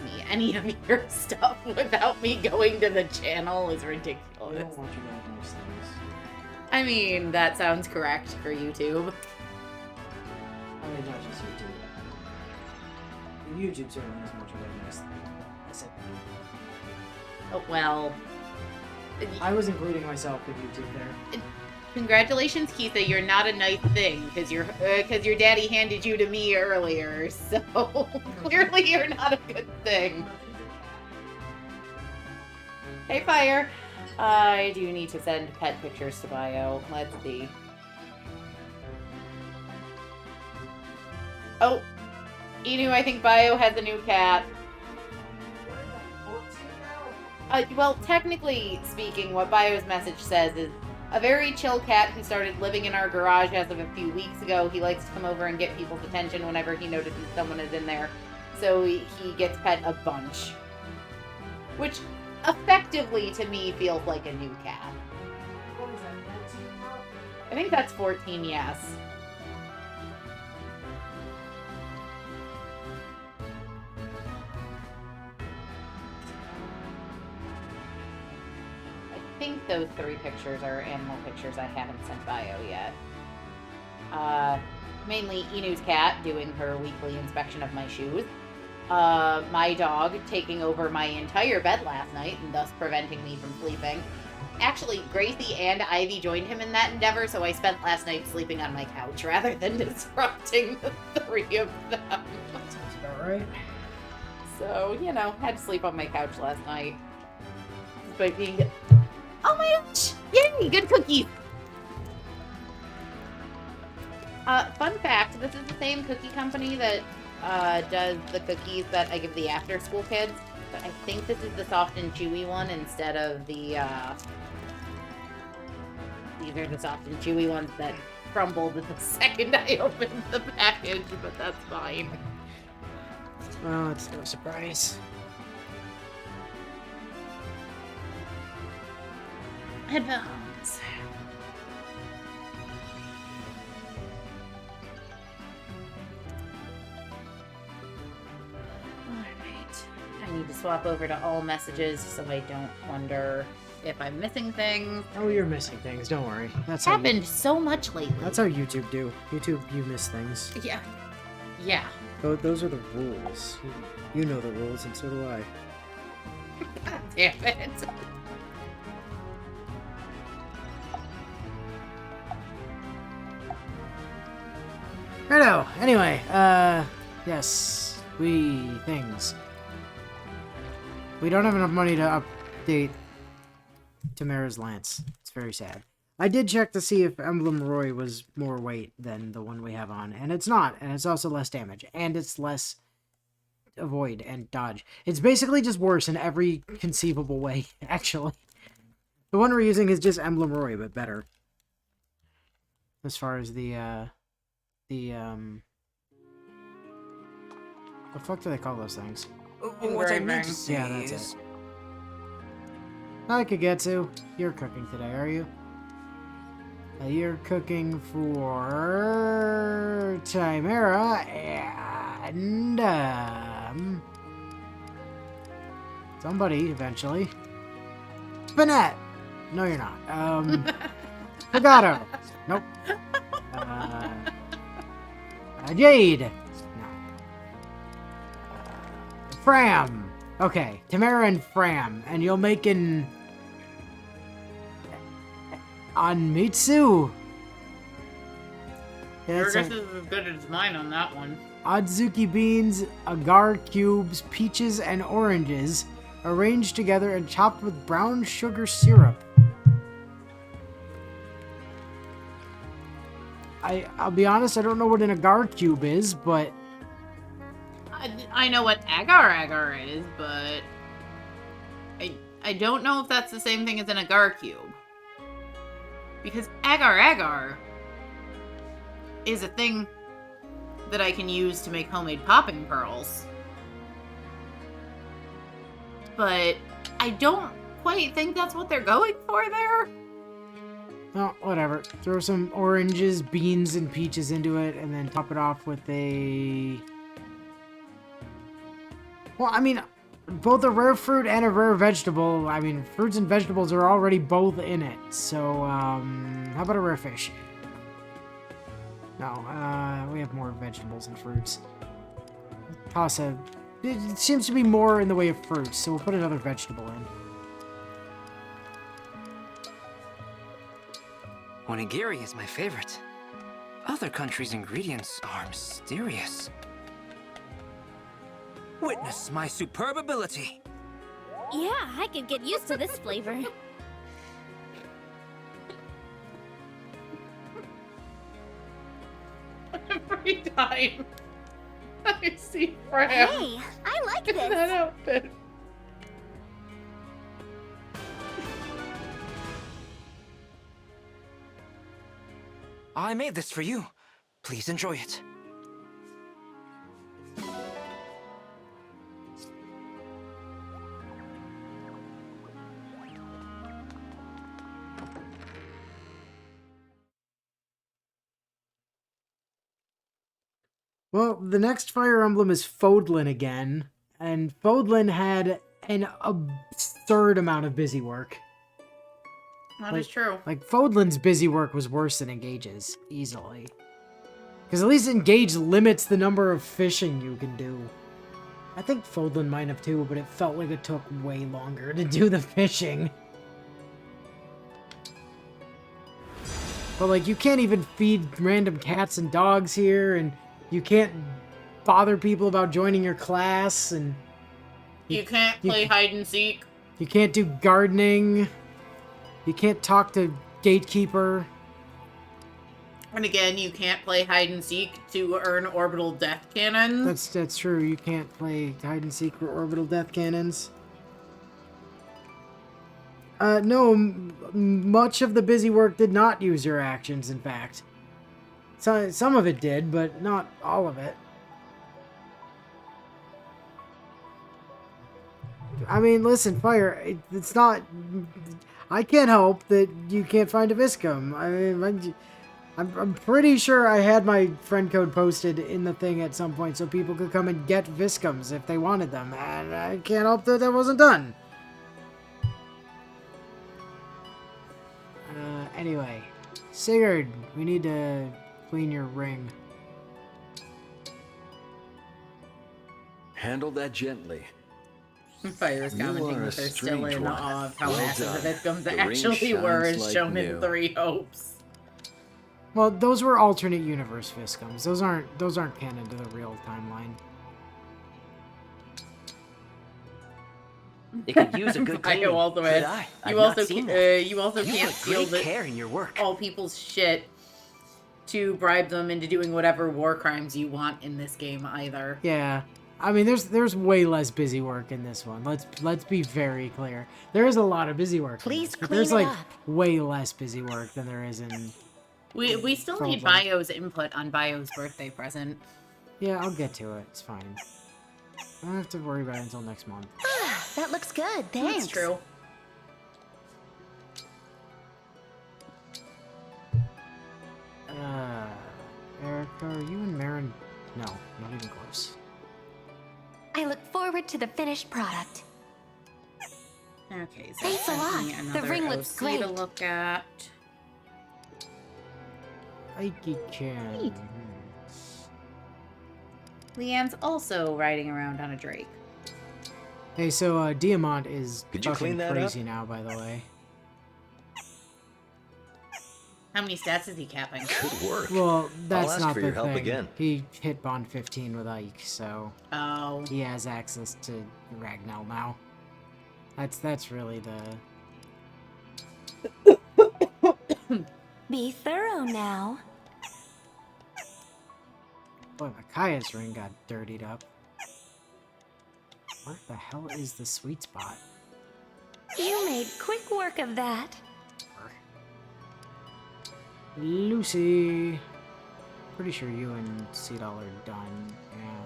me any of your stuff without me going to the channel is I ridiculous. don't want you to have nice things. I mean, that sounds correct for YouTube. I mean, not just YouTube. YouTube certainly has much of a nice thing. I said, Oh, well, I was including myself with YouTube there. congratulations, Keitha. You're not a nice thing because your daddy handed you to me earlier. So clearly, you're not a good thing. Hey, Fire. I do need to send pet pictures to Bio. Let's see. Oh, Inu, I think Bio has a new cat. Well, technically speaking, what Bio's message says is a very chill cat who started living in our garage as of a few weeks ago. He likes to come over and get people's attention whenever he notices someone is in there. So he gets pet a bunch. Which, effectively, to me, feels like a new cat. What is that, 14 now? I think that's 14, yes. I think those 3 pictures are animal pictures I haven't sent Bio yet. Mainly Inu's cat doing her weekly inspection of my shoes. My dog taking over my entire bed last night and thus preventing me from sleeping. Actually, Gracie and Ivy joined him in that endeavor, so I spent last night sleeping on my couch rather than disrupting the 3 of them. Sounds about right. So, you know, had to sleep on my couch last night. Despite being... Oh my gosh! Yay! Good cookies! Fun fact, this is the same cookie company that does the cookies that I give the after-school kids. But I think this is the soft and chewy one instead of the, These are the soft and chewy ones that crumbled the second I opened the package, but that's fine. Well, it's no surprise. Headphones. Alright. I need to swap over to all messages so I don't wonder if I'm missing things. Oh, you're missing things. Don't worry. It's happened so much lately. That's how YouTube do. YouTube, you miss things. Yeah. Yeah. Those are the rules. You know the rules, and so do I. God damn it. Righto. Anyway, yes, things. We don't have enough money to update Tamara's Lance. It's very sad. I did check to see if Emblem Roy was more weight than the one we have on, and it's not, and it's also less damage, and it's less avoid and dodge. It's basically just worse in every conceivable way, actually. The one we're using is just Emblem Roy, but better. As far as the fuck do they call those things? What I meant to say Yeah, that's is... it. Hi, Kagetsu. You're cooking today, are you? You're cooking for Chimera and somebody eventually. Spinette. No, you're not. Pagato. Nope. Jade. No. Fram. Okay, Tamara and Fram, and you'll make an Anmitsu. Yeah, Your that's guess is as good as mine on that one. Adzuki beans, agar cubes, peaches, and oranges, arranged together and chopped with brown sugar syrup. I'll be honest, I don't know what an agar cube is, but I know what agar is, but I don't know if that's the same thing as an agar cube. Because agar is a thing that I can use to make homemade popping pearls. But I don't quite think that's what they're going for there. oh, whatever. Throw some oranges, beans, and peaches into it, and then top it off with a Well, I mean, both a rare fruit and a rare vegetable. I mean, fruits and vegetables are already both in it. So, how about a rare fish? No, we have more vegetables and fruits. Toss a... It seems to be more in the way of fruits, so we'll put another vegetable in. Onigiri is my favorite. Other countries' ingredients are mysterious. Witness my superb ability. Yeah, I could get used to this flavor. Every time I see Fran Hey, I like in that this. outfit. I made this for you. Please enjoy it. Well, the next Fire Emblem is Fodlan again, and Fodlan had an absurd amount of busy work. That is true. Like, Fodlan's busy work was worse than Engage's, easily. Because at least Engage limits the number of fishing you can do. I think Fodlan might have too, but it felt like it took way longer to do the fishing. But, like, you can't even feed random cats and dogs here, and you can't bother people about joining your class, and... You can't play hide and seek. You can't do gardening. You can't talk to Gatekeeper. And again, you can't play hide and seek to earn orbital death cannons. That's true. You can't play hide and seek or orbital death cannons. No, much of the busy work did not use your actions, in fact. So, some of it did, but not all of it. I mean, listen, Fire, it's not... I can't help that you can't find a Viscum. I mean, I'm pretty sure I had my friend code posted in the thing at some point so people could come and get Viscums if they wanted them, and I can't help that that wasn't done. Anyway, Sigurd, we need to clean your ring. Handle that gently. Fire is You commenting are a that they're still strange in one. awe of how Well massive the done. victims The ring actually were, shines as like shown new. in Three Hopes. Well, those were alternate universe Viscums. Those aren't canon to the real timeline. It could use a good cleaning. Bio also Good had, eye. I've you not also seen that. you also You can't put steal great the, care in your work. all people's shit to bribe them into doing whatever war crimes you want in this game either. Yeah. I mean, there's way less busy work in this one. Let's be very clear. There is a lot of busy work. in Please this, but clean there's it like up. way less busy work than there is in. We still need Probably. Bio's input on Bio's birthday present. Yeah, I'll get to it. It's fine. I don't have to worry about it until next month. That looks good, thanks. That's true. Erica, are you and Marin? No, not even close. I look forward to the finished product. Okay, so Thanks a lot. me The another ring looks OC great. to look at. Aiki-chan. Neat. Leanne's also riding around on a Drake. Hey, so Diamant is Could you fucking clean that up? crazy now, by the way. How many stats is he capping? Good work. Well, that's ask not for the your help thing. again. He hit Bond 15 with Ike, so Oh. he has access to Ragnell now. That's really the... Be thorough now. Boy, Makaya's ring got dirtied up. Where the hell is the sweet spot? You made quick work of that. Lucy. Pretty sure you and Seedall are done. Yeah.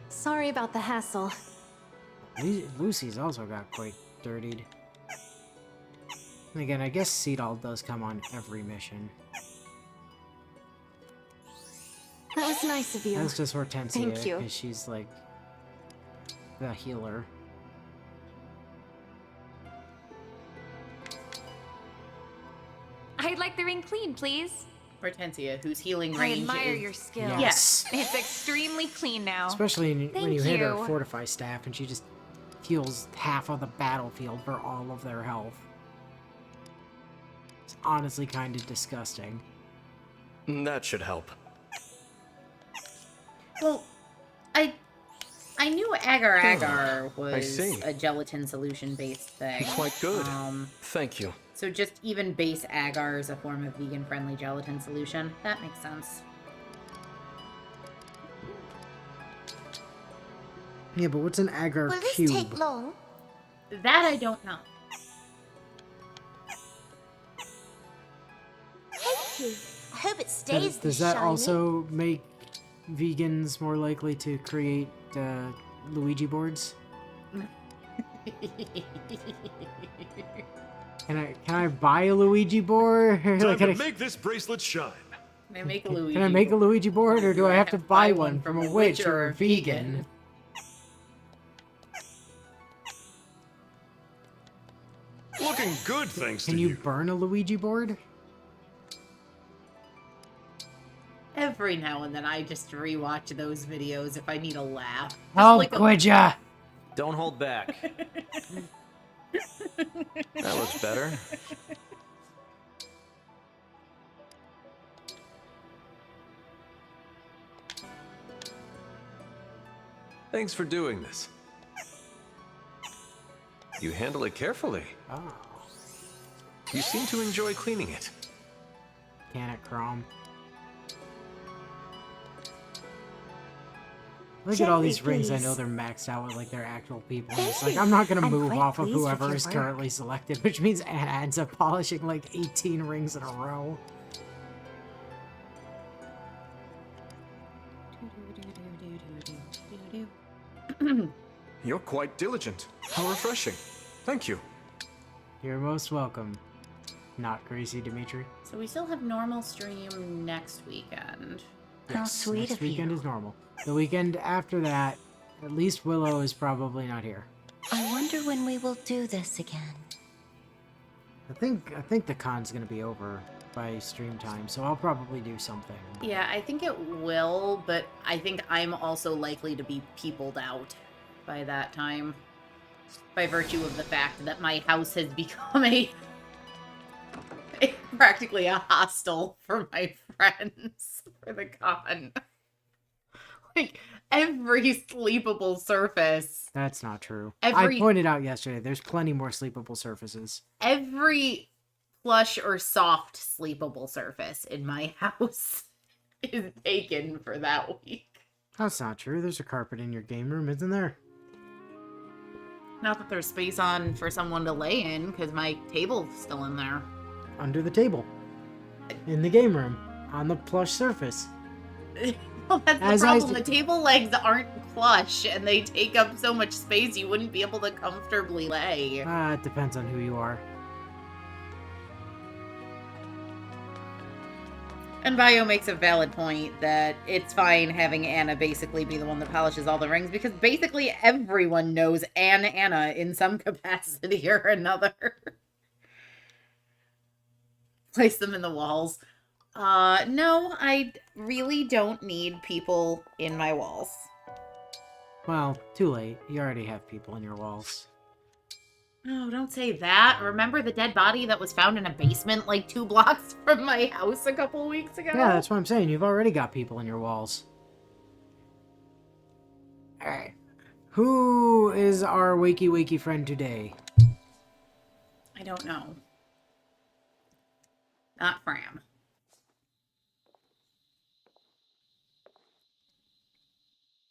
Sorry about the hassle. Lucy's also got quite dirtied. And again, I guess Seedall does come on every mission. That was nice of you. That's just Hortensia. Thank you. Because she's like the healer. I'd like the ring clean, please. Hortensia, whose healing I range admire is... your skill. Yes. It's extremely clean now. Especially when Thank you hit her you. fortify staff and she just heals half of the battlefield for all of their health. It's honestly kind of disgusting. That should help. Well, I knew agar-agar I was see. a gelatin solution-based thing. Quite good. Thank you. So just even base agar is a form of vegan-friendly gelatin solution. That makes sense. Yeah, but what's an agar Will this cube? take long? That I don't know. Thank you. I hope it stays Does this that shiny. also make vegans more likely to create Luigi boards? Can I buy a Luigi board? Time Like, to make this bracelet shine. Can I make a Luigi? can I make a Luigi board, or do I have to buy one from a witch or a vegan? Looking good, thanks Can to you you. burn a Luigi board? Every now and then I just rewatch those videos if I need a laugh. Just Oh, like a- could ya? Don't hold back. That looks better. Thanks for doing this. You handle it carefully. Oh, You seem to enjoy cleaning it. can it, Chrome? Look at all these Gently, rings. I please. know they're maxed out with like their actual people. Thank It's like you. I'm not gonna I'm move quite off of pleased with whoever your is work. currently selected, which means Anna ends up polishing like 18 rings in a row. You're quite diligent. How refreshing. Thank you. You're most welcome. Not Gracie Dimitri. So we still have normal stream next weekend. How sweet Next of weekend you. is normal. The weekend after that, at least Willow is probably not here. I wonder when we will do this again. I think the con's gonna be over by stream time, so I'll probably do something. Yeah, I think it will, but I think I'm also likely to be peopled out by that time. By virtue of the fact that my house has become practically a hostel for my friends for the con. Like, every sleepable surface, That's not true. Every- I pointed out yesterday, there's plenty more sleepable surfaces. every plush or soft sleepable surface in my house is taken for that week. That's not true. There's a carpet in your game room, isn't there? Not that there's space on for someone to lay in, because my table's still in there. Under the table. In the game room. On the plush surface. Well, that's the As I problem. The table legs aren't plush, and they take up so much space you wouldn't be able to comfortably lay. It depends on who you are. And Bio makes a valid point that it's fine having Anna basically be the one that polishes all the rings, because basically everyone knows Anna in some capacity or another. Place them in the walls. No, I really don't need people in my walls. Well, too late. You already have people in your walls. No, don't say that. Remember the dead body that was found in a basement like 2 blocks from my house a couple weeks ago? Yeah, that's what I'm saying. You've already got people in your walls. Alright. Who is our wakey friend today? I don't know. Not Fram.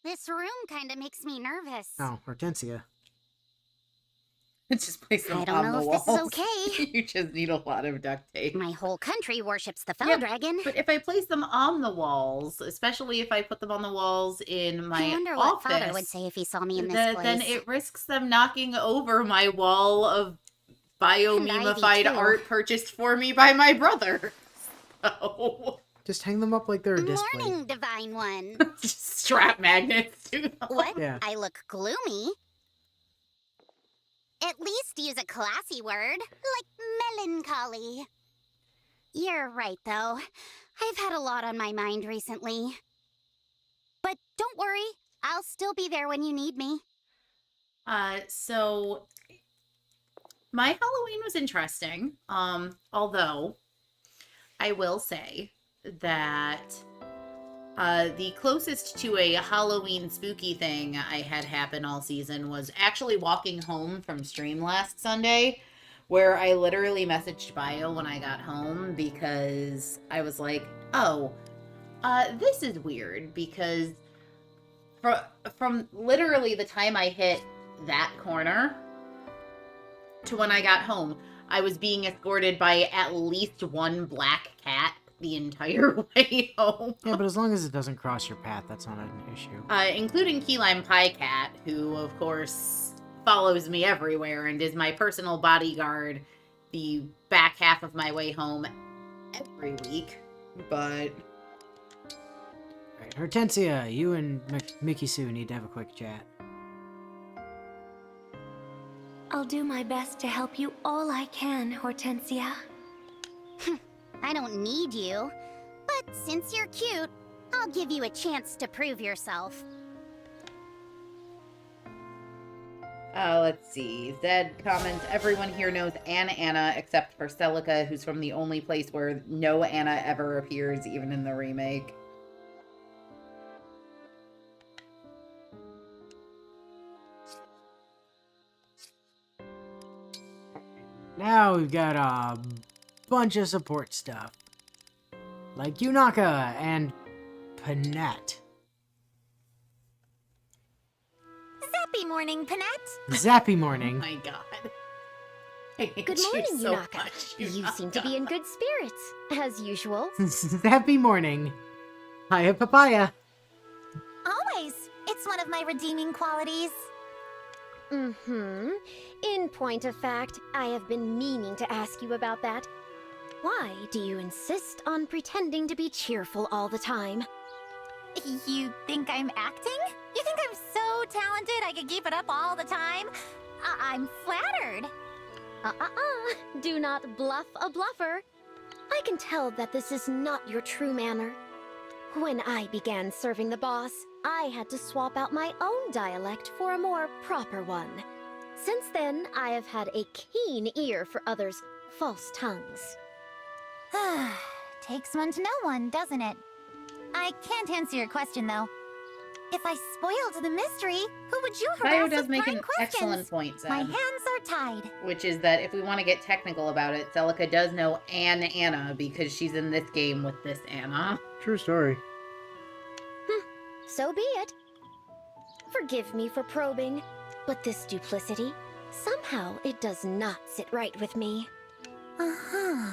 This room kinda makes me nervous. Oh, Hortensia. Just place them I on don't know the if this walls. is okay. You just need a lot of duct tape. My whole country worships the fell Yeah, dragon. But if I place them on the walls, especially if I put them on the walls in my I wonder office, what father would say if he saw me in this place. then it risks them knocking over my wall of And Ivy, biomemified too. art purchased for me by my brother. So Just hang them up like they're a display. Morning, Divine One. Just strap magnets to them. What? Yeah. I look gloomy? At least use a classy word, like melancholy. You're right, though. I've had a lot on my mind recently. But don't worry, I'll still be there when you need me. So my Halloween was interesting. Although I will say that the closest to a Halloween spooky thing I had happen all season was actually walking home from stream last Sunday, where I literally messaged Bio when I got home because I was like, oh, this is weird because from literally the time I hit that corner to when I got home, I was being escorted by at least one black cat the entire way home. Yeah, but as long as it doesn't cross your path, that's not an issue. Including Key Lime Pie Cat, who, of course, follows me everywhere and is my personal bodyguard the back half of my way home every week. But Right, Hortensia, you and Mickey Sue need to have a quick chat. I'll do my best to help you all I can, Hortensia. I don't need you, but since you're cute, I'll give you a chance to prove yourself. let's see. Zed comments, everyone here knows Anna except for Celica, who's from the only place where no Anna ever appears, even in the remake. Now we've got a bunch of support stuff. Like Yunaka and Panette. Zappy morning, Panette. Zappy Oh morning. my god. I hate Good you morning, so Yunaka. much, You seem to Yunaka. be in good spirits, as usual. Zappy morning. Hiya, Papaya. Always. It's one of my redeeming qualities. Mm-hmm. In point of fact, I have been meaning to ask you about that. Why do you insist on pretending to be cheerful all the time? You think I'm acting? You think I'm so talented I could keep it up all the time? I'm flattered. Do not bluff a bluffer. I can tell that this is not your true manner. When I began serving the boss, I had to swap out my own dialect for a more proper one. Since then, I have had a keen ear for others' false tongues. Takes one to know one, doesn't it? I can't answer your question, though. If I spoiled the mystery, who would you Bio harass does with make prying an questions? excellent point, Zed. My hands are tied. Which is that if we want to get technical about it, Celica does know Anna because she's in this game with this Anna. True story. So be it. Forgive me for probing, but this duplicity, somehow it does not sit right with me. Uh-huh.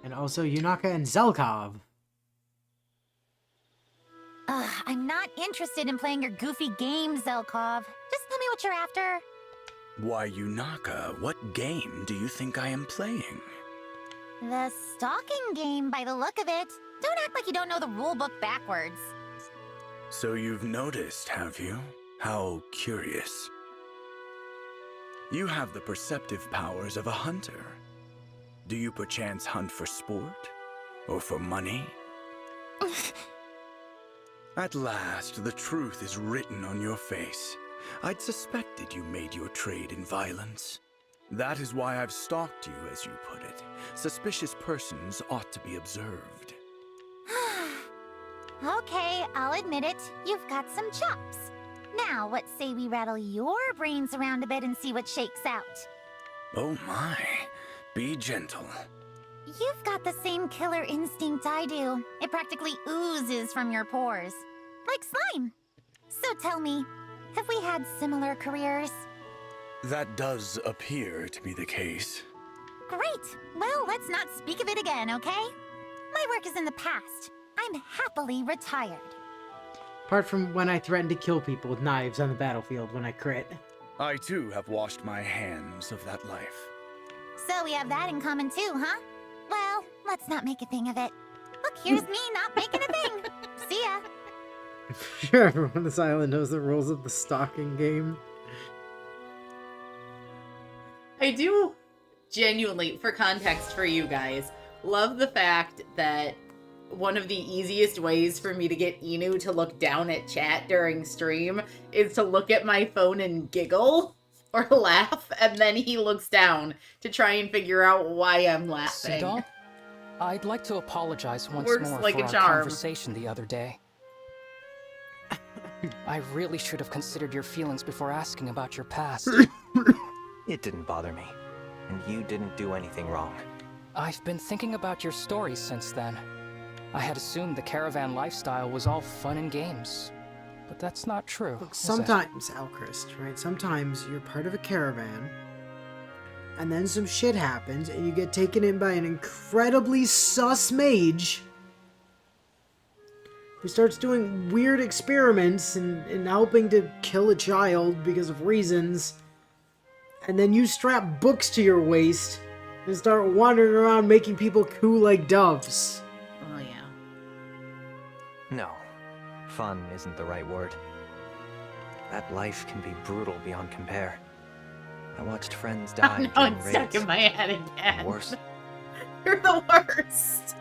And also Yunaka and Zelkov. I'm not interested in playing your goofy game, Zelkov. Just tell me what you're after. Why, Yunaka, what game do you think I am playing? The stalking game, by the look of it. Don't act like you don't know the rulebook backwards. So you've noticed, have you? How curious. You have the perceptive powers of a hunter. Do you perchance hunt for sport? Or for money? At last, the truth is written on your face. I'd suspected you made your trade in violence. That is why I've stalked you, as you put it. Suspicious persons ought to be observed. Okay, I'll admit it. You've got some chops. Now, what say we rattle your brains around a bit and see what shakes out? Oh my, be gentle. You've got the same killer instinct I do. It practically oozes from your pores. Like slime. So tell me, have we had similar careers? That does appear to be the case. Great. Well, let's not speak of it again, okay? My work is in the past. I'm happily retired. Apart from when I threatened to kill people with knives on the battlefield when I crit. I too have washed my hands of that life. So we have that in common too, huh? Well, let's not make a thing of it. Look, here's me not making a thing. See ya. Sure, everyone on this island knows the rules of the stalking game. I do genuinely, for context for you guys, love the fact that one of the easiest ways for me to get Inu to look down at chat during stream is to look at my phone and giggle or laugh, and then he looks down to try and figure out why I'm laughing. Sidal, I'd like to apologize once Works more like for a our charm. conversation the other day. I really should have considered your feelings before asking about your past. It didn't bother me, and you didn't do anything wrong. I've been thinking about your stories since then. I had assumed the caravan lifestyle was all fun and games, but that's not true. Look, is it? sometimes, Alchrist, right? Sometimes you're part of a caravan, and then some shit happens, and you get taken in by an incredibly sus mage who starts doing weird experiments and helping to kill a child because of reasons, and then you strap books to your waist and start wandering around making people coo like doves. Oh, yeah. No, fun isn't the right word. That life can be brutal beyond compare. I watched friends Oh, die no, during it's raids. stuck in my head again. And worse, You're the worst.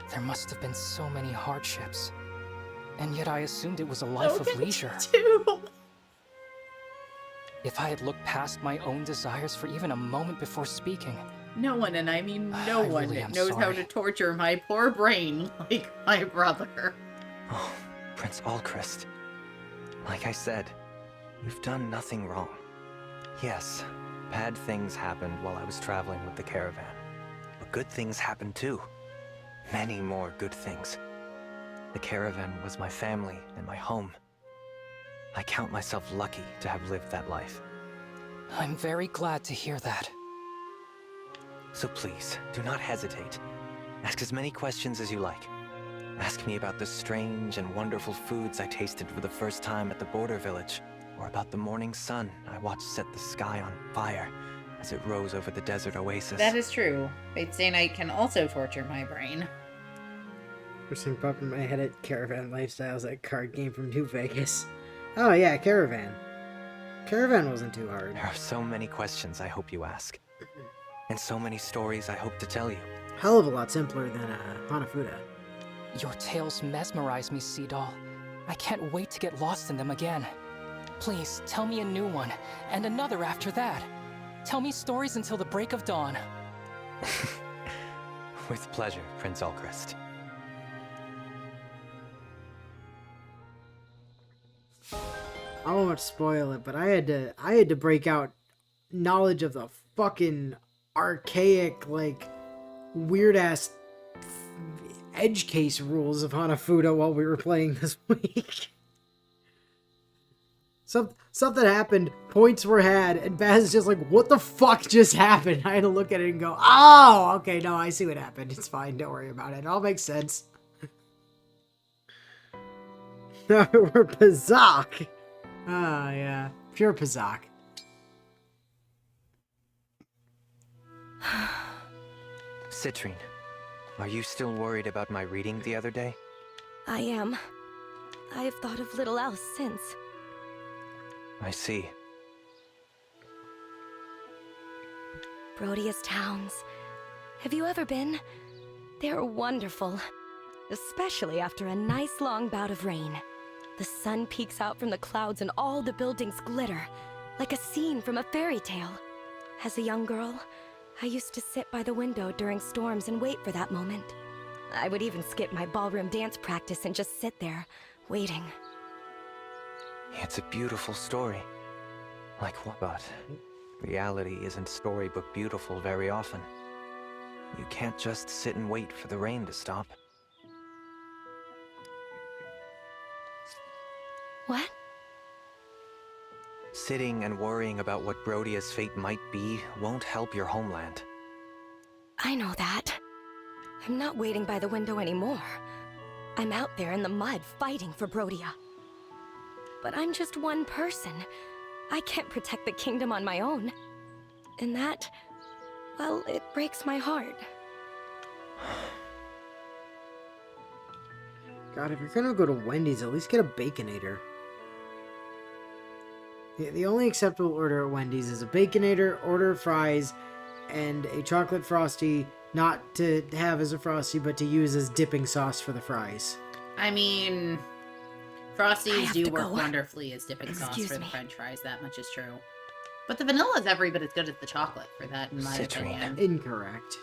There must have been so many hardships, and yet I assumed it was a life of leisure. Too. If I had looked past my own desires for even a moment before speaking, No one, and I mean no I one, really am knows how sorry. to torture my poor brain like my brother. oh, Prince Alchrist. Like I said, you've done nothing wrong. Yes, bad things happened while I was traveling with the caravan. But good things happened too. Many more good things. The caravan was my family and my home. I count myself lucky to have lived that life. I'm very glad to hear that. So please, do not hesitate. Ask as many questions as you like. Ask me about the strange and wonderful foods I tasted for the first time at the border village, or about the morning sun I watched set the sky on fire as it rose over the desert oasis. That is true. Fate Stay Night can also torture my brain. Something popped in my head at Caravan Lifestyles, that card game from New Vegas. Oh yeah, Caravan. Caravan wasn't too hard. There are so many questions I hope you ask, and so many stories I hope to tell you. Hell of a lot simpler than Hanafuda. Your tales mesmerize me, Sidal. I can't wait to get lost in them again. Please, tell me a new one, and another after that. Tell me stories until the break of dawn. With pleasure, Prince Alchrist. I won't spoil it, but I had to break out knowledge of the fucking archaic, like, weird ass edge case rules of Hanafuda while we were playing this week. Something happened, points were had, and Baz is just like, what the fuck just happened? I had to look at it and go, oh, okay, no, I see what happened. It's fine, don't worry about it. It all makes sense. We're Pazak. Ah, yeah. Pure Pazak. Citrine, are you still worried about my reading the other day? I am. I have thought of little else since. I see. Brodia's towns. Have you ever been? They're wonderful. Especially after a nice long bout of rain. The sun peeks out from the clouds and all the buildings glitter, like a scene from a fairy tale. As a young girl, I used to sit by the window during storms and wait for that moment. I would even skip my ballroom dance practice and just sit there, waiting. It's a beautiful story. Like what? But reality isn't storybook beautiful very often. You can't just sit and wait for the rain to stop. What? Sitting and worrying about what Brodia's fate might be won't help your homeland. I know that. I'm not waiting by the window anymore. I'm out there in the mud fighting for Brodia. but I'm just one person. I can't protect the kingdom on my own. And that, well, it breaks my heart. God, if you're gonna go to Wendy's, at least get a Baconator. The only acceptable order at Wendy's is a Baconator, order of fries, and a chocolate Frosty, not to have as a Frosty, but to use as dipping sauce for the fries. I mean, I Frosties have do to work go. wonderfully as dipping sauce Excuse for the me. french fries, that much is true. But the vanilla is every bit as good as the chocolate for that, in my Citrine. opinion. Incorrect.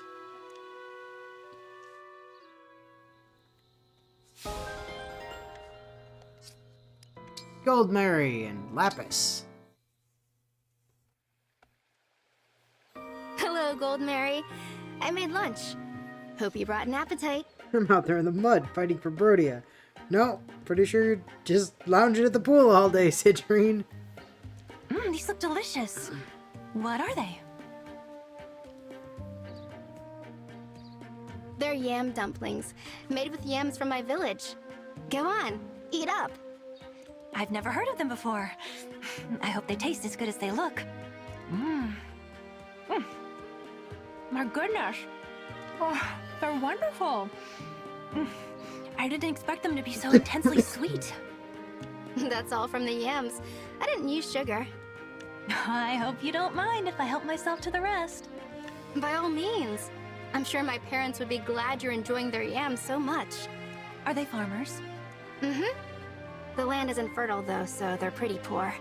Gold Mary and Lapis. Hello, Gold Mary. I made lunch. Hope you brought an appetite. I'm out there in the mud fighting for Brodia. No, pretty sure you're just lounging at the pool all day, Citrine. These look delicious. What are they? They're yam dumplings, made with yams from my village. Go on, eat up. I've never heard of them before. I hope they taste as good as they look. My goodness. Oh, they're wonderful. I didn't expect them to be so intensely sweet. That's all from the yams. I didn't use sugar. I hope you don't mind if I help myself to the rest. By all means. I'm sure my parents would be glad you're enjoying their yams so much. Are they farmers? Mm-hmm. The land isn't fertile though, so they're pretty poor.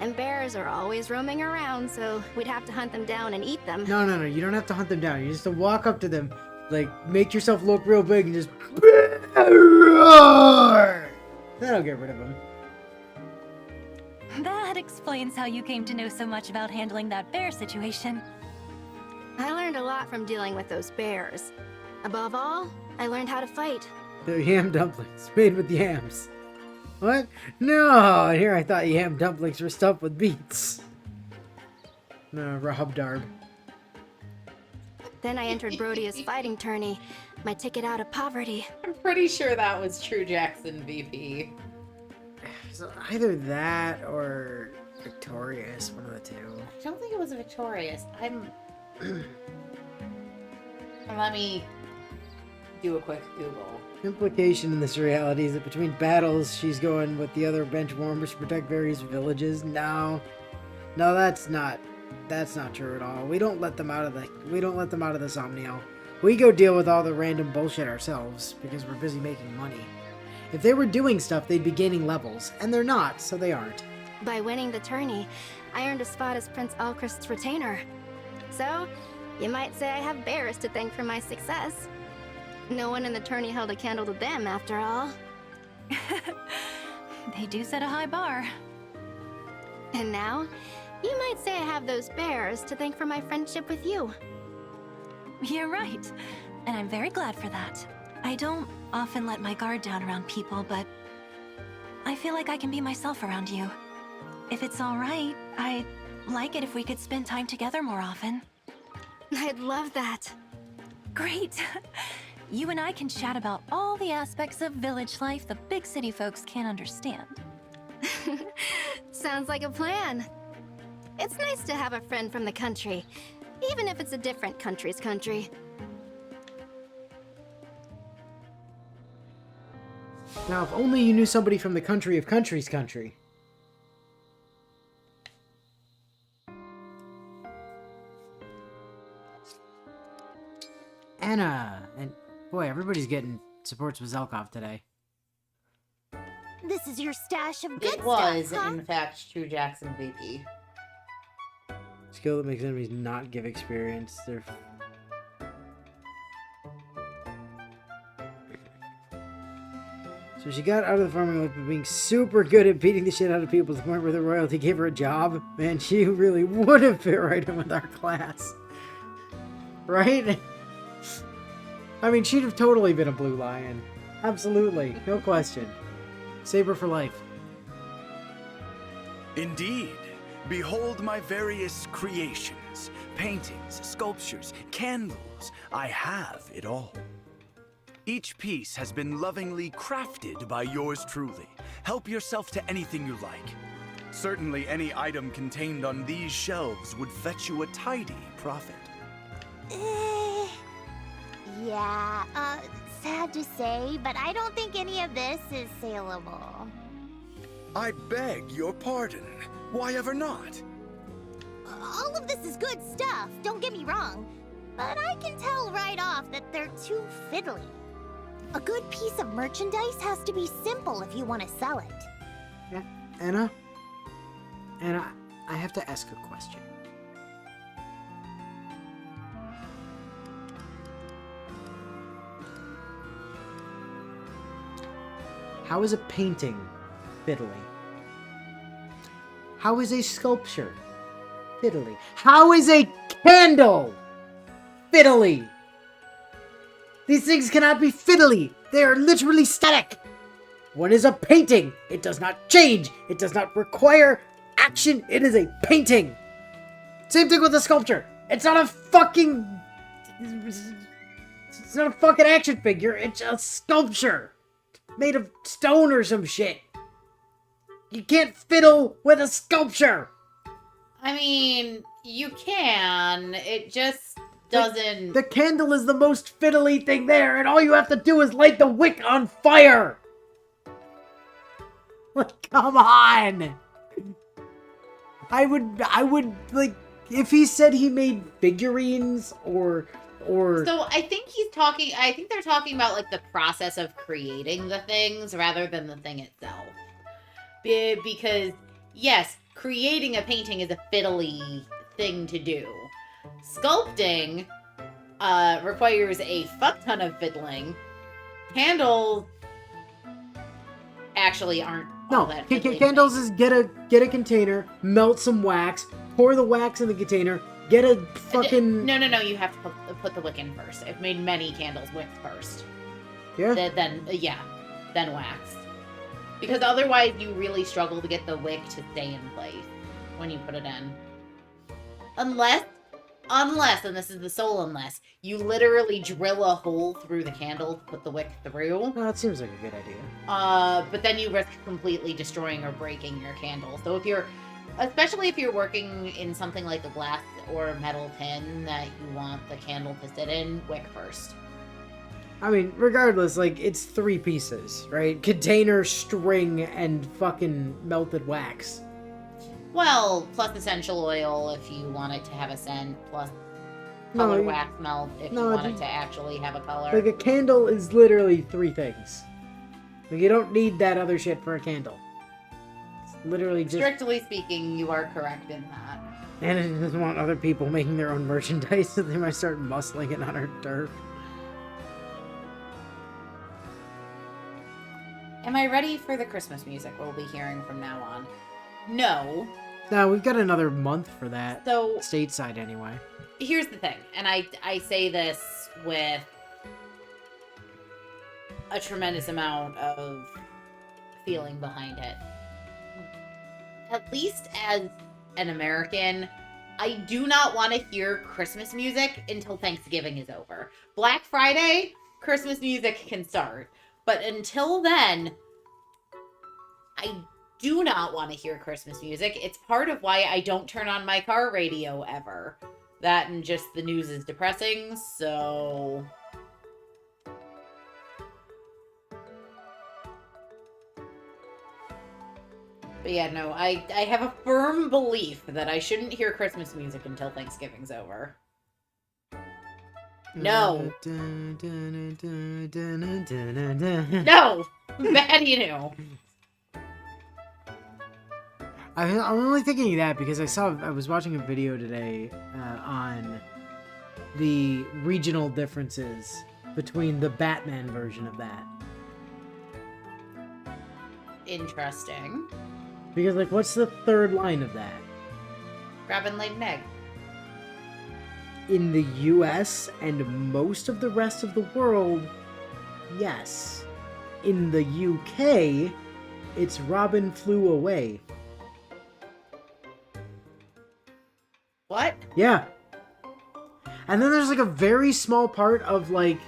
And bears are always roaming around, so we'd have to hunt them down and eat them. No, you don't have to hunt them down. You just have to walk up to them, like, make yourself look real big and just roar. That'll get rid of them. That explains how you came to know so much about handling that bear situation. I learned a lot from dealing with those bears. Above all, I learned how to fight. They're yam dumplings made with yams. What? No! Here I thought yam dumplings were stuffed with beets. No, Rahab Darb. Then I entered Brodia's fighting tourney, my ticket out of poverty. I'm pretty sure that was True Jackson VP. So either that or Victorious, one of the two. I don't think it was Victorious. Let me do a quick Google. Implication in this reality is that between battles, she's going with the other bench warmers to protect various villages. No, that's not true at all. We don't let them out of the Somniel. We go deal with all the random bullshit ourselves because we're busy making money. If they were doing stuff, they'd be gaining levels, and they're not, so they aren't. By winning the tourney, I earned a spot as Prince Alchrist's retainer. So, you might say I have bears to thank for my success. No one in the tourney held a candle to them, after all. They do set a high bar. And now, you might say I have those bears to thank for my friendship with you. You're right, and I'm very glad for that. I don't often let my guard down around people, but I feel like I can be myself around you. If it's all right, I'd like it if we could spend time together more often. I'd love that. Great! You and I can chat about all the aspects of village life the big city folks can't understand. Sounds like a plan. It's nice to have a friend from the country, even if it's a different country's country. Now, if only you knew somebody from the country of country's country. Anna, and boy, everybody's getting supports with Zelkov today. This is your stash of good It was, stuff, huh? in fact, True Jackson VP. Skill that makes enemies not give experience. They're... So she got out of the farming life by being super good at beating the shit out of people to the point where the royalty gave her a job. Man, she really would have fit right in with our class. Right? I mean, she'd have totally been a blue lion. Absolutely. No question. Saber for life. Indeed. Behold my various creations. Paintings, sculptures, candles. I have it all. Each piece has been lovingly crafted by yours truly. Help yourself to anything you like. Certainly any item contained on these shelves would fetch you a tidy profit. Yeah, sad to say, but I don't think any of this is saleable. I beg your pardon. Why ever not? All of this is good stuff, don't get me wrong. But I can tell right off that they're too fiddly. A good piece of merchandise has to be simple if you want to sell it. Yeah, Anna, I have to ask a question. How is a painting fiddly? How is a sculpture fiddly? How is a candle fiddly? These things cannot be fiddly. They are literally static. What is a painting? It does not change. It does not require action. It is a painting. Same thing with a sculpture. It's not a fucking... It's not a fucking action figure. It's a sculpture. Made of stone or some shit. You can't fiddle with a sculpture. I mean, you can. It just doesn't... The candle is the most fiddly thing there, and all you have to do is light the wick on fire. Like, come on. I would, like, if he said he made figurines or... So I think they're talking about, like, the process of creating the things rather than the thing itself. Because, yes, creating a painting is a fiddly thing to do. Sculpting requires a fuck ton of fiddling. Candles actually aren't all that fiddly. Candles is get a container, melt some wax, pour the wax in the container, get a fucking... No, you have to put the wick in first. I've made many candles wick first. Yeah? Then wax. Because otherwise you really struggle to get the wick to stay in place when you put it in. Unless, and this is the sole unless, you literally drill a hole through the candle to put the wick through. Oh, that seems like a good idea. But then you risk completely destroying or breaking your candle. So especially if you're working in something like a glass or metal tin that you want the candle to sit in, wick first. I mean, regardless, like, it's 3 pieces, right? Container, string, and fucking melted wax. Well, plus essential oil if you want it to have a scent, plus color wax melt if you want it to actually have a color. Like, a candle is literally 3 things. Like, you don't need that other shit for a candle. It's literally just... Strictly speaking, you are correct in that. And it doesn't want other people making their own merchandise, so they might start muscling it on our turf. Am I ready for the Christmas music we'll be hearing from now on? No. No, we've got another month for that. So, stateside anyway. Here's the thing, and I say this with a tremendous amount of feeling behind it. At least as an American, I do not want to hear Christmas music until Thanksgiving is over. Black Friday, Christmas music can start. But until then, I do not want to hear Christmas music. It's part of why I don't turn on my car radio ever. That and just the news is depressing, so... But yeah, no, I have a firm belief that I shouldn't hear Christmas music until Thanksgiving's over. No. No! Bad you know. I'm only thinking of that because I was watching a video today on the regional differences between the Batman version of that. Interesting. Because, like, what's the third line of that? Grab and laid an egg. In the US and most of the rest of the world, yes. In the UK, it's Robin flew away. What? Yeah. And then there's like a very small part of like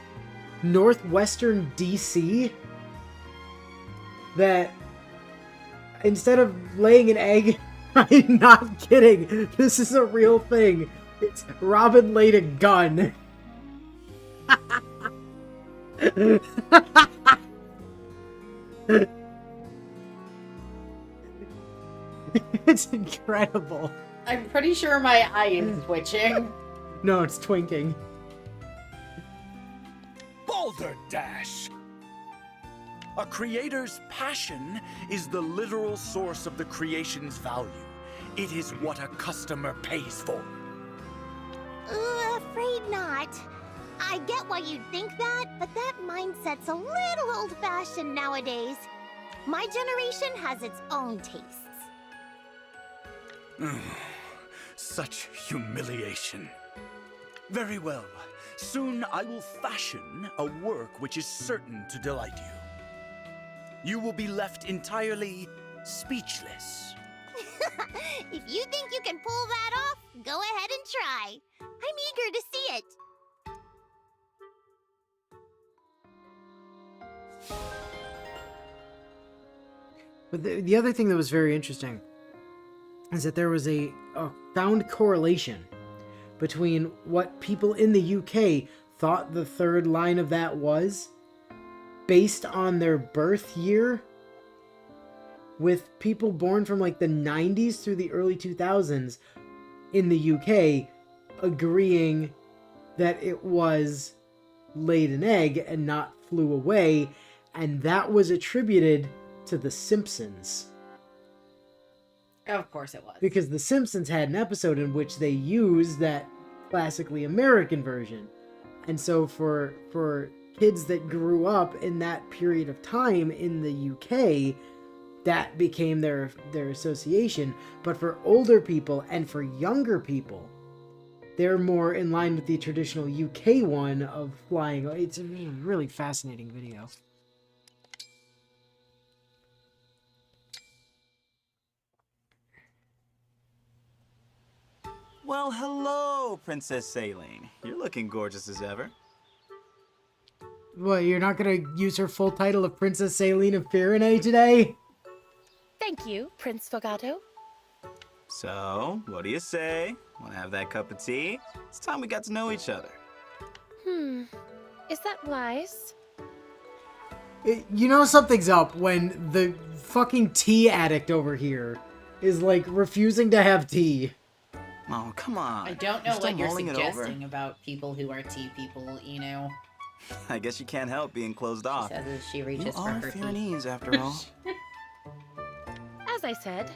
northwestern DC that instead of laying an egg, I'm not kidding, this is a real thing. It's Robin laid a gun. It's incredible. I'm pretty sure my eye is twitching. No, it's twinking. Boulder Dash! A creator's passion is the literal source of the creation's value. It is what a customer pays for. Afraid not. I get why you'd think that, but that mindset's a little old-fashioned nowadays. My generation has its own tastes. Such humiliation. Very well. Soon I will fashion a work which is certain to delight you. You will be left entirely speechless. If you think you can pull that off, go ahead and try. I'm eager to see it. But the other thing that was very interesting is that there was a found correlation between what people in the UK thought the third line of that was based on their birth year, with people born from like the 90s through the early 2000s in the UK agreeing that it was laid an egg and not flew away, and that was attributed to The Simpsons. Of course it was. Because The Simpsons had an episode in which they used that classically American version. And so for kids that grew up in that period of time in the UK, that became their association. But for older people and for younger people, they're more in line with the traditional UK one of flying. It's a really fascinating video. Well, hello, Princess Saline. You're looking gorgeous as ever. What, you're not gonna use her full title of Princess Saline of Pyrenees today? Thank you, Prince Fogato. So, what do you say? Want to have that cup of tea? It's time we got to know each other. Is that wise? You know something's up when the fucking tea addict over here is, like, refusing to have tea. Oh, come on. I don't know what you're mulling it over? suggesting about people who are tea people, you know. I guess you can't help being closed off. She says as she You reaches for are her tea. Pyrenees, after all. As I said,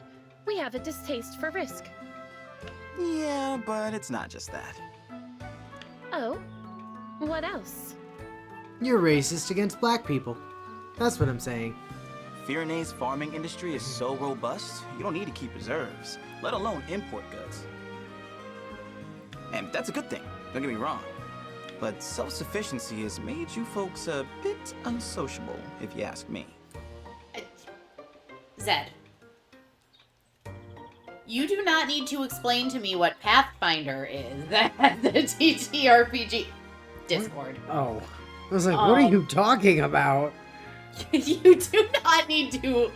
we have a distaste for risk. Yeah, but it's not just that. Oh? What else? You're racist against black people. That's what I'm saying. Pyrenees' farming industry is so robust, you don't need to keep reserves, let alone import goods. And that's a good thing, don't get me wrong. But self-sufficiency has made you folks a bit unsociable, if you ask me. Zed. You do not need to explain to me what Pathfinder is. That's the TTRPG Discord. Oh. I was like, what are you talking about? You do not need to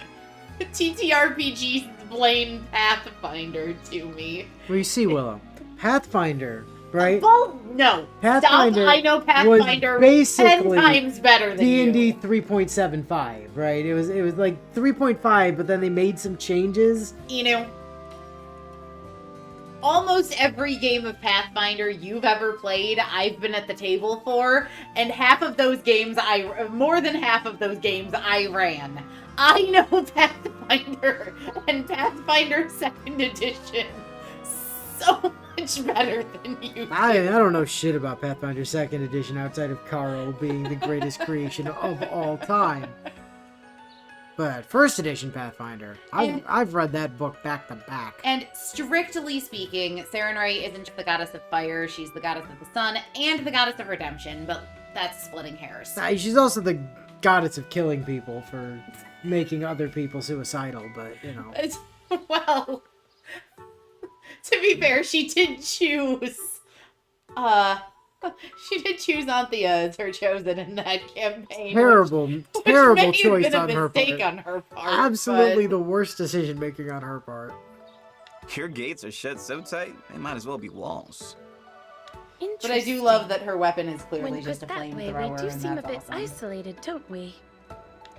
TTRPG explain Pathfinder to me. Well, you see, Willow. Pathfinder, right? Well, no. Pathfinder Stop. I know Pathfinder was basically 10 times better than D&D you. 3.75, right? It was like 3.5, but then they made some changes. You know, almost every game of Pathfinder you've ever played, I've been at the table for, and more than half of those games I ran. I know Pathfinder and Pathfinder 2nd Edition so much better than you do. I don't know shit about Pathfinder 2nd Edition outside of Caro being the greatest creation of all time. But first edition Pathfinder, I've read that book back to back. And strictly speaking, Sarenrae isn't just the goddess of fire, she's the goddess of the sun and the goddess of redemption, but that's splitting hairs. She's also the goddess of killing people for making other people suicidal, but, you know. Well, to be fair, she did choose She did choose Anthea as her chosen in that campaign. Terrible, which terrible may have choice been a on her mistake part. on her part. Absolutely the worst decision making on her part. Your gates are shut so tight, they might as well be walls. But I do love that her weapon is clearly When just a put that way, flamethrower, we do and seem a that's bit awesome. isolated, don't we?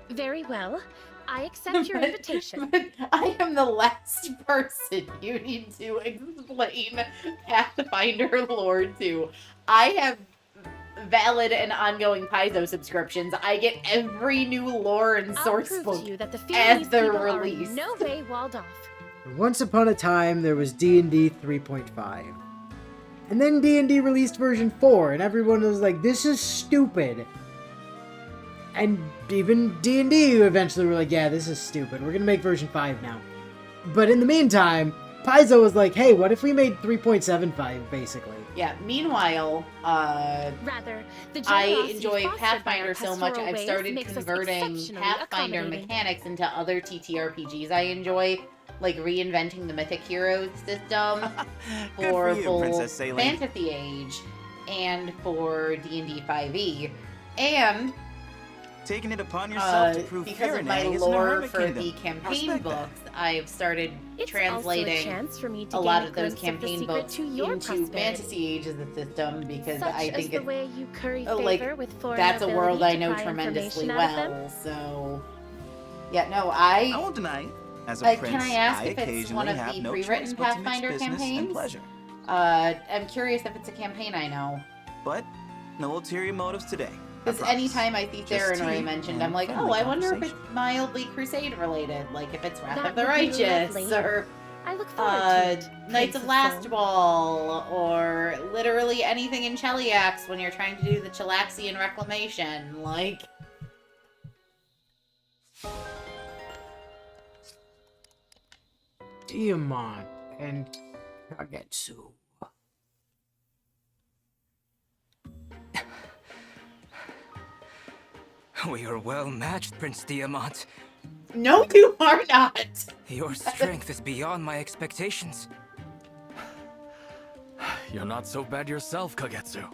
Very well. I accept your invitation. But I am the last person you need to explain Pathfinder lore to. I have valid and ongoing Paizo subscriptions. I get every new lore and I'll source prove book to you that the as Fearless they're people released. are no way walled off. Once upon a time, there was D&D 3.5. And then D&D released version 4, and everyone was like, this is stupid. And even D&D eventually were like, yeah, this is stupid. We're gonna make version 5 now. But in the meantime, Paizo was like, hey, what if we made 3.75, basically? Yeah, meanwhile, Rather, the I generosity enjoy fostered by our Pathfinder so much, pastoral I've ways started makes us converting exceptionally Pathfinder accommodating. mechanics into other TTRPGs I enjoy, like reinventing the Mythic Heroes system Good for for you, both Princess Saline. Fantasy Age and for D&D 5e. And Taking it upon yourself to prove because of my Farinang isn't a lore hermit for kingdom. the campaign Respect that. books, I've started It's translating also a chance for me to a lot gain a of those glimpse of the campaign secret books to your into prosperity. Fantasy Age as a system because Such I as think the it's way you curry like favor with foreign that's a world I nobility to know pry tremendously information out of well. them. So yeah, no, I won't deny it. As a prince, can I ask if it's occasionally one of have the no pre-written choice but to mix Pathfinder business and campaigns? pleasure. I'm curious if it's a campaign I know. But no ulterior motives today. Because anytime I see Just Theron Ray tea mentioned, and I'm like, oh, friendly I wonder if it's conversation. mildly Crusade related, like if it's Wrath That of the would be Righteous lovely. or I look forward to it. Knights of Last Ball, or literally anything in Cheliax when you're trying to do the Chelaxian Reclamation. Like, Diamond and Kagetsu. We are well matched, Prince Diamant. no, you are not. Your strength is beyond my expectations. You're not so bad yourself, Kagetsu.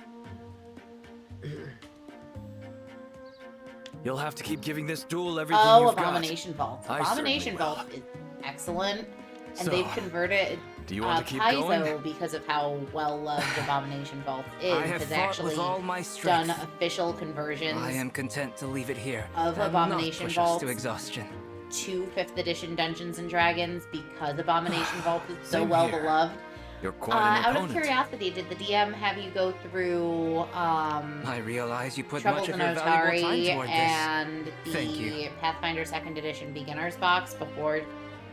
You'll have to keep giving this duel everything Oh, you've Abomination Vault. I Abomination certainly will. Vault is excellent, and So, they've converted do you want to keep Paizo going? because of how well loved Abomination Vault is. I have has fought actually with all my done strength. official conversions I am content to leave it here. of and Abomination not push Vault us to exhaustion. to 5th edition Dungeons and Dragons because Abomination Vault is so Same well here. beloved. You're quite an Out of opponent. curiosity, did the DM have you go through I realize you put Troubles much in of your valuable time Otari toward and Thank the you. Pathfinder 2nd Edition Beginner's Box before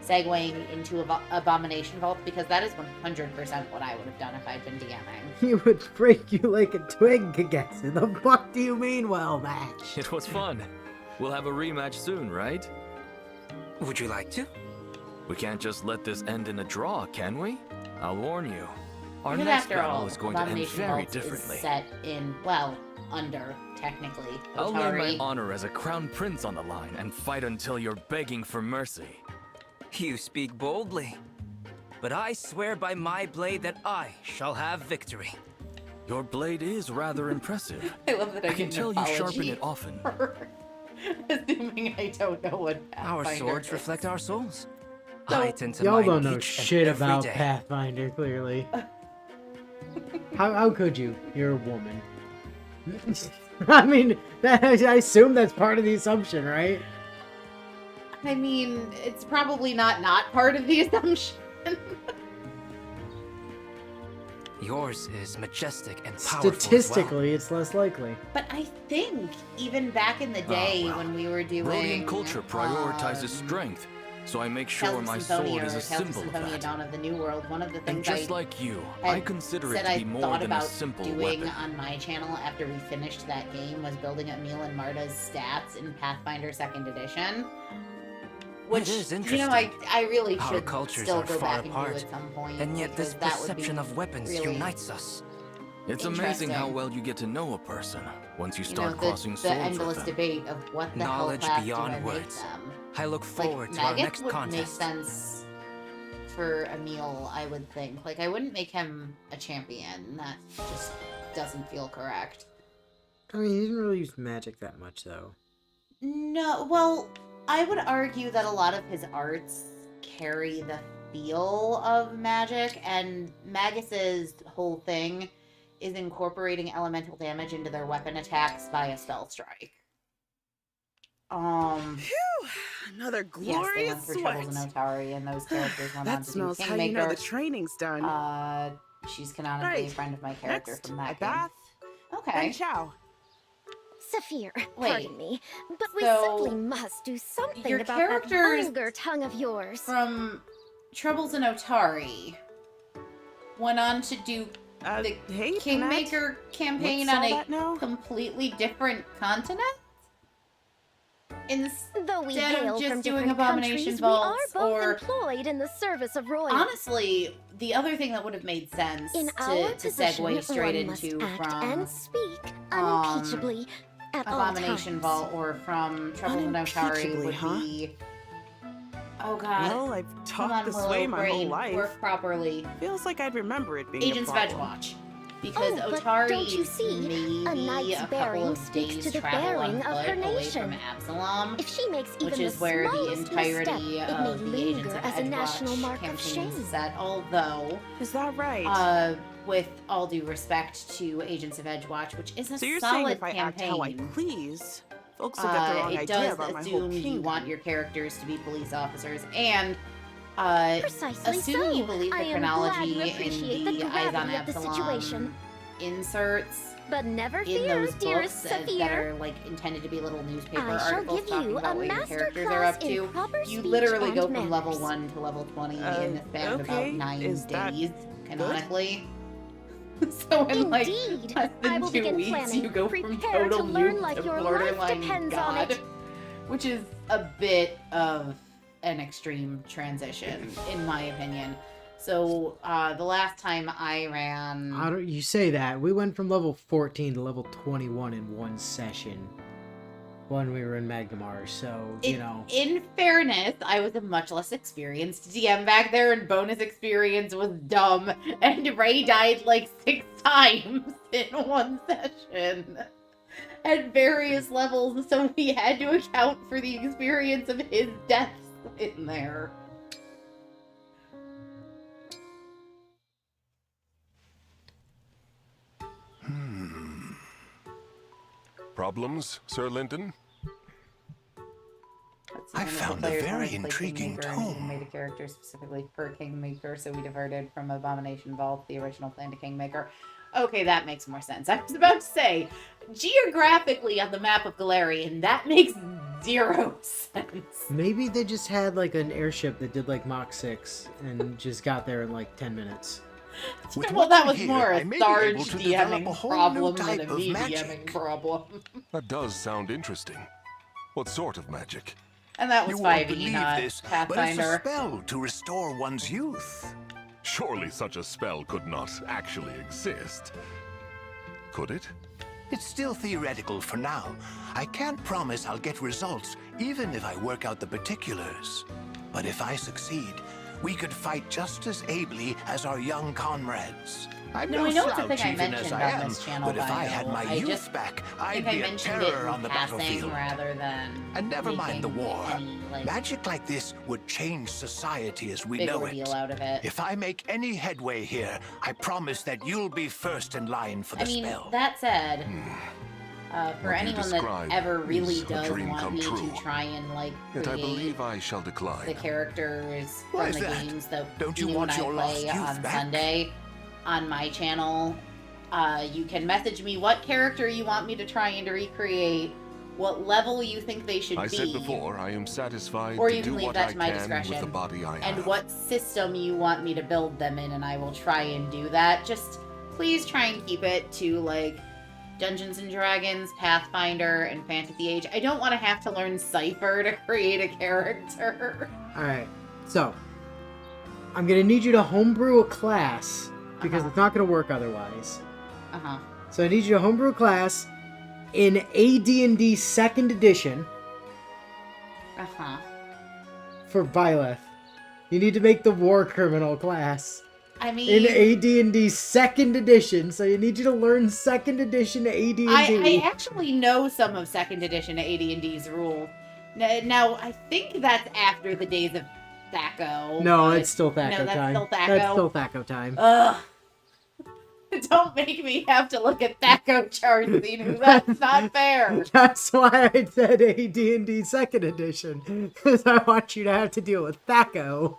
segueing into Abomination Vault? Because that is 100% what I would have done if I'd been DMing. He would break you like a twig, Kagetsu. The fuck do you mean, well matched? It was fun. We'll have a rematch soon, right? Would you like to? We can't just let this end in a draw, can we? I'll warn you. Our Because next after battle all, is going to end Abomination very Vault differently. is set in, well, under, technically, I'll lay my Otari. honor as a crown prince on the line and fight until you're begging for mercy. You speak boldly. But I swear by my blade that I shall have victory. Your blade is rather impressive. I love that I can get an tell you sharpen apology it often. for assuming I don't know what Our Pathfinder swords is. reflect our souls. So- I tend to Y'all mine don't know each and shit every about day. Pathfinder, clearly. How could you? You're a woman. I mean, I assume that's part of the assumption, right? I mean, it's probably not part of the assumption. Yours is majestic and powerful Statistically, it's less likely. But I think even back in the day when we were doing Rhodian culture prioritizes strength, so I make sure Tales of my Symphonia sword is or a Tales of symbol of Symphonia that. Dawn of the New World, one of the And things just I like you, had I consider it said to I be more thought than a about simple doing weapon. on my channel after we finished that game was building up Neil and Marta's stats in Pathfinder 2nd Edition. Which, is you know, interesting. I really Our should cultures still are go far back apart, and do at some point. and yet this because that would be perception of weapons really unites us. It's amazing how interesting. well you get to know a person once you You start know, crossing the swords endless with them. debate of what the Knowledge hell class beyond do I make words. them. I look forward Like, to our Maggot next would make contest. sense for Emil, I would think. Like, I wouldn't make him a champion. That just doesn't feel correct. I mean, he didn't really use magic that much, though. No, well, I would argue that a lot of his arts carry the feel of magic, and Magus's whole thing is incorporating elemental damage into their weapon attacks via spell strike. Phew! Another glorious yes, they went through sweat. Troubles in Otari, and those characters went on That to smells do how you know Kingmaker. the training's done. She's canonically Right. a friend of my character Next, from that a game. bath. Okay. And chow. Saphir, Wait, pardon me, but we so simply must do something your about that characters vulgar tongue of yours. From Troubles in Otari went on to do the hey, Kingmaker campaign What's on all a that now? completely different continent? Though we Instead hail of just from doing different Abomination countries, Vaults, we are both or employed in the service of royalty. honestly, the other thing that would have made sense In our to position, segue straight one must into act from and speak unimpeachably at all Abomination times. Vault or from Troubles in Otari would huh? be. Oh god. Well, I've Come talked on, this Willow, way my whole brain, life. work properly. Feels like I'd remember it being Agents a of problem. Edgewatch. Because Oh, but Otari don't you see? maybe A knight's couple bearing of speaks days to the travel bearing on of foot her away nation. from Absalom, If she makes even which is the where the smallest entirety misstep, it of may the Agents linger of as a national Edgewatch mark of campaign shame. is set. Although, is that right? With all due respect to Agents of Edgewatch, which is a So you're solid saying if I act campaign, how I please, folks will get the wrong it idea does about my whole assume you kingdom. want your characters to be police officers, and Precisely assuming so. you believe the I am glad chronology you appreciate in the the Eyes on gravity of the situation. Absalom inserts But never in fear, those dearest books that Saphir. are like intended to be little newspaper I shall articles give talking you about a what your master characters are class up in to. proper You speech literally and go from level manners. 1 to level 20 in the span of okay. about 9 Is that days, good? canonically. So in like Indeed. less I than will 2 begin weeks, planning. you go from Prepare total to learn noob like to your life borderline depends on god, it. which is a bit of an extreme transition, in my opinion. So the last time I ran, You say that. We went from level 14 to level 21 in one session when we were in Magnemar, so, you know. In fairness, I was a much less experienced DM back there, and bonus experience was dumb, and Ray died like 6 times in one session at various levels, so we had to account for the experience of his deaths in there. Problems, Sir Linton? I found a very intriguing tome. Made a character specifically for Kingmaker, so we diverted from Abomination Vault, the original plan, to Kingmaker. Okay, that makes more sense. I was about to say, geographically on the map of Galarian, that makes 0 sense. Maybe they just had, like, an airship that did, like, Mach 6 and just got there in, like, 10 minutes. Well, that was more I a may be Sarge able to develop DMing a whole new problem than type a of me magic. DMing problem. That does sound interesting. What sort of magic? And that was You won't 5e, believe not this, but it's a Pathfinder. spell to restore one's youth. Surely such a spell could not actually exist. Could it? It's still theoretical for now. I can't promise I'll get results, even if I work out the particulars. But if I succeed, we could fight just as ably as our young comrades. I'm No, no I know it's a slouch thing I even as mentioned I on am, this channel but if I bio. had my I youth just back, I I'd think I be a mentioned it terror in on the passing battlefield. rather than And never mind the making war. any, like, Magic like this would change society as we big know ordeal it. out of it. If I make any headway here, I promise that you'll be first in line for the I mean, spell. that said, for What you anyone that describe ever really is a does dream want come me true. to try and like Yet I create believe I shall decline. the characters Why from is the that? games that Don't you and want I your lost play youth on back? Sunday on my channel, you can message me what character you want me to try and recreate, what level you think they should I be. said before, I am satisfied Or to you do can leave what that I to my can discretion. with the body I and have. what system you want me to build them in, and I will try and do that. Just please try and keep it to like Dungeons and Dragons, Pathfinder, and Fantasy Age. I don't want to have to learn Cypher to create a character. Alright, so I'm gonna need you to homebrew a class because it's not gonna work otherwise. Uh-huh. So I need you to homebrew a class in AD&D 2nd edition Uh-huh. for Byleth. You need to make the war criminal class. I mean, in AD&D 2nd edition, so you need you to learn 2nd edition AD&D. I actually know some of 2nd edition AD&D's rules. Now, I think that's after the days of Thaco. No, it's still Thaco no, that's time. still Thaco. That's still Thaco time. Ugh. Don't make me have to look at Thaco charts, Xenu. That's not fair. That's why I said AD&D 2nd edition, because I want you to have to deal with Thaco.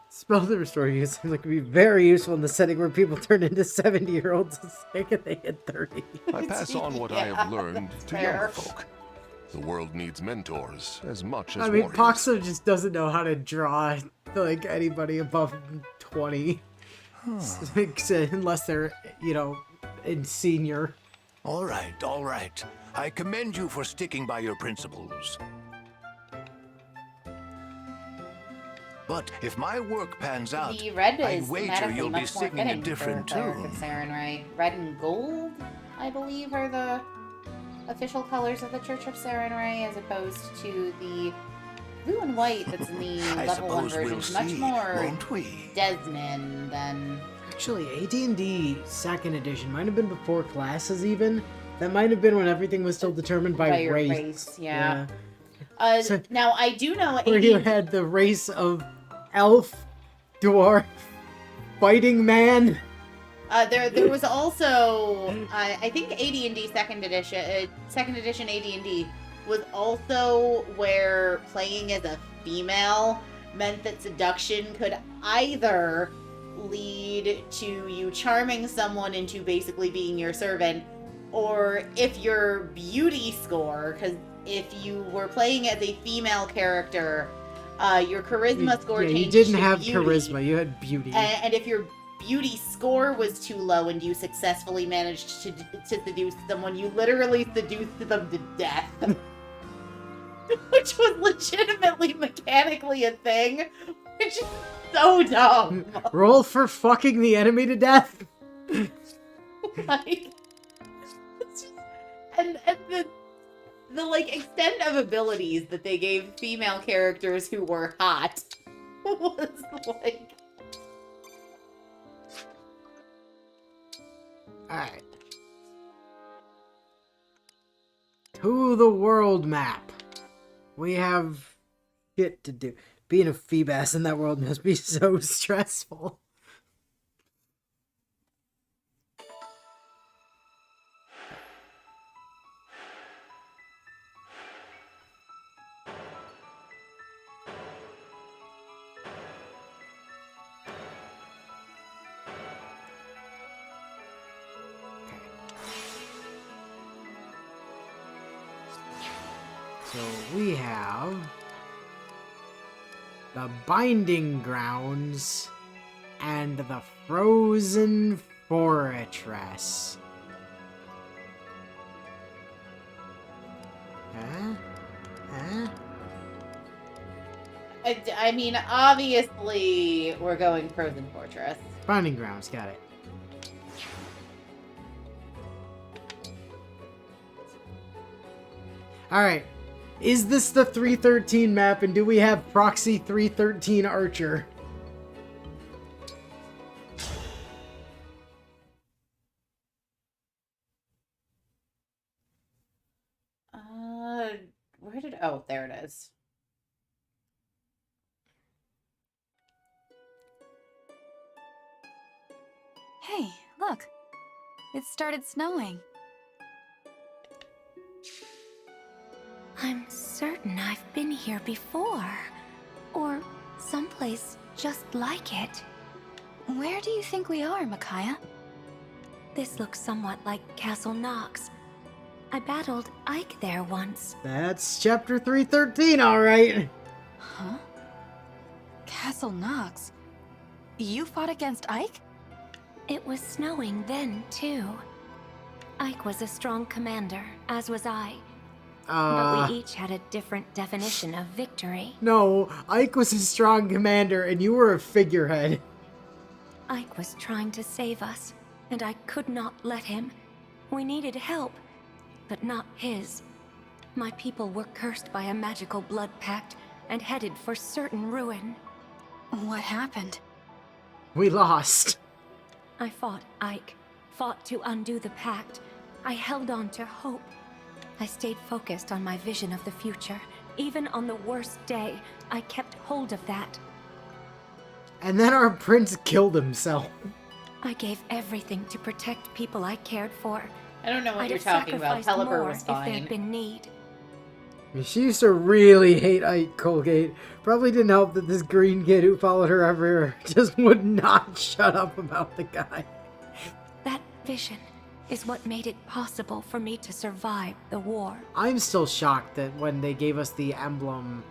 Spell the restore you seems like it would be very useful in the setting where people turn into 70-year-olds the second they hit 30. I pass on what I have learned to fair. young folk. The world needs mentors as much as I mean, warriors. Poxo just doesn't know how to draw like anybody above 20. Unless they're, you know, in senior. All right. I commend you for sticking by your principles. But if my work pans out, The red I'd is wager thematically you'll be much more singing a fitting different for Cleric tune. of Sarenrae. Red and gold, I believe, are the official colors of the Church of Sarenrae, as opposed to the blue and white that's in the I level 1 suppose version. we'll It's much see, more won't we? Desmond than... Actually, AD&D 2nd edition might have been before classes even. That might have been when everything was still determined by your race. race. Yeah. So- Now, I do know Where AD&D... you had the race of elf, dwarf, fighting man. There was also, I think AD&D second edition AD&D was also where playing as a female meant that seduction could either lead to you charming someone into basically being your servant, or if your beauty score, because if you were playing as a female character, your charisma score changed You didn't to have beauty. charisma, you had beauty. And if your beauty score was too low and you successfully managed to seduce someone, you literally seduced them to death. Which was legitimately mechanically a thing, which is so dumb. Roll for fucking the enemy to death. Like, it's just, and the like extent of abilities that they gave female characters who were hot was like... Alright. To the world map. We have shit to do. Being a Feebas in that world must be so stressful. So we have the Binding Grounds and the Frozen Fortress. Huh? I mean, obviously, we're going Frozen Fortress. Binding Grounds, got it. Alright. Is this the 313 map, and do we have Proxy 313 Archer? Where did... Oh, there it is. Hey, look. It started snowing. I'm certain I've been here before. Or someplace just like it. Where do you think we are, Micaiah? This looks somewhat like Castle Nox. I battled Ike there once. That's chapter 313, alright. Huh? Castle Nox? You fought against Ike? It was snowing then, too. Ike was a strong commander, as was I. But we each had a different definition of victory. No, Ike was a strong commander, and you were a figurehead. Ike was trying to save us, and I could not let him. We needed help, but not his. My people were cursed by a magical blood pact and headed for certain ruin. What happened? We lost. I fought Ike, fought to undo the pact. I held on to hope. I stayed focused on my vision of the future. Even on the worst day, I kept hold of that. And then our prince killed himself. I gave everything to protect people I cared for. I don't know what I'd you're have talking about. sacrificed Pelipper more was if fine. there'd been need. She used to really hate Ike Colgate. Probably didn't help that this green kid who followed her everywhere just would not shut up about the guy. That vision is what made it possible for me to survive the war. I'm still shocked that when they gave us the emblem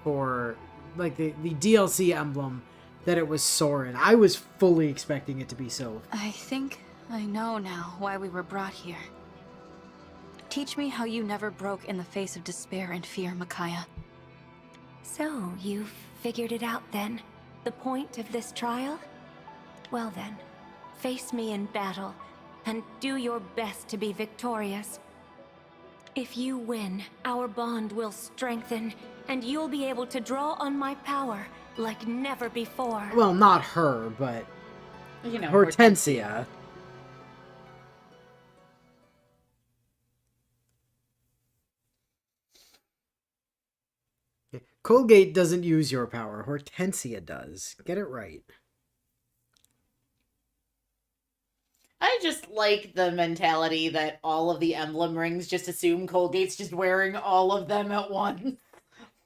for, like, the DLC emblem, that it was Soren. I was fully expecting it to be Sylph. I think I know now why we were brought here. Teach me how you never broke in the face of despair and fear, Micaiah. So, you've figured it out then? The point of this trial? Well then, face me in battle, and do your best to be victorious. If you win, our bond will strengthen, and you'll be able to draw on my power like never before. Well, not her, but You know, Hortensia. Colgate doesn't use your power. Hortensia does. Get it right. I just like the mentality that all of the emblem rings just assume Colgate's just wearing all of them at once.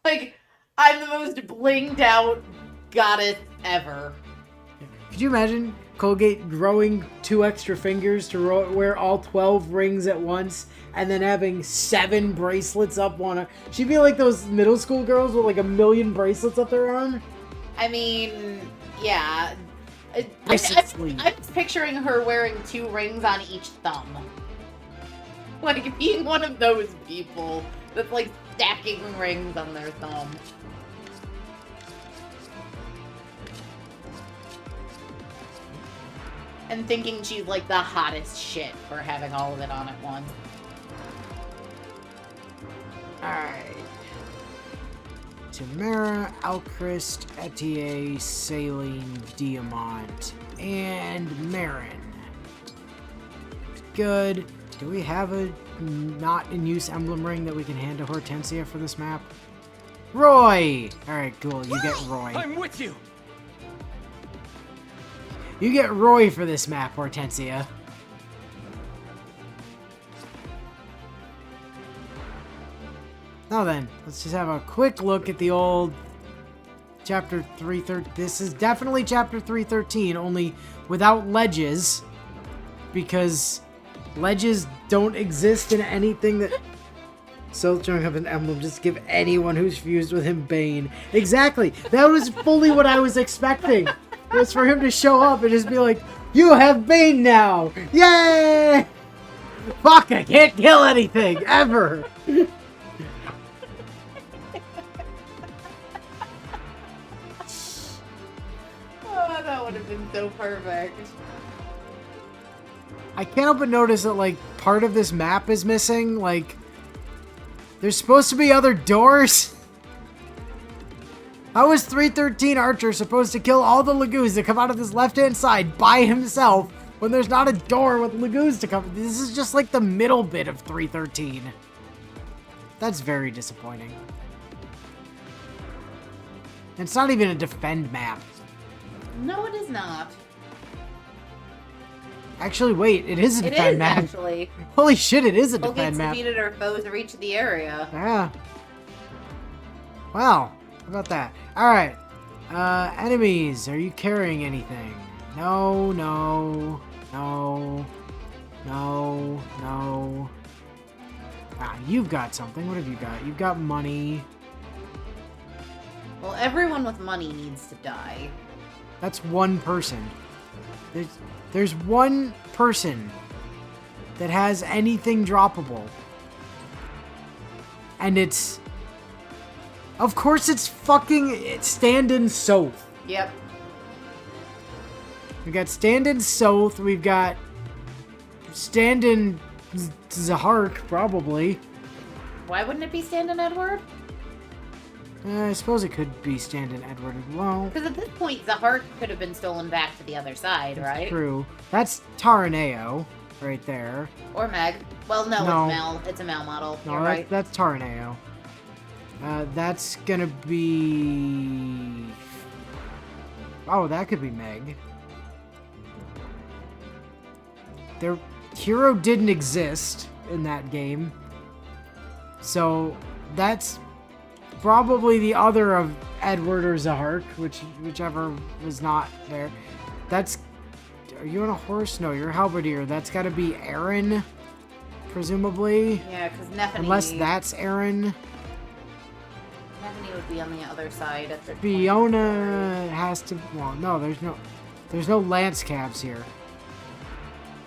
Like, I'm the most blinged out goddess ever. Could you imagine Colgate growing 2 extra fingers to wear all 12 rings at once and then having 7 bracelets up one? She'd be like those middle school girls with like 1,000,000 bracelets up their arm. I mean, yeah. I'm picturing her wearing 2 rings on each thumb. Like, being one of those people that's like stacking rings on their thumb. And thinking she's like the hottest shit for having all of it on at once. Alright. Tamara, Alchrist, Etier, Saline, Diamant, and Marin. Good. Do we have a not-in-use emblem ring that we can hand to Hortensia for this map? Roy! Alright, cool. You get Roy. I'm with you! You get Roy for this map, Hortensia. Now then, let's just have a quick look at the old Chapter 313. This is definitely Chapter 313, only without ledges, because ledges don't exist in anything that... Silchung have an emblem, just give anyone who's fused with him Bane. Exactly! That was fully what I was expecting! It was for him to show up and just be like, you have Bane now! Yay! Fuck, I can't kill anything, ever! Oh, that would have been so perfect. I can't help but notice that, like, part of this map is missing. Like, there's supposed to be other doors. How is 313 Archer supposed to kill all the Lagoons that come out of this left-hand side by himself when there's not a door with Lagoons to come? This is just like the middle bit of 313. That's very disappointing. And it's not even a defend map. No, it is not. Actually, wait, it is a defend map. It is, actually. Holy shit, it is a Colgate's defend map. defeated our foes to reach the area. Yeah. Wow. How about that? Alright. Enemies, are you carrying anything? No, no, no, no, no. Ah, you've got something. What have you got? You've got money. Well, everyone with money needs to die. That's one person. There's one person that has anything droppable. And it's... Of course it's fucking Stand-in Soth. Yep. We got Stand-in Soth. We've got Stand-in Zahark, probably. Why wouldn't it be Stand-in Edward? I suppose it could be stand-in Edward as well. Because at this point, Zahark could have been stolen back to the other side, right? True. That's Taraneo right there. Or Meg. Well, no, No. it's Mel. It's a Mel model. No, You're right. that's Taraneo. That's gonna be... Oh, that could be Meg. Their hero didn't exist in that game. So, that's probably the other of Edward or Zahark, whichever was not there. That's... Are you on a horse? No, you're a halberdier. That's gotta be Aaron, presumably. Yeah, because Nephany... Unless that's Aaron. Nephany would be on the other side at the Fiona has to... Well, no, there's no lance cabs here.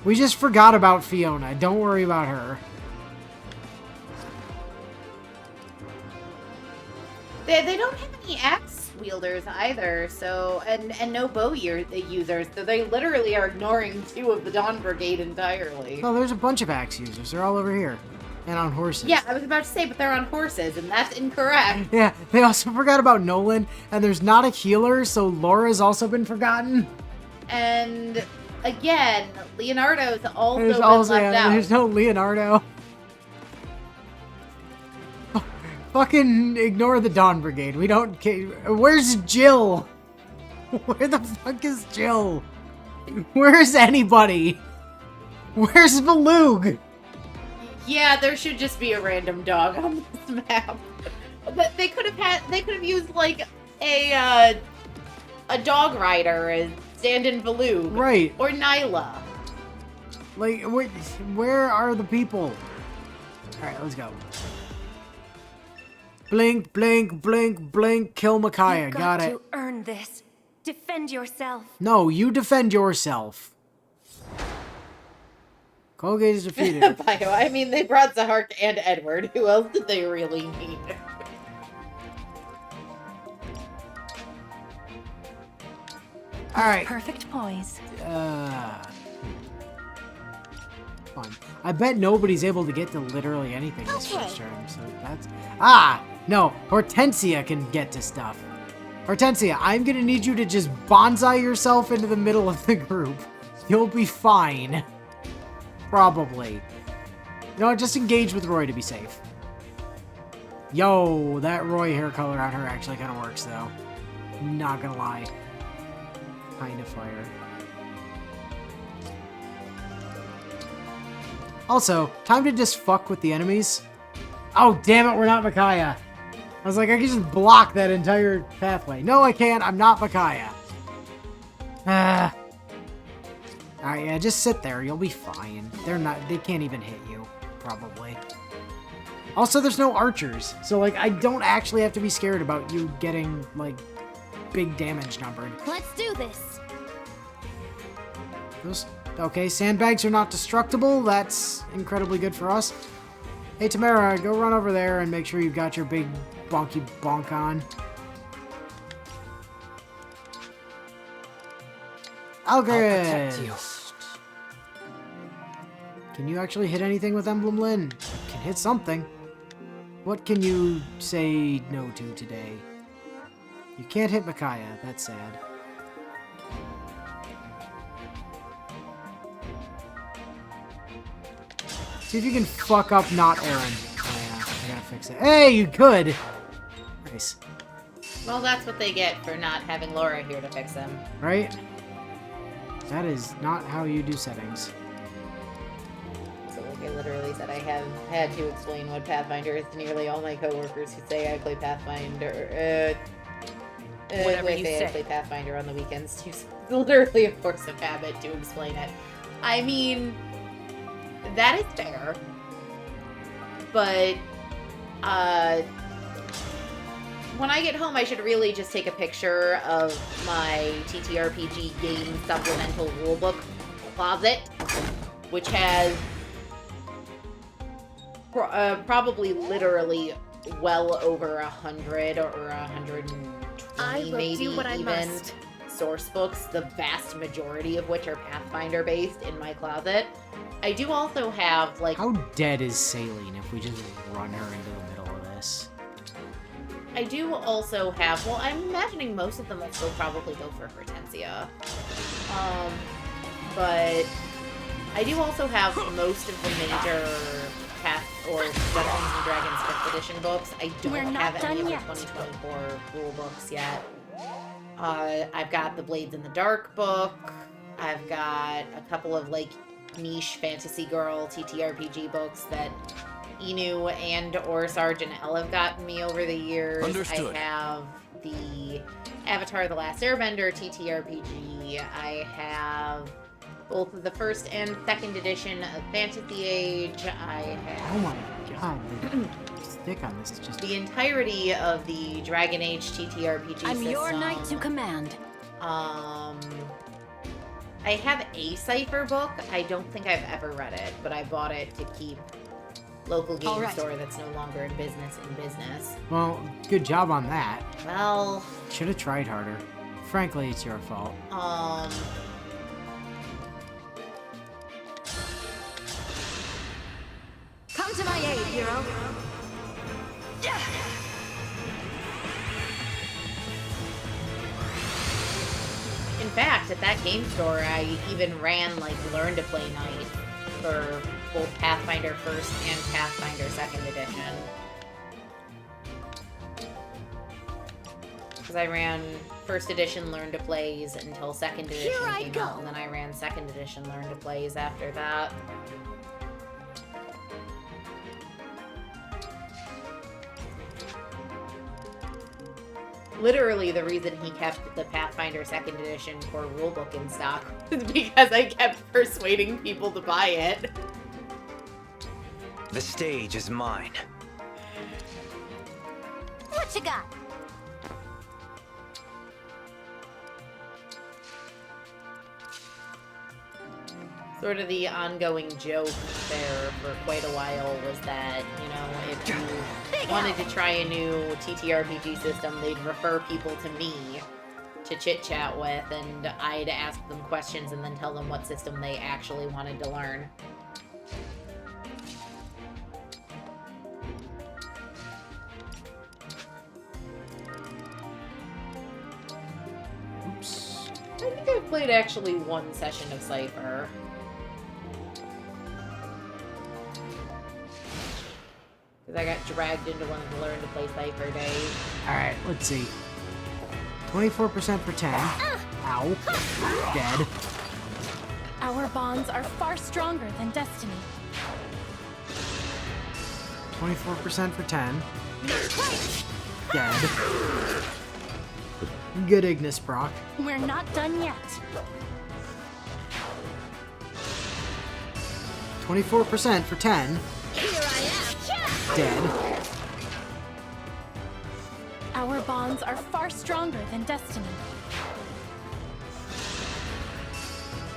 We just forgot about Fiona. Don't worry about her. They don't have any axe wielders either, so... And no bow users, so they literally are ignoring 2 of the Dawn Brigade entirely. Oh, there's a bunch of axe users. They're all over here. And on horses. Yeah, I was about to say, but they're on horses, and that's incorrect. Yeah, they also forgot about Nolan, and there's not a healer, so Laura's also been forgotten. And again, Leonardo's also There's been also, left yeah, out. there's no Leonardo. Fucking ignore the Dawn Brigade. We don't care. Where's Jill? Where the fuck is Jill? Where's anybody? Where's Valug? Yeah, there should just be a random dog on this map. But they could have used like a dog rider as stand-in Valug. Right. Or Nyla. Like, where are the people? Alright, let's go. Blink, blink, blink, blink, kill Micaiah. You've Got it. to earn this. Defend yourself. No, you defend yourself. Colgate is defeated. Bio, I mean, they brought Zahark and Edward. Who else did they really need? Alright. Perfect poise. Fun. I bet nobody's able to get to literally anything this first term, so that's... Ah! No, Hortensia can get to stuff. Hortensia, I'm gonna need you to just bonsai yourself into the middle of the group. You'll be fine. Probably. You know what, just engage with Roy to be safe. Yo, that Roy hair color on her actually kind of works, though. Not gonna lie. Kind of fire. Also, time to just fuck with the enemies. Oh, damn it, we're not Micaiah. I was like, I can just block that entire pathway. No, I can't. I'm not Micaiah. Ah. Alright, yeah, just sit there. You'll be fine. They can't even hit you, probably. Also, there's no archers. So, like, I don't actually have to be scared about you getting, like, big damage numbered. Let's do this. Okay, sandbags are not destructible. That's incredibly good for us. Hey, Tamara, go run over there and make sure you've got your big bonky bonk on. I'll Algrid! protect you. Can you actually hit anything with Emblem Lyn? Can hit something. What can you say no to today? You can't hit Micaiah. That's sad. See if you can fuck up not Aaron. Oh yeah, I gotta fix it. Hey, you could! Nice. Well, that's what they get for not having Laura here to fix them. Right? That is not how you do settings. So, like I literally said, I have had to explain what Pathfinder is to nearly all my coworkers who say I play Pathfinder. Whatever you I say. play Pathfinder on the weekends too. So literally a force of habit to explain it. I mean, that is fair. But, when I get home, I should really just take a picture of my TTRPG game supplemental rulebook closet, which has probably literally well over 100 or 120 I will maybe do what I even must. source books, the vast majority of which are Pathfinder based in my closet. I do also have like... How dead is Saline if we just run her into the middle of this? I do also have, well, I'm imagining most of them will still probably go for Hortensia. But I do also have most of the major Path or Dungeons and Dragons 5th edition books. I don't have any of the 2024 rule books yet. I've got the Blades in the Dark book. I've got a couple of like niche fantasy girl TTRPG books that Inu and or Sergeant L have gotten me over the years. Understood. I have the Avatar: The Last Airbender TTRPG. I have both of the first and second edition of Fantasy Age. I have... Oh my god, the stick on this is just... the entirety of the Dragon Age TTRPG I'm system. your knight to command. I have a Cypher book. I don't think I've ever read it, but I bought it to keep local game store that's no longer in business. Well, good job on that. Well... should have tried harder. Frankly, it's your fault. Come to my aid, hero. In fact, at that game store, I even ran, like, Learn to Play Night for both Pathfinder 1st and Pathfinder 2nd edition. Because I ran 1st edition Learn to Plays until 2nd edition came out, and then I ran 2nd edition Learn to Plays after that. Literally, the reason he kept the Pathfinder 2nd edition core rulebook in stock is because I kept persuading people to buy it. The stage is mine. What you got? Sort of the ongoing joke there for quite a while was that, you know, if you wanted to try a new TTRPG system, they'd refer people to me to chit-chat with, and I'd ask them questions and then tell them what system they actually wanted to learn. Oops. I think I've played actually one session of Cypher. Because I got dragged into one of the Learn to Play Cypher days. Alright, let's see. 24% for 10. Ow. Dead. Our bonds are far stronger than destiny. 24% for 10. Dead. Good Ignis proc. We're not done yet. 24% for 10. Here I am. Dead. Our bonds are far stronger than destiny.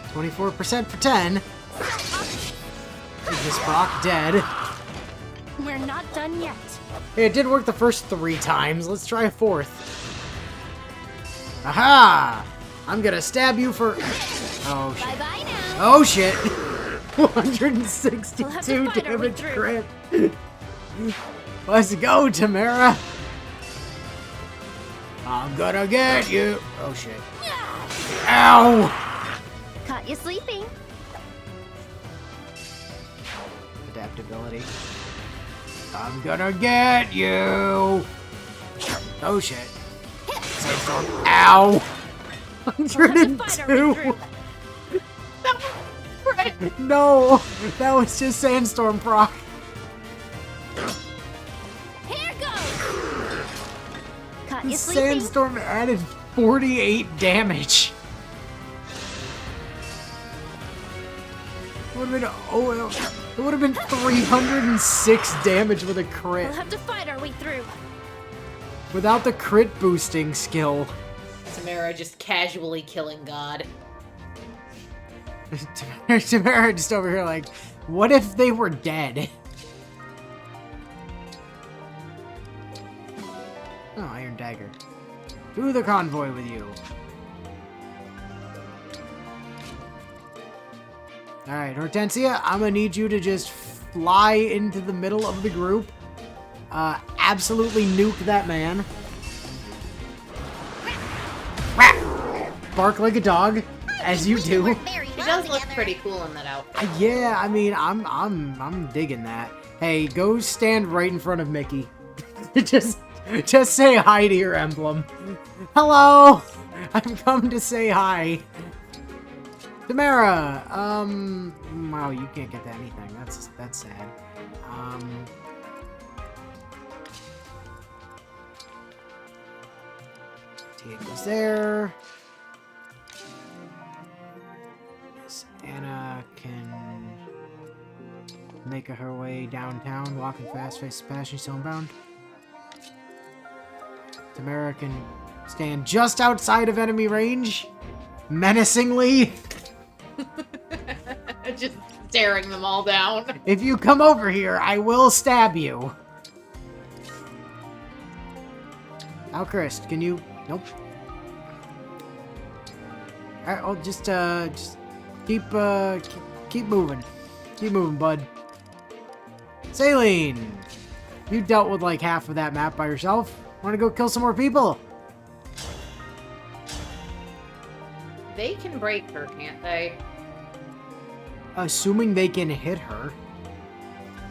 24% for 10. Ignis proc. Dead. We're not done yet. Hey, it did work the first 3 times. Let's try a 4th. Aha! I'm gonna stab you for... oh, shit. Bye-bye now. Oh, shit. 162 fight our way damage through. crit. Let's go, Tamara. I'm gonna get you. Oh, shit. Ow! Caught you sleeping. Adaptability. I'm gonna get you. Oh, shit. Sandstorm. Ow! 102. No, that was just Sandstorm proc. Here goes. Caught you sleeping. Sandstorm added 48 damage. It would have been it would have been 306 damage with a crit. We'll have to fight our way through. Without the crit boosting skill. Tamara just casually killing God. Tamara just over here like, what if they were dead? Oh, Iron Dagger. To the convoy with you. Alright, Hortensia, I'm gonna need you to just fly into the middle of the group absolutely nuke that man. Bark like a dog, as you do. She does look pretty cool in that outfit. Yeah, I mean, I'm digging that. Hey, go stand right in front of Mickey. just say hi to your emblem. Hello, I've come to say hi. Tamara, wow, you can't get to anything. That's sad. Tia goes there. Miss Anna can make her way downtown, walking fast, face passion, stone-bound. Tamara can stand just outside of enemy range, menacingly. Just staring them all down. If you come over here, I will stab you. Alchrist, can you? Nope. Alright, I'll just keep moving. Keep moving, bud. Saline! You dealt with like half of that map by yourself. Want to go kill some more people? They can break her, can't they? Assuming they can hit her.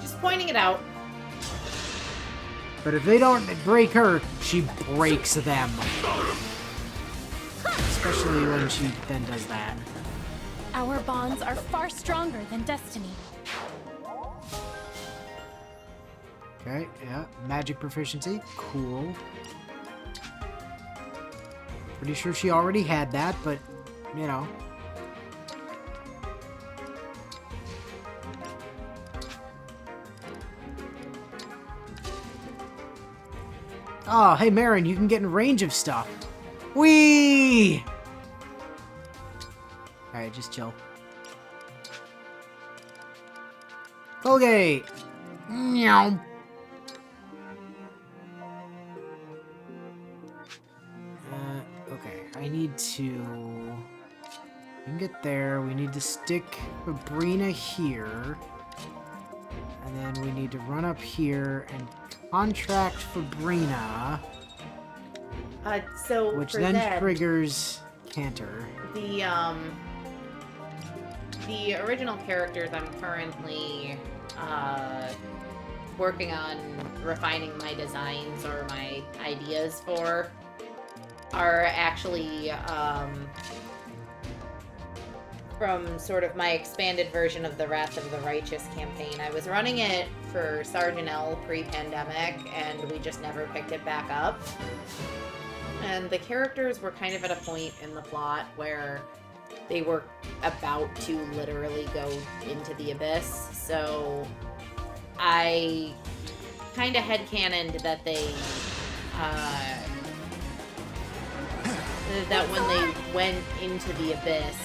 Just pointing it out. But if they don't break her, she breaks them. Especially when she then does that. Our bonds are far stronger than destiny. Okay, yeah. Magic proficiency. Cool. Pretty sure she already had that, but, you know. Oh, hey, Marin, you can get in range of stuff. Whee! Alright, just chill. Colgate! Meow. Okay, I need to... We can get there. We need to stick Sabrina here. And then we need to run up here and contract Fabrina. So which for then Zed, triggers Cantor. The original characters I'm currently working on refining my designs or my ideas for are actually from sort of my expanded version of the Wrath of the Righteous campaign. I was running it for Sergeant L pre-pandemic, and we just never picked it back up. And the characters were kind of at a point in the plot where they were about to literally go into the abyss, so I kind of headcanoned that they, that when they went into the abyss,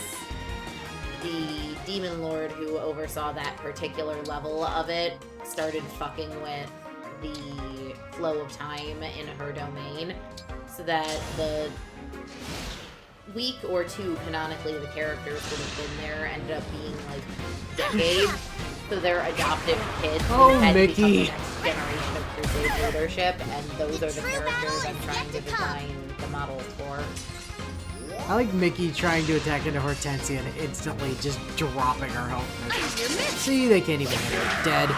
the Demon Lord who oversaw that particular level of it started fucking with the flow of time in her domain, so that the week or two canonically the characters would have been there ended up being like decades. So their adoptive kids had become the next generation of Crusade leadership, and those are the characters I'm trying to design the models for. I like Mickey trying to attack into Hortensia and instantly just dropping her health. See, they can't even hit her. Dead.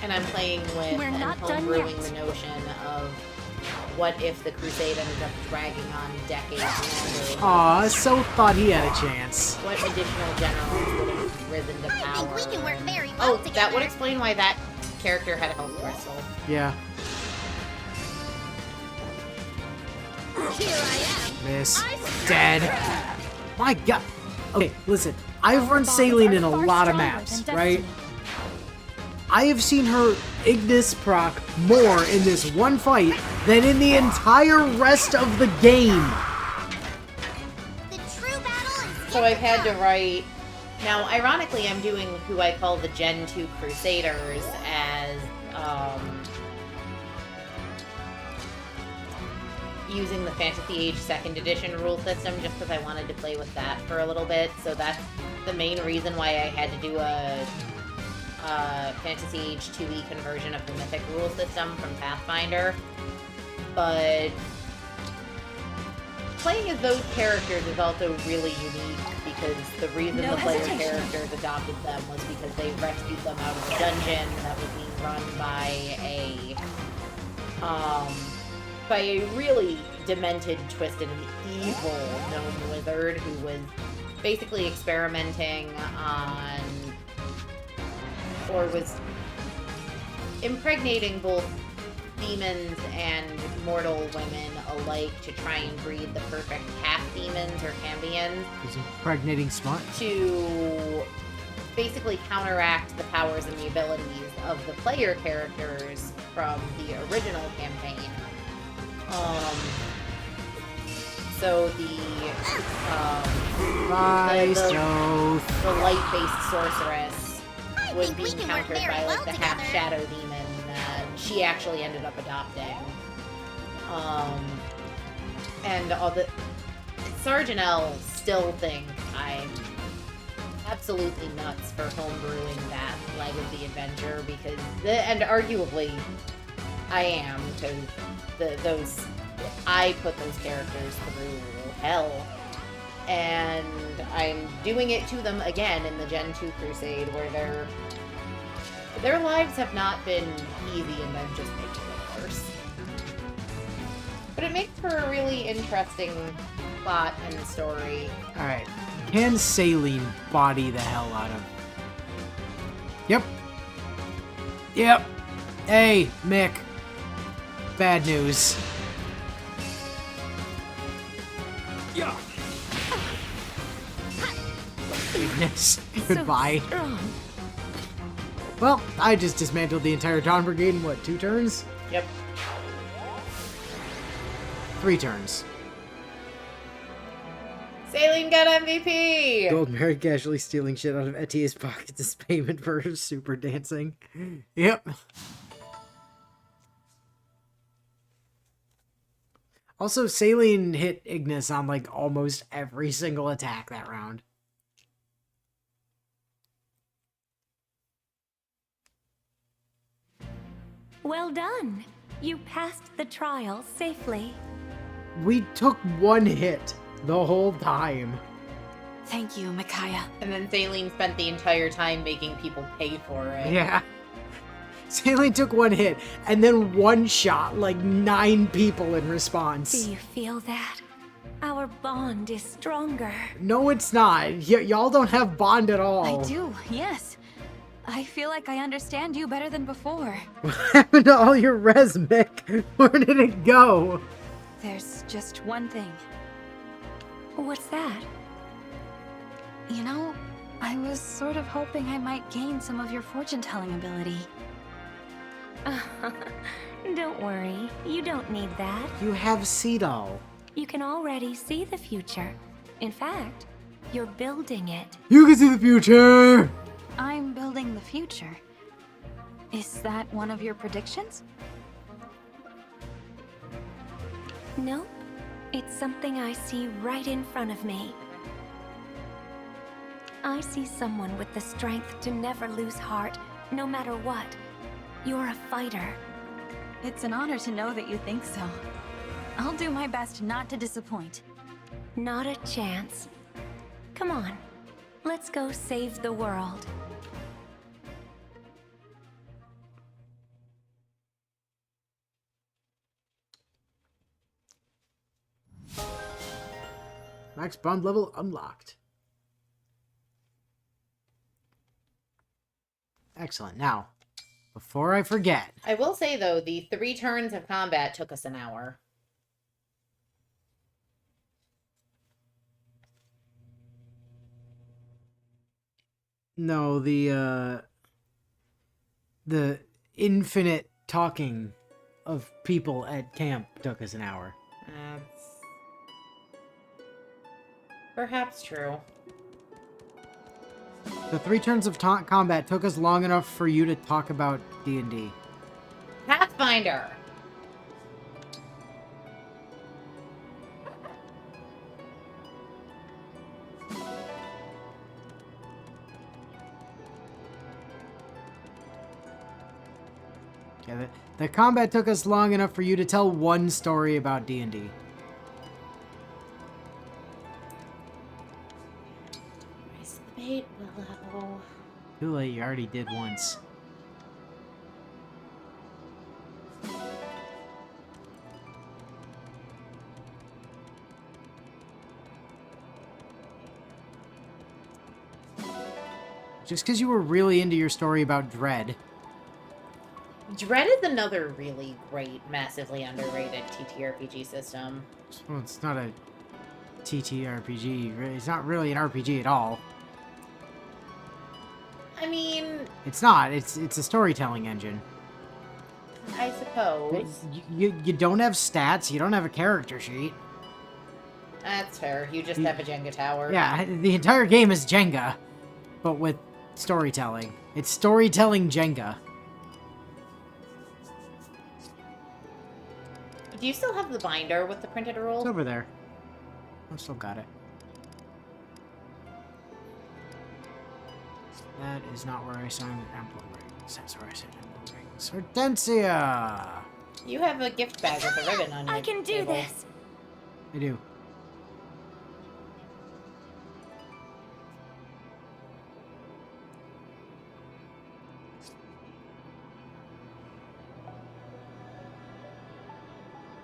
And I'm playing with and homebrewing the notion of what if the Crusade ended up dragging on decades longer. Aw, So thought he had a chance. What additional generals would have risen to power? I think we can work very well together. That would explain why that character had a health crystal. Yeah. Here I am. Miss. Dead. My god. Okay, listen. I've run Saline in a lot of maps, right? I have seen her Ignis proc more in this one fight than in the entire rest of the game. So I've had to write... Now, ironically, I'm doing who I call the Gen 2 Crusaders as, using the Fantasy Age 2nd Edition rule system just because I wanted to play with that for a little bit. So that's the main reason why I had to do a Fantasy Age 2e conversion of the Mythic rule system from Pathfinder. But playing as those characters is also really unique because the reason the player characters adopted them was because they rescued them out of a dungeon that was being run by a really demented, twisted, and evil gnome wizard who was basically experimenting on, or was impregnating both demons and mortal women alike to try and breed the perfect half demons or cambions. He's impregnating smut. To basically counteract the powers and the abilities of the player characters from the original campaign. So the light-based sorceress was being countered by like the half shadow demon that she actually ended up adopting. And all the Sergeant L still think I'm absolutely nuts for homebrewing that leg of the adventure because, and arguably, I am because I put those characters through hell, and I'm doing it to them again in the Gen 2 Crusade, where their lives have not been easy, and I'm just making it worse. But it makes for a really interesting plot and story. All right, can Saline body the hell out of? Yep. Hey, Mick. Bad news. Yeah. Ignis. Goodbye. Well, I just dismantled the entire Dawn Brigade in what, 2 turns? Yep. 3 turns. Saline got MVP! Gold Mary casually stealing shit out of Etia's pockets as payment for her super dancing. Yep. Also, Saline hit Ignis on like almost every single attack that round. Well done. You passed the trial safely. We took 1 hit the whole time. Thank you, Micaiah. And then Saline spent the entire time making people pay for it. Yeah. Saline took 1 hit and then one-shot like 9 people in response. Do you feel that? Our bond is stronger. No, it's not. Y'all don't have bond at all. I do, yes. I feel like I understand you better than before. What happened to all your res, Mick? Where did it go? There's just one thing. What's that? You know, I was sort of hoping I might gain some of your fortune-telling ability. Don't worry, you don't need that. You have Seedall. You can already see the future. In fact, you're building it. You can see the future! I'm building the future. Is that one of your predictions? Nope. It's something I see right in front of me. I see someone with the strength to never lose heart, no matter what. You're a fighter. It's an honor to know that you think so. I'll do my best not to disappoint. Not a chance. Come on. Let's go save the world. Max bond level unlocked. Excellent. Now, before I forget... I will say, though, the 3 turns of combat took us an hour. No, the infinite talking of people at camp took us an hour. That's perhaps true. The 3 turns of combat took us long enough for you to talk about D&D. Pathfinder! Yeah, the combat took us long enough for you to tell one story about D&D. Raise the bait, Willow. Too late, you already did once. Just because you were really into your story about Dread. Dread is another really great, massively underrated TTRPG system. Well, it's not a TTRPG. It's not really an RPG at all. I mean... It's not. It's a storytelling engine. I suppose. You don't have stats. You don't have a character sheet. That's fair. You just have a Jenga tower. Yeah, the entire game is Jenga, but with storytelling. It's storytelling Jenga. Do you still have the binder with the printed rules? It's over there. I've still got it. That is not where I signed Emblem Rings. That's where I signed Emblem Rings. Hortensia! You have a gift bag with a ribbon on it. I can do this. I do.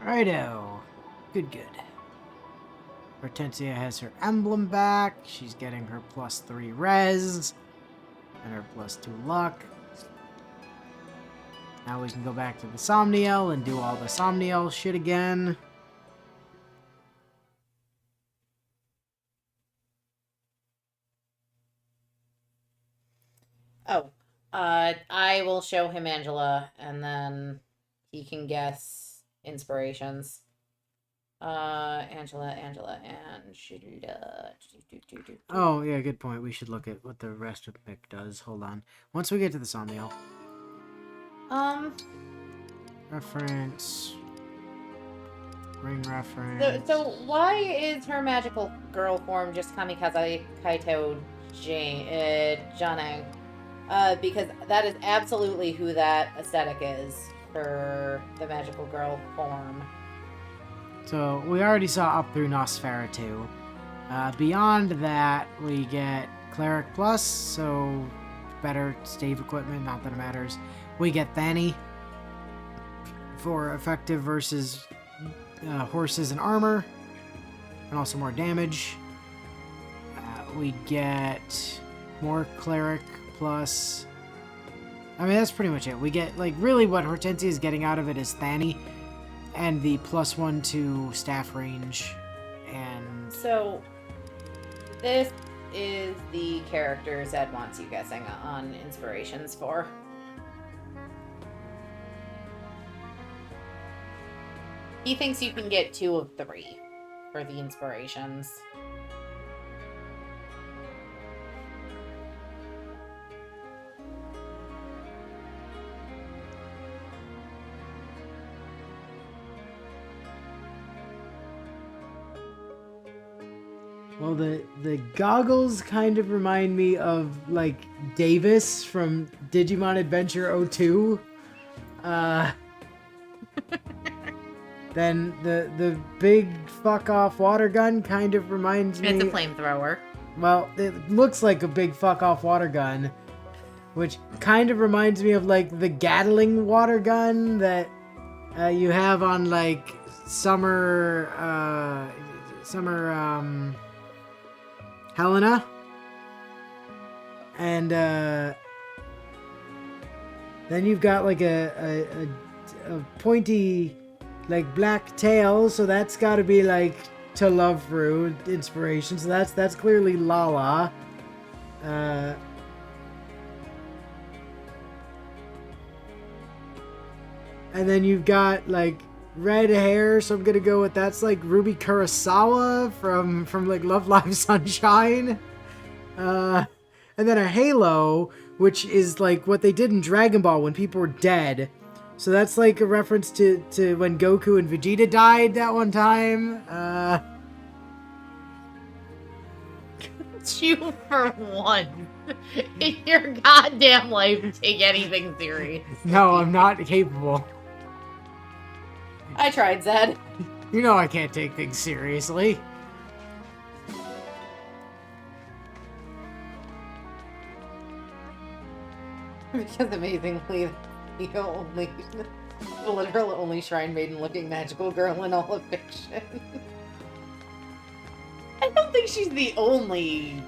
Righto. Good. Hortensia has her emblem back. She's getting her +3 res. And her +2 luck. Now we can go back to the Somniel and do all the Somniel shit again. Oh. I will show him Angela, and then he can guess inspirations. Angela. Oh, yeah, good point. We should look at what the rest of the pick does. Hold on. Once we get to the Somniel. Reference. Ring reference. So why is her magical girl form just Kamikaze Kaito Janang? Because that is absolutely who that aesthetic is for the magical girl form. So, we already saw up through Nosferatu. Beyond that, we get Cleric Plus, so better stave equipment, not that it matters. We get Thani for effective versus horses and armor, and also more damage. We get more Cleric Plus. I mean, that's pretty much it. We get, like, really what Hortensia is getting out of it is Thani, and the +1 to staff range, and... So, this is the character Zed wants you guessing on inspirations for. He thinks you can get 2 of 3 for the inspirations. Well, the goggles kind of remind me of, like, Davis from Digimon Adventure 02. Then the big fuck-off water gun kind of reminds me... It's a flamethrower. Well, it looks like a big fuck-off water gun, which kind of reminds me of, like, the Gatling water gun that you have on, like, Summer Helena. And then you've got like a pointy, like, black tail, so that's got to be like to love through inspiration. So that's clearly Lala. And then you've got like red hair, so I'm gonna go with that's like Ruby Kurosawa from like Love Live Sunshine. And then a halo, which is like what they did in Dragon Ball when people were dead. So that's like a reference to when Goku and Vegeta died that one time. Shoot for 1. in your goddamn life take anything serious. No, I'm not capable. I tried, Zed. You know I can't take things seriously. Because amazingly, the literal only shrine maiden looking magical girl in all of fiction. I don't think she's the only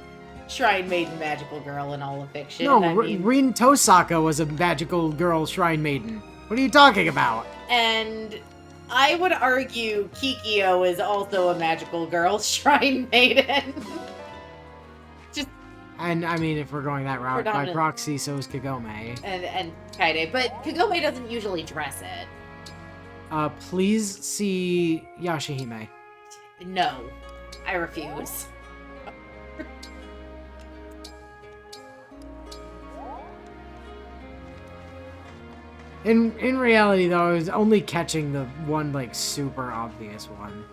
shrine maiden magical girl in all of fiction. No, I mean, Rin Tosaka was a magical girl shrine maiden. What are you talking about? and I would argue Kikyo is also a magical girl shrine maiden. And I mean, if we're going that route, by proxy, so is Kagome. And Kaede, but Kagome doesn't usually dress it. Please see Yashahime. No, I refuse. In reality, though, I was only catching the one, like, super obvious one.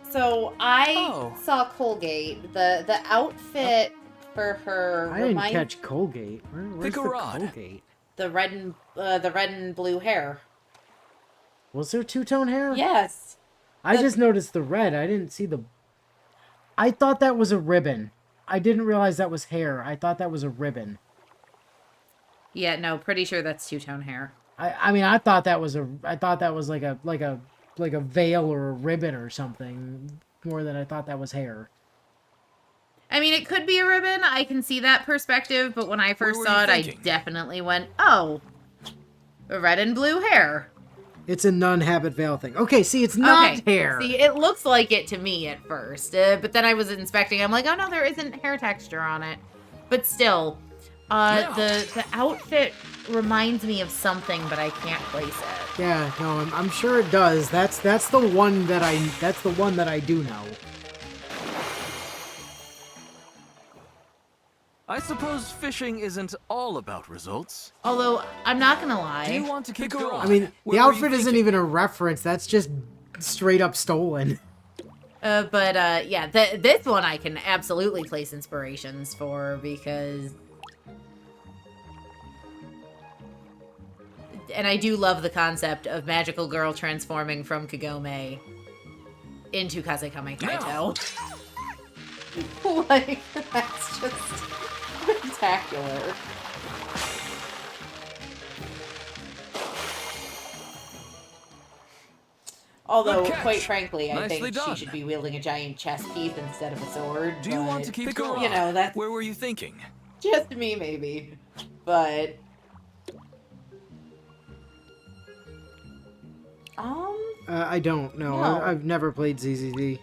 So I saw Colgate. The outfit for her. I didn't catch Colgate. Where's the Colgate? The red and blue hair. Was there two-tone hair? Yes. I just noticed the red. I didn't see the... I thought that was a ribbon. I didn't realize that was hair. I thought that was a ribbon. Yeah, no, pretty sure that's two-tone hair. I mean, I thought that was like a veil or a ribbon or something, more than I thought that was hair. I mean, it could be a ribbon. I can see that perspective, but when I first saw it, I definitely went, oh, red and blue hair. It's a nun habit veil thing. Okay, see, it's not hair. See, it looks like it to me at first, but then I was inspecting. I'm like, oh no, there isn't hair texture on it. But still, the outfit reminds me of something, but I can't place it. Yeah, no, I'm sure it does. That's the one that I do know. I suppose fishing isn't all about results. Although, I'm not gonna lie. Do you want to keep going? I mean, the outfit isn't even a reference. That's just straight up stolen. Yeah, this one I can absolutely place inspirations for because... And I do love the concept of magical girl transforming from Kagome into Kazekame Kaito. Like, that's just spectacular. Although, quite frankly, I think she should be wielding a giant chess piece instead of a sword. Do you want to keep going? You know, that's... Where were you thinking? Just me, maybe. But... I don't know. No. I've never played ZZZ.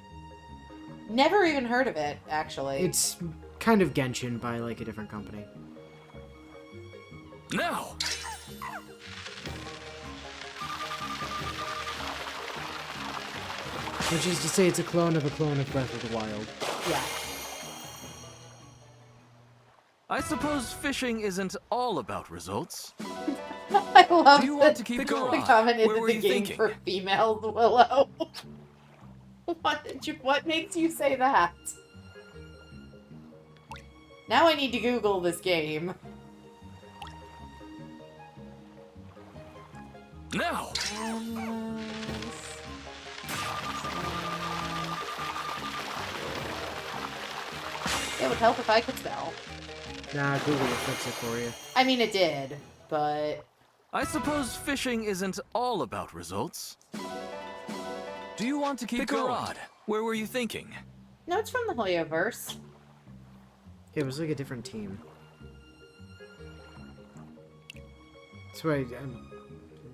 Never even heard of it, actually. It's kind of Genshin by, like, a different company. No! Which is to say it's a clone of Breath of the Wild. Yeah. I suppose fishing isn't all about results. I love Do you want to keep going? The comment is Where were the you game thinking? for females, Willow. What makes you say that? Now I need to Google this game. No! It would help if I could spell. Nah, Google will fix it for you. I mean, it did, but... I suppose fishing isn't all about results. Do you want to keep going? Where were you thinking? No, it's from the Hoyoverse. It was like a different team. That's right.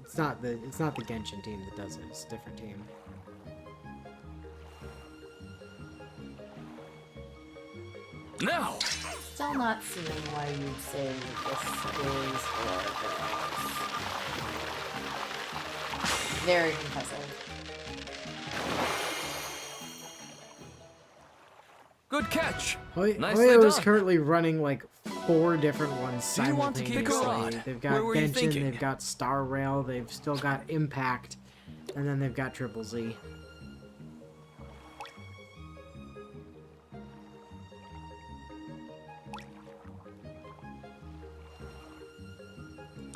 It's not the Genshin team that does it. It's a different team. No! Still not seeing why you'd say that this is for girls. Very impressive. Good catch! Nicely Hoyo is done. currently running like 4 different ones Do you want to keep simultaneously. going? They've got Where were you Genshin, thinking? they've got Star Rail, they've still got Impact, and then they've got Triple Z.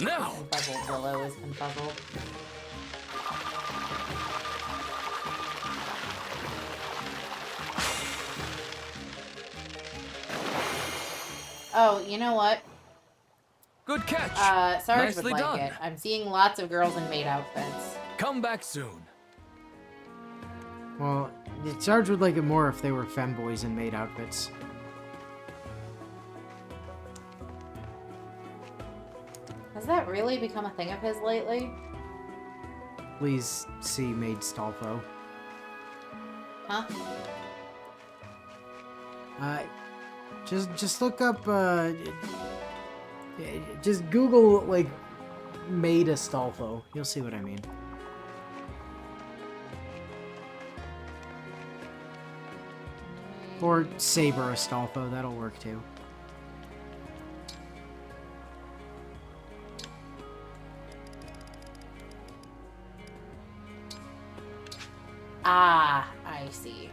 Now! Confuzzled. Willow is confuzzled. Oh, you know what? Good catch. Sarge Nicely would like done. it. I'm seeing lots of girls in maid outfits. Come back soon. Well, Sarge would like it more if they were femboys in maid outfits. Has that really become a thing of his lately? Please see Maid Stolfo. Huh? Just look up, just Google, like, Maid Astolfo. You'll see what I mean. Or Saber Astolfo, that'll work too. Ah, I see.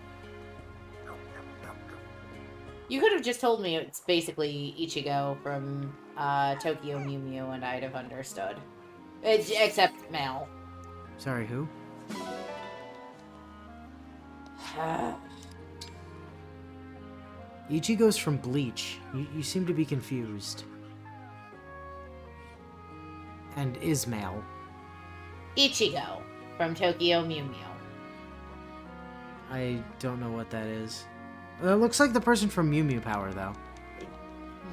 You could have just told me it's basically Ichigo from Tokyo Mew Mew and I'd have understood. Except Mal. Sorry, who? Ichigo's from Bleach. You seem to be confused. And Ismail. Ichigo from Tokyo Mew Mew. I don't know what that is. It looks like the person from Mew Mew Power, though.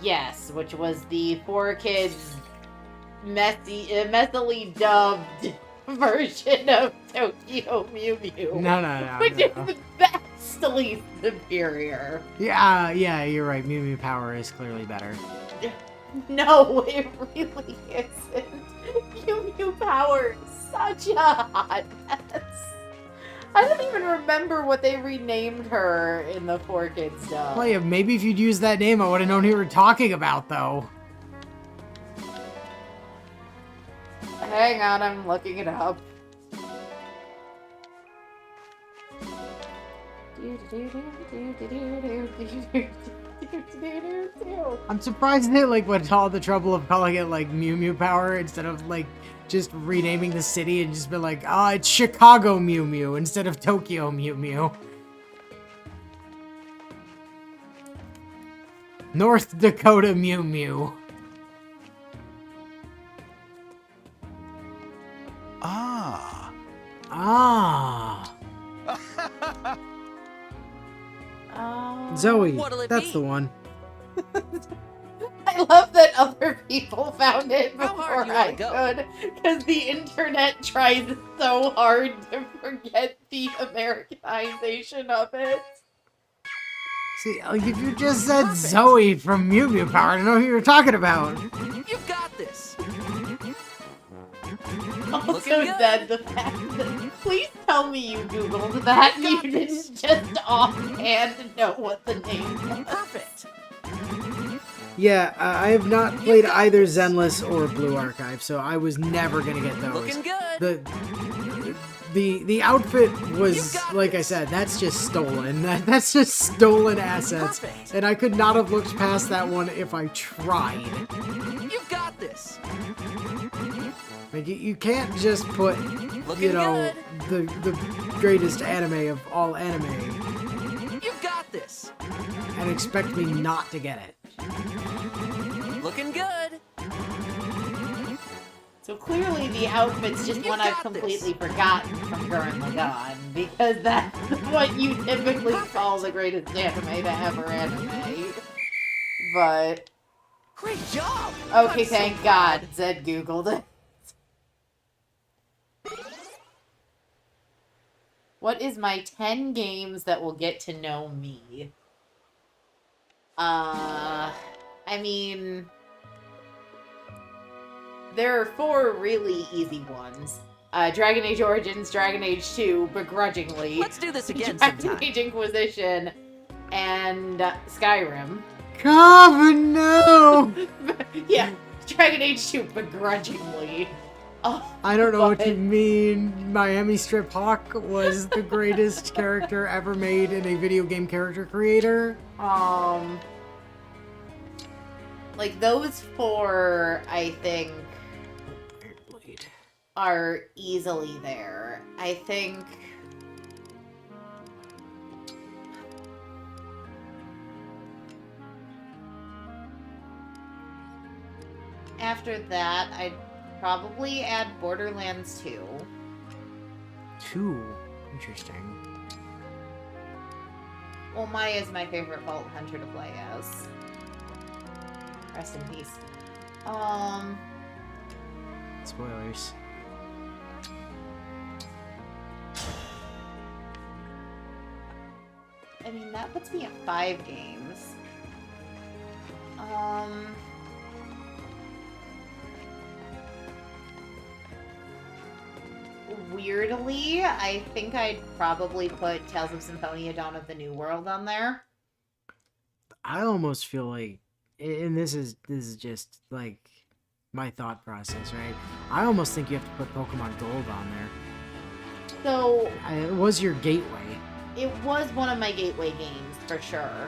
Yes, which was the 4Kids messily dubbed version of Tokyo Mew Mew. No. Which is vastly superior. Yeah, you're right. Mew Mew Power is clearly better. No, it really isn't. Mew Mew Power is such a hot mess. I don't even remember what they renamed her in the 4Kids stuff. Well, yeah, maybe if you'd used that name, I would have known who you were talking about, though. Hang on, I'm looking it up. I'm surprised they, like, went to all the trouble of calling it, like, Mew Mew Power instead of, like, just renaming the city and just been like, it's Chicago Mew Mew instead of Tokyo Mew Mew. North Dakota Mew Mew. Zoe, that's the one. I love that other people found it before I could, because the internet tries so hard to forget the Americanization of it. See, like, if you just said Zoe from Mew Mew Power, I don't know who you're talking about. You've got this. Also said the fact that, please tell me you Googled that and you didn't just offhand know what the name was. Perfect. Yeah, I have not played either Zenless or Blue Archive, so I was never gonna get those. Looking good. The outfit was, like I said, that's just stolen. That's just stolen assets. Perfect. And I could not have looked past that one if I tried. You've got this. Like, you can't just put, Looking the greatest anime of all anime You've got this. and expect me not to get it. Looking good. So clearly the outfit's just one I've completely forgotten from Gurren Lagann, because that's what you typically call the greatest anime to ever anime. But... Great job! Okay, thank God Zed Googled it. What is my 10 games that will get to know me? I mean... There are 4 really easy ones. Dragon Age Origins, Dragon Age 2, begrudgingly. Let's do this again Dragon sometime. Age Inquisition, and Skyrim. Coven, no! Yeah, Dragon Age 2, begrudgingly. Oh, I don't know what you mean. Miami Strip Hawk was the greatest character ever made in a video game character creator. Like, those 4, I think, are easily there. I think... After that, I'd probably add Borderlands 2. 2? Interesting. Well, Maya's my favorite Vault Hunter to play as. Rest in peace. Spoilers. I mean, that puts me at 5 games. Weirdly, I think I'd probably put Tales of Symphonia Dawn of the New World on there. I almost feel like, and this is just like my thought process, right? I almost think you have to put Pokemon Gold on there. So It was your gateway. it was one of my gateway games for sure.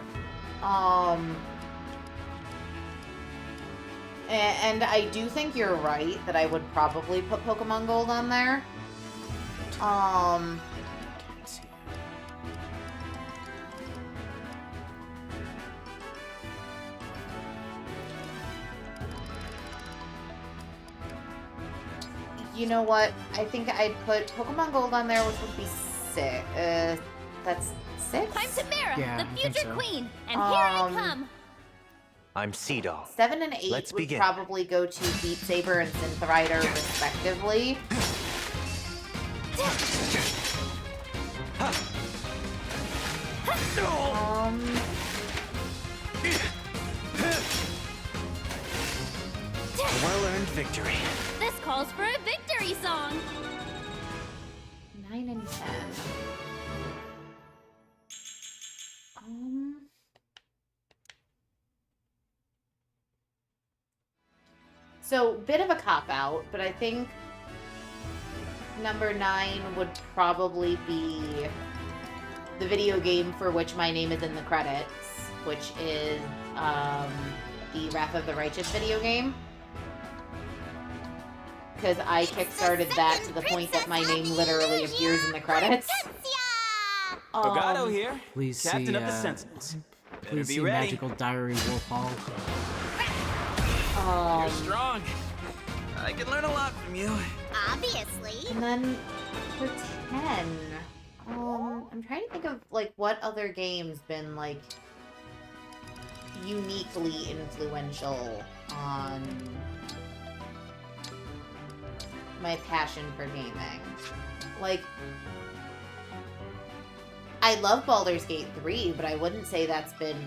And I do think you're right that I would probably put Pokemon Gold on there. You know what? I think I'd put Pokemon Gold on there, which would be 6. That's 6? I'm Tamara, Yeah, the I think future so. queen, and here I come. I'm Seadoll. 7 and 8 Let's would begin. probably go to Beat Saber and Synth Rider, respectively. A well-earned victory. This calls for a victory song. 9 and 10. So, bit of a cop-out, but I think number 9 would probably be the video game for which my name is in the credits, which is the Wrath of the Righteous video game. Because I kickstarted that to the point that my name literally appears in the credits. Elgato here, Please Captain see, of the Sentinels. Better Please be see ready. Magical Diary Wolf Hall. You're strong. I can learn a lot from you. Obviously. And then for 10, I'm trying to think of like what other game's been like uniquely influential on my passion for gaming. Like, I love Baldur's Gate 3, but I wouldn't say that's been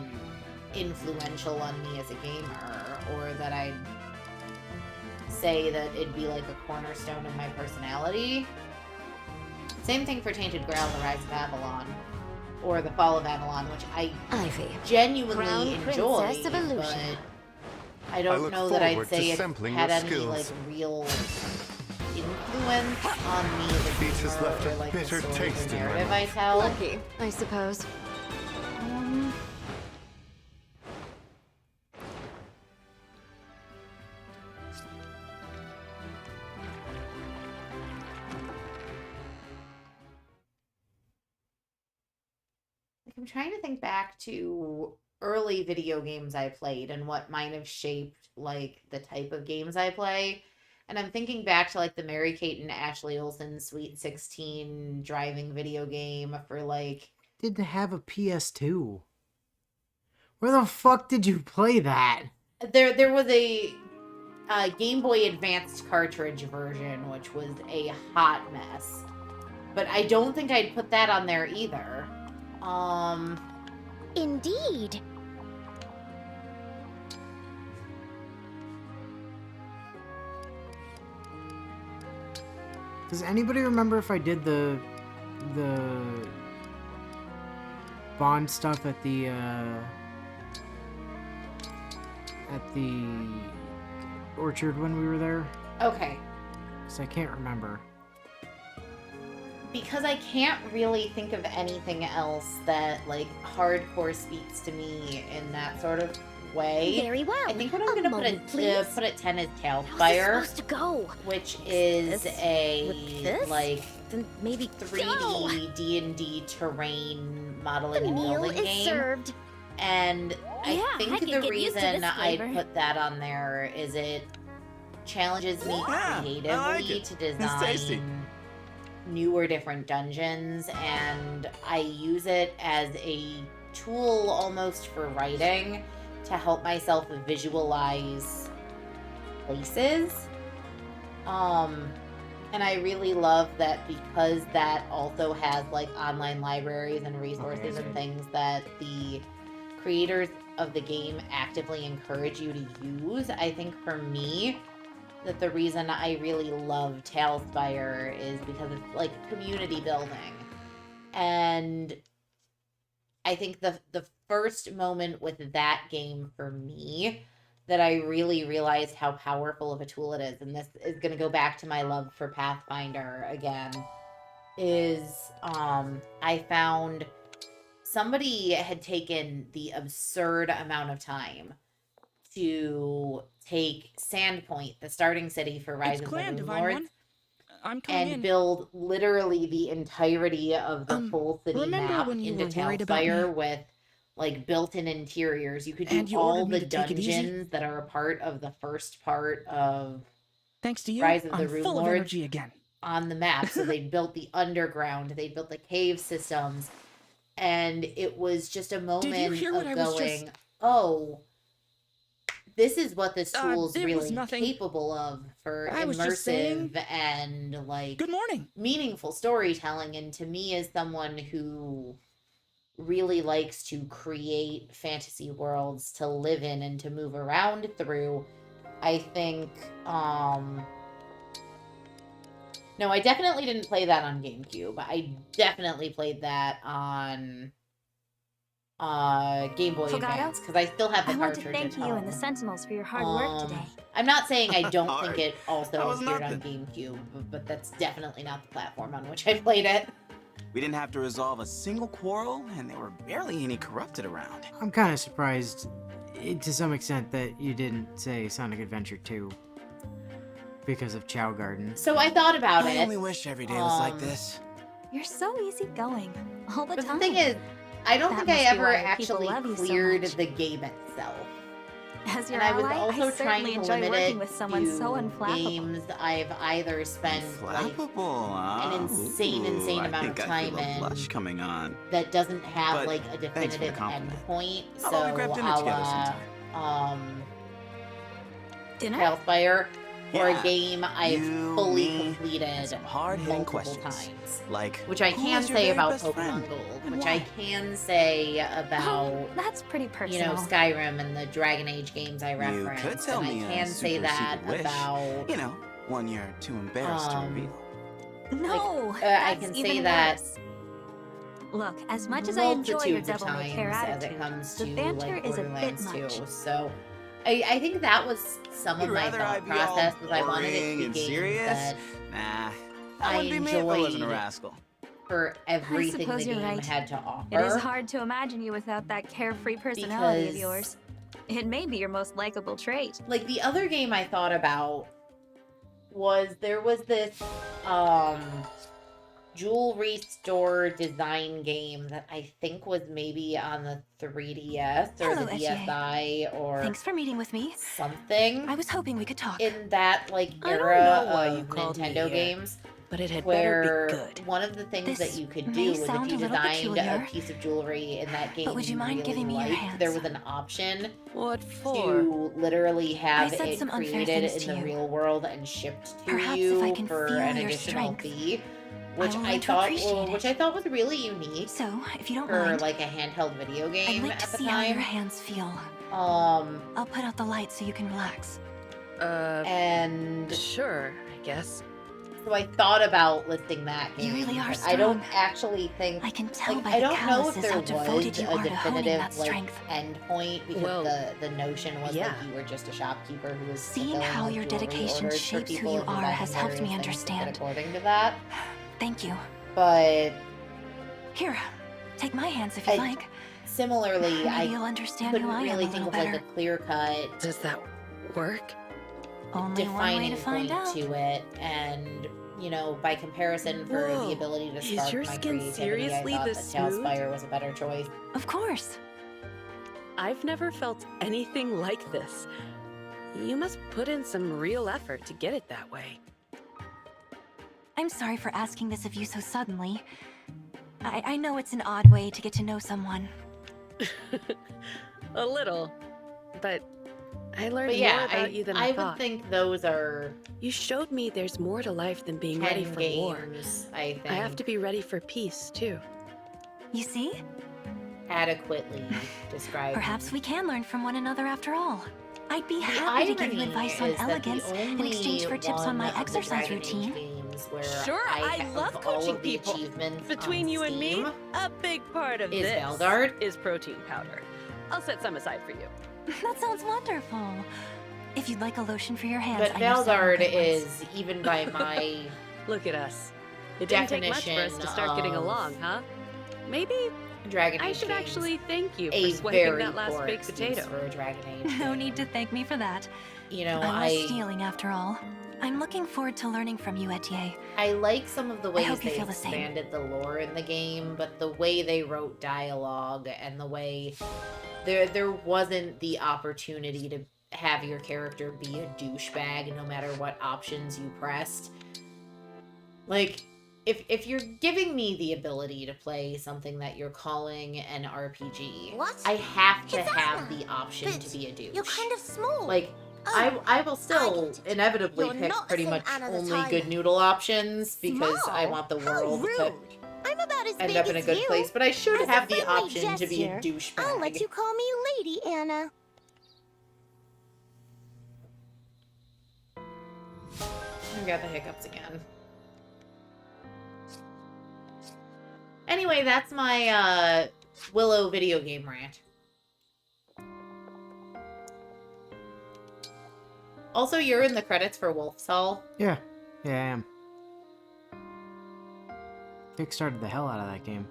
influential on me as a gamer, or that I'd say that it'd be like a cornerstone of my personality. Same thing for Tainted Grail, The Rise of Avalon, or The Fall of Avalon, which I genuinely Crown enjoy, Princess of Illusion. but I don't look know that I'd forward to say it sampling had your any like skills. real influence on me as a Beach has gamer, left or a like the bitter stories taste or in my narrative mouth. I tell. Lucky, I suppose. Like, I'm trying to think back to early video games I played and what might have shaped like the type of games I play. And I'm thinking back to like the Mary Kate and Ashley Olsen Sweet 16 driving video game for like... Didn't have a PS2. Where the fuck did you play that? There was a Game Boy Advanced cartridge version, which was a hot mess. But I don't think I'd put that on there either. Indeed. Does anybody remember if I did the Bond stuff at the orchard when we were there? Okay. Because I can't remember. Because I can't really think of anything else that like hardcore speaks to me in that sort of different way. Very well. I think what I'm gonna put moment, it please. put it 10 is How's Tailspire, this supposed to go? which is This? a With this? like Then maybe 3D D&D terrain modeling The and meal building is game. served. And Yeah, I I think can the get used to reason this I flavor. put that on there is it challenges me creatively to design new or different dungeons, and I use it as a tool almost for writing to help myself visualize places. And I really love that because that also has like online libraries and resources and things that the creators of the game actively encourage you to use. I think for me, that the reason I really love Tailspire is because it's like community building. And I think the first moment with that game for me that I really realized how powerful of a tool it is, and this is going to go back to my love for Pathfinder again, is I found somebody had taken the absurd amount of time to take Sandpoint, the starting city for Rise of the Moon Lords, and build literally the entirety of the full city map into Tailspire with like built-in interiors. You could do all the dungeons that are a part of the first part of Thanks to you, Rise of the I'm Rune full of Lords energy again. on the map. So they built the underground, they built the cave systems, and it was just a moment hear what of I was going, just- oh, this is what this tool's it was really nothing. capable of for I was just saying- immersive and like Good morning. meaningful storytelling. And to me, as someone who really likes to create fantasy worlds to live in and to move around through, I think no, I definitely didn't play that on GameCube. I definitely played that on Game Boy Fogado? Advance because I still have the I want to cartridge thank at you home. and the Sentinels for your hard work today. I'm not saying I don't think Hard. it also That was appeared on nothing. GameCube, but that's definitely not the platform on which I played it. We didn't have to resolve a single quarrel, and there were barely any corrupted around. I'm kind of surprised, to some extent, that you didn't say Sonic Adventure 2 because of Chow Garden. So I thought about I it. only wish every day was like this. You're so easygoing all the But time. the thing is, I don't That think I must be ever why people actually love you so cleared much. the game itself. As your And I was ally, also I trying certainly to enjoy limit working it with someone to so unflappable. games I've either spent like an insane amount of time I feel a in blush coming on. that doesn't have But like a thanks for the definitive compliment. endpoint. How So about we grab dinner together Dinner? Tailspire, or Yeah. a game I've You, fully me, completed some hard-hitting multiple questions. times. Like, Which I who can was your say very about best Pokemon friend, Gold, and which why? I can say about Oh, that's pretty personal. you know, Skyrim and the Dragon Age games I You referenced. could tell and me I a can say super that secret wish. about You know, one you're too embarrassed to reveal. No, I that's can say even that worse. Look, as much as I enjoy your multitudes of devil may care times as attitude, it comes the to banter like is a bit Borderlands much. 2. So I think that was some of You'd my rather I thought be all process was I wanted it boring to and be games serious? that Nah, that I wouldn't be me if I wasn't a enjoyed rascal. for everything the suppose you're game right. had to offer. It is hard to imagine you without that carefree personality of Because- yours. It may be your most likable trait. Like the other game I thought about was there was this jewelry store design game that I think was maybe on the 3DS or Hello, the SJ. DSi or Thanks for meeting with me. something. I was hoping we could talk. In that like I don't era know why of you called me Nintendo here, games, but it had where better be good. one of the things that This you could may do was if sound you a little designed a peculiar, piece of jewelry in that game, but would you mind really giving me your liked, there hands? was an option What to literally have I said it some unfair created things in to the you. real world and shipped to Perhaps you if I can for feel an your additional strength, fee, I which will I learn to thought, appreciate which it. I thought was really unique. So, if you don't for mind, like a handheld video game I'd like to at the see how your time. hands feel. Um, I'll put out the light so you can relax. and sure, I guess. So I thought about listing that game. You really are but I don't strong. actually think I can tell like, by I the don't know if calluses there how was devoted you a are to honing definitive that like strength. endpoint because Well, the notion was yeah. like you were just a shopkeeper who was Seeing fulfilling, how like, your jewelry dedication orders for shapes who people you and are designing has helped me various things to fit understand. according to that. Thank you. But Here, take my hands if you like. similarly, I Maybe you'll understand couldn't who I am really a think little of like better. a clear-cut Does that work? Only one way defining to find point out. to it, and you know, by comparison, for Whoa, the ability to is spark your my skin creativity, I seriously thought this that smooth? Tailspire was a better choice. Of course. I've never felt anything like this. You must put in some real effort to get it that way. I'm sorry for asking this of you so suddenly. I know it's an odd way to get to know someone. A little, but I learned But yeah, more about you than I would thought. think those are You showed me there's more to life than being 10 ready for war. games, I think. I have to be ready for peace, too. You see? Adequately described. Perhaps we can learn from one another after all. I'd be The happy to give you irony advice on is that the elegance in only exchange for tips on one my of the exercise Dragon Age routine. games where Sure, I have love all coaching of the people. achievements Between on you and me, Steam a big part of is this Veldard. is protein powder. I'll set some aside for you. That sounds wonderful. If you'd like a lotion for your hands, But I know several Veldard good ones. is, even by my Look at us. It didn't take much for us to start getting of along, huh? Maybe Dragon Age I should games, actually thank you a for swiping very that last poor baked excuse potato. for a Dragon Age. No need to thank me for that. You know, I was stealing after all. I'm looking forward to learning from you, Etienne. I like some of the ways hope you they feel the same. expanded the lore in the game, but the way they wrote dialogue and the way there wasn't the opportunity to have your character be a douchebag no matter what options you pressed. Like, if you're giving me the ability to play something that you're calling an RPG, I have to have the option to be a douche. You're kind of small. Like, I will still inevitably You're pick not pretty the much same Anna the only Tiger. good noodle options because I Small? want the How world to rude. I'm about as end big up in a as good you. place, but I should As a have the friendly option to be a gesture, douchebag. I'll let you call me Lady Anna. I got the hiccups again. Anyway, that's my Willow video game rant. Also, you're in the credits for Wolf's Hall. Yeah. Yeah, I am. Kickstarted the hell out of that game.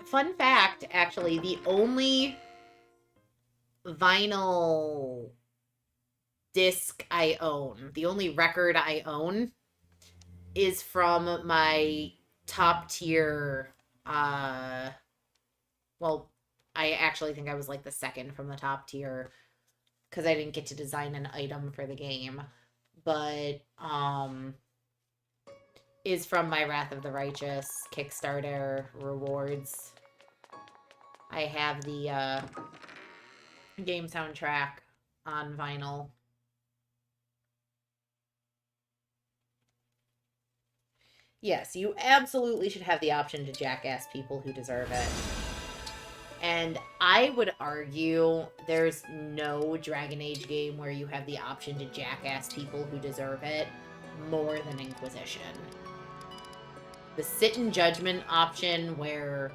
Fun fact, actually, the only vinyl disc I own, the only record I own, is from my top tier, well, I actually think I was like the second from the top tier, because I didn't get to design an item for the game, but, is from my Wrath of the Righteous Kickstarter rewards. I have the, game soundtrack on vinyl. Yes, you absolutely should have the option to jackass people who deserve it. And I would argue there's no Dragon Age game where you have the option to jackass people who deserve it more than Inquisition. The sit in judgment option where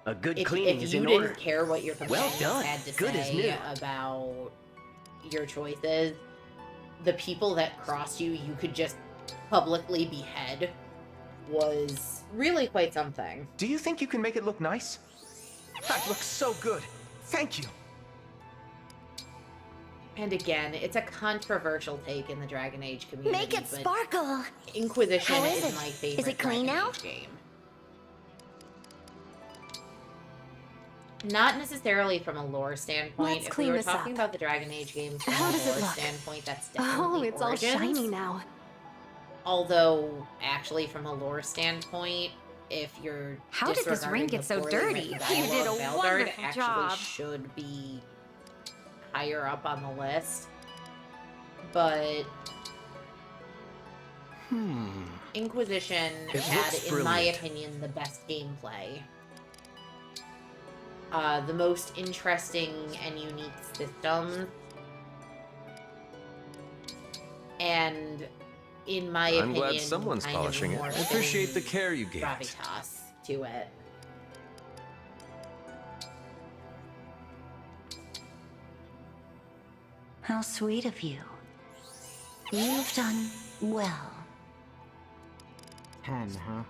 a good if cleaning you is in didn't order. care what your Well companions done. had to Good as say new. about your choices, the people that crossed you, you could just publicly behead, was really quite something. Do you think you can make it look nice? That looks so good. Thank you. And again, it's a controversial take in the Dragon Age community. Make it but sparkle. Inquisition How is is it? my favorite Is it clean Dragon now? Age game. Not necessarily from a lore standpoint. Let's If clean we were this talking up. about the Dragon Age games from How a does it lore look? standpoint, that's Oh, definitely it's all Origins. shiny now. Although, actually, from a lore standpoint, if you're How did this ring disregarding get the so poorly dirty? written You did dialogue, a Veldard wonderful actually job. should be higher up on the list. But Inquisition It had, looks in my brilliant. opinion, the best gameplay. The most interesting and unique systems. And in my I'm opinion, glad someone's kind of polishing it. more I appreciate the care you gave it. gravitas to it. How sweet of you. You've done well. 10, huh?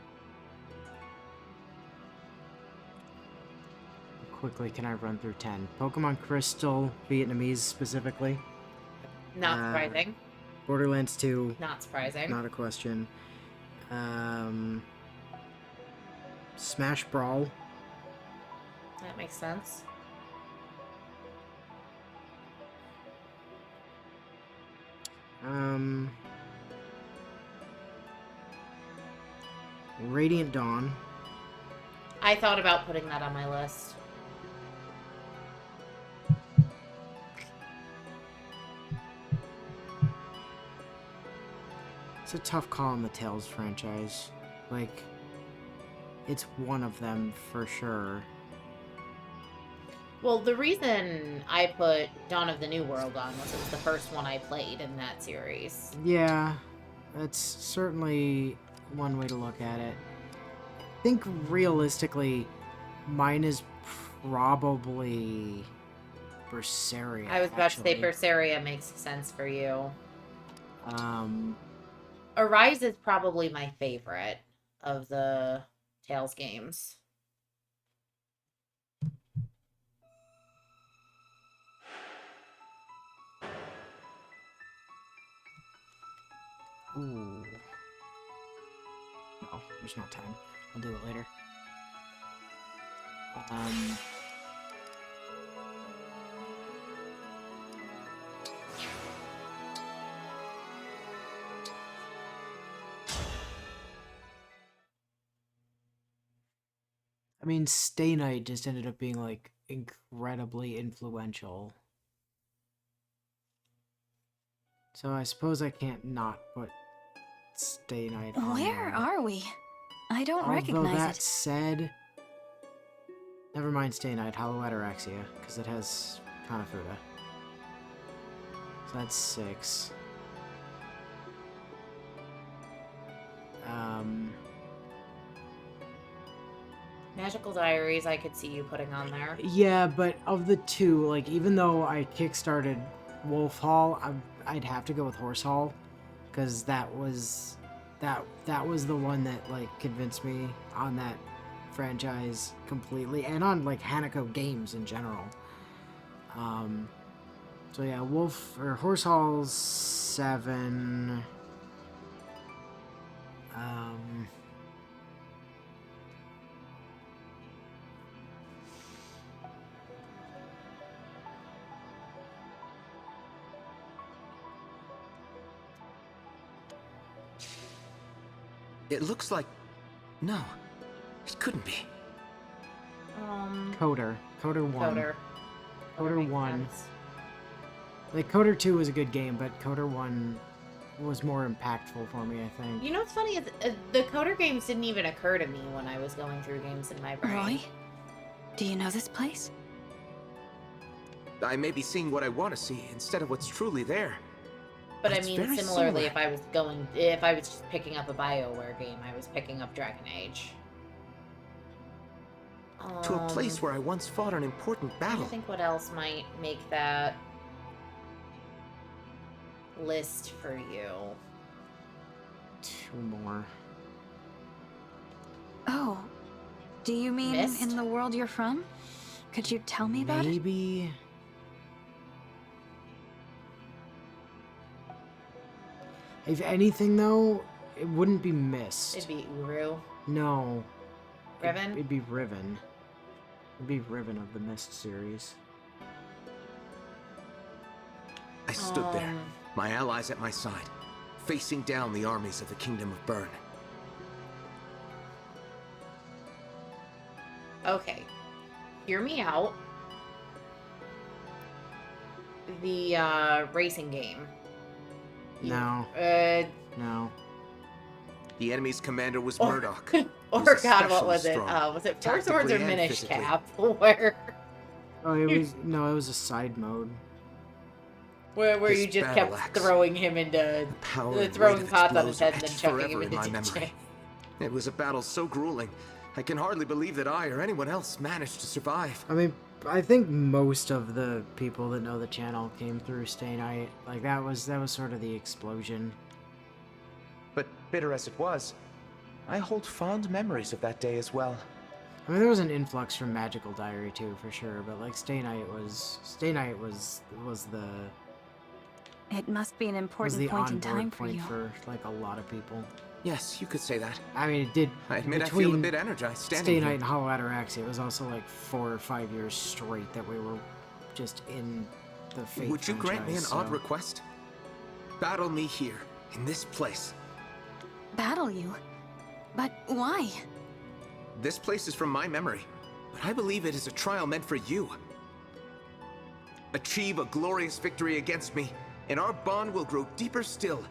quickly can I run through 10? Pokemon Crystal, Vietnamese specifically. Not surprising. Borderlands 2. Not surprising. Not a question. Smash Brawl. That makes sense. Radiant Dawn. I thought about putting that on my list. It's a tough call in the Tales franchise. Like, it's one of them for sure. Well, the reason I put Dawn of the New World on was it was the first one I played in that series. Yeah, that's certainly one way to look at it. I think realistically, mine is probably Berseria. I was about to say Berseria makes sense for you. Arise is probably my favorite of the Tales games. Ooh. No, there's no time. I'll do it later. I mean, Stay Night just ended up being, like, incredibly influential. So I suppose I can't not put Stay Night on Where there. are we? I don't Although recognize that it. said, never mind Stay Night, Hollow Ataraxia, because it has Kanafuda. So that's 6. Magical Diaries, I could see you putting on there. Yeah, but of the two, like, even though I kickstarted Wolf Hall, I'd have to go with Horse Hall, because that was the one that, like, convinced me on that franchise completely, and on, like, Hanako games in general. So yeah, Horse Hall's 7. It looks like... No, it couldn't be. Coder 1. Coder 1. Sense. Like, Coder 2 was a good game, but Coder 1 was more impactful for me, I think. You know what's funny is the Coder games didn't even occur to me when I was going through games in my brain. Roy? Do you know this place? I may be seeing what I want to see instead of what's truly there. But I It's mean, very similarly, similar. if I was just picking up a BioWare game, I was picking up Dragon Age. To a place where I once fought an important I battle. think what else might make that list for you. 2 more. Oh, do you mean Mist? in the world you're from? Could you tell me about it? Maybe. If anything, though, it wouldn't be Mist. It'd be Uru. No. Riven? It'd be Riven. It'd be Riven of the Mist series. I stood there, my allies at my side, facing down the armies of the Kingdom of Byrne. Okay. Hear me out. The racing game. No. No. The enemy's commander was Murdoch. Or who's God, what especially was it? strong, Was it Four Swords or tactically and Minish physically. Cap? Where Oh, it was no. It was a side mode. where His you just battle kept axe. throwing him into Power and weight throwing of its pots on blows his head and are then etched chucking him forever in into my DJ. memory. It was a battle so grueling, I can hardly believe that I or anyone else managed to survive. I mean, I think most of the people that know the channel came through Stay Night. Like that was sort of the explosion. But bitter as it was, I hold fond memories of that day as well. I mean, there was an influx from Magical Diary too, for sure, but like Stay Night was the It must be an was important the point in onboard time for point you. for like a lot of people. Yes, you could say that. I mean, it did. I admit I between feel a bit energized standing Stay here. Night and Hollow Ataraxia, it was also like 4 or 5 years straight that we were just in the Fate Would you grant me an franchise, odd so- request? Battle me here, in this place. Battle you? But why? This place is from my memory, but I believe it is a trial meant for you. Achieve a glorious victory against me, and our bond will grow deeper still.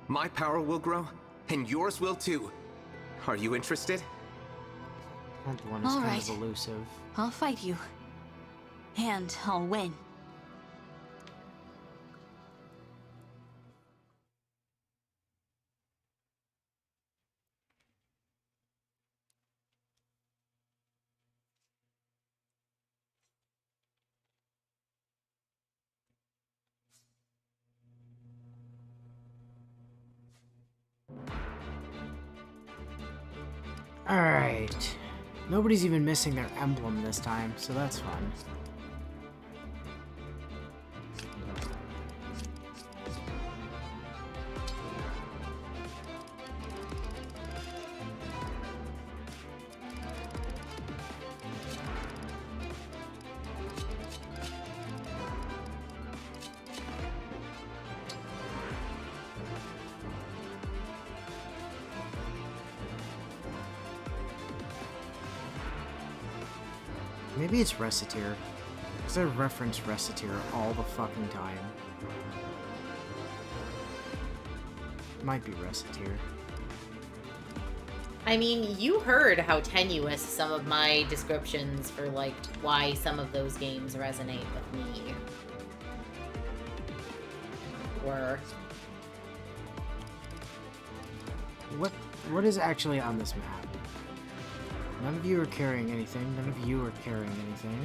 My power will grow, and yours will too. Are you interested? That one is All kind right. of elusive. I'll fight you. And I'll win. Alright. Nobody's even missing their emblem this time, so that's fun. Maybe it's Reciteer. Because I reference Reciteer all the fucking time. Might be Reciteer. I mean, you heard how tenuous some of my descriptions for, like, why some of those games resonate with me were. What is actually on this map? None of you are carrying anything. None of you are carrying anything.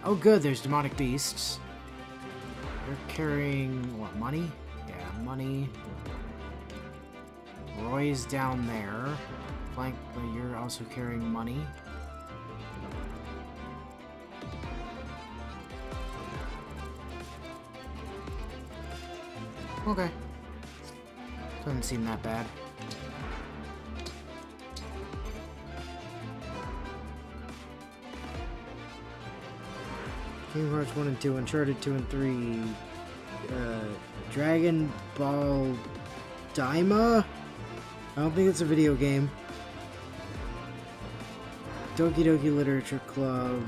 Oh good, there's demonic beasts. They're carrying, what, money? Yeah, money. Roy's down there. Flank, but you're also carrying money. Okay. Doesn't seem that bad. Kingdom Hearts 1 and 2, Uncharted 2 and 3, Dragon Ball Daima? I don't think it's a video game. Doki Doki Literature Club,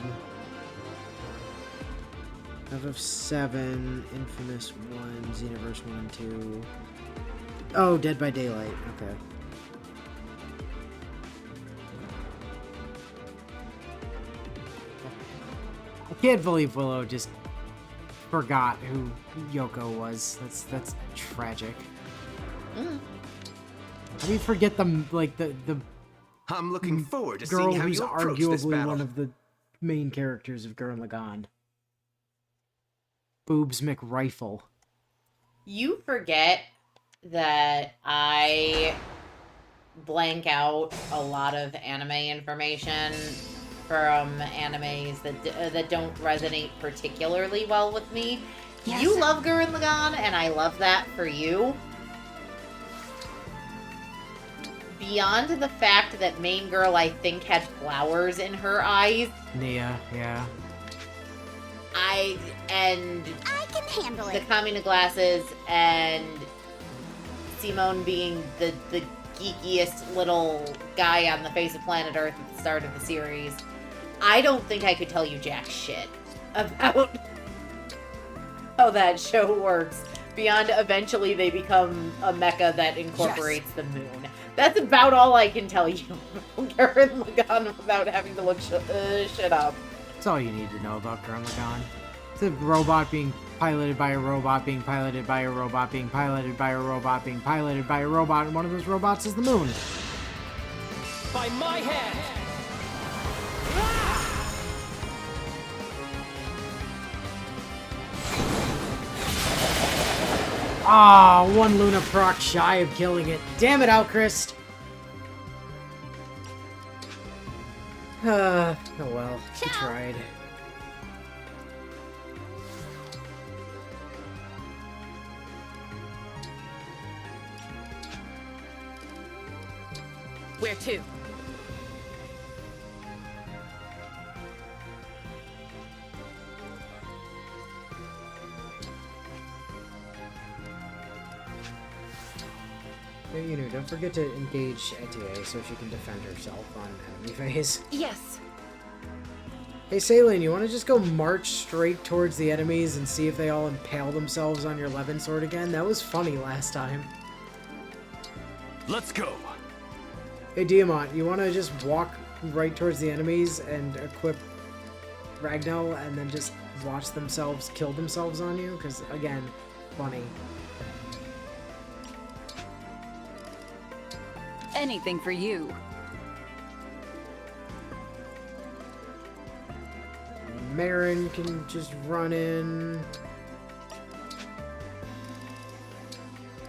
FF7, Infamous 1, Xenoverse 1 and 2. Oh, Dead by Daylight, okay. I can't believe Willow just forgot who Yoko was. That's tragic. Mm. How do you forget the I'm looking forward to girl seeing how who's you approach this arguably battle. one of the main characters of Gurren Lagann? Boobs McRifle. You forget that I blank out a lot of anime information from animes that don't resonate particularly well with me. Yes. You love Gurren Lagann, and I love that for you. Beyond the fact that main girl, I think, had flowers in her eyes. Nia, yeah. I can handle the it. Kamina glasses and Simone being the geekiest little guy on the face of planet Earth at the start of the series. I don't think I could tell you jack shit about how that show works. Beyond eventually they become a mecha that incorporates the moon. That's about all I can tell you about Gurren Lagann without having to look shit up. That's all you need to know about Gurren Lagann. It's a robot being piloted by a robot being piloted by a robot being piloted by a robot being piloted by a robot, and one of those robots is the moon. By my hand! Ah, one Luna proc shy of killing it. Damn it, Alchrist! Oh well, we tried. Where to? You know, don't forget to engage Etie so she can defend herself on enemy phase. Yes. Hey, Saline, you want to just go march straight towards the enemies and see if they all impale themselves on your Levin sword again? That was funny last time. Let's go. Hey, Diamant, you want to just walk right towards the enemies and equip Ragnell and then just watch themselves kill themselves on you? Because, again, funny. Anything for you. Marin can just run in.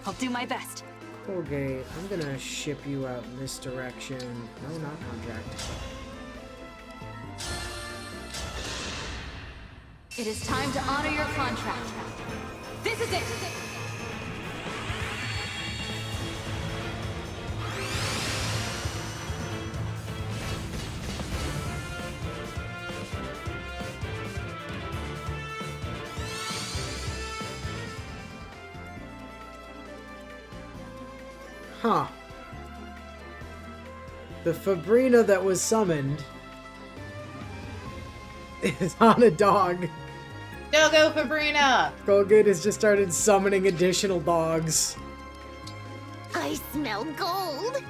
I'll do my best. Colgate, I'm gonna ship you out in this direction. No, not contract. It is time to honor your contract. This is it! Huh. The Fabrina that was summoned is on a dog. Go, Fabrina! Colgate has just started summoning additional dogs. I smell gold.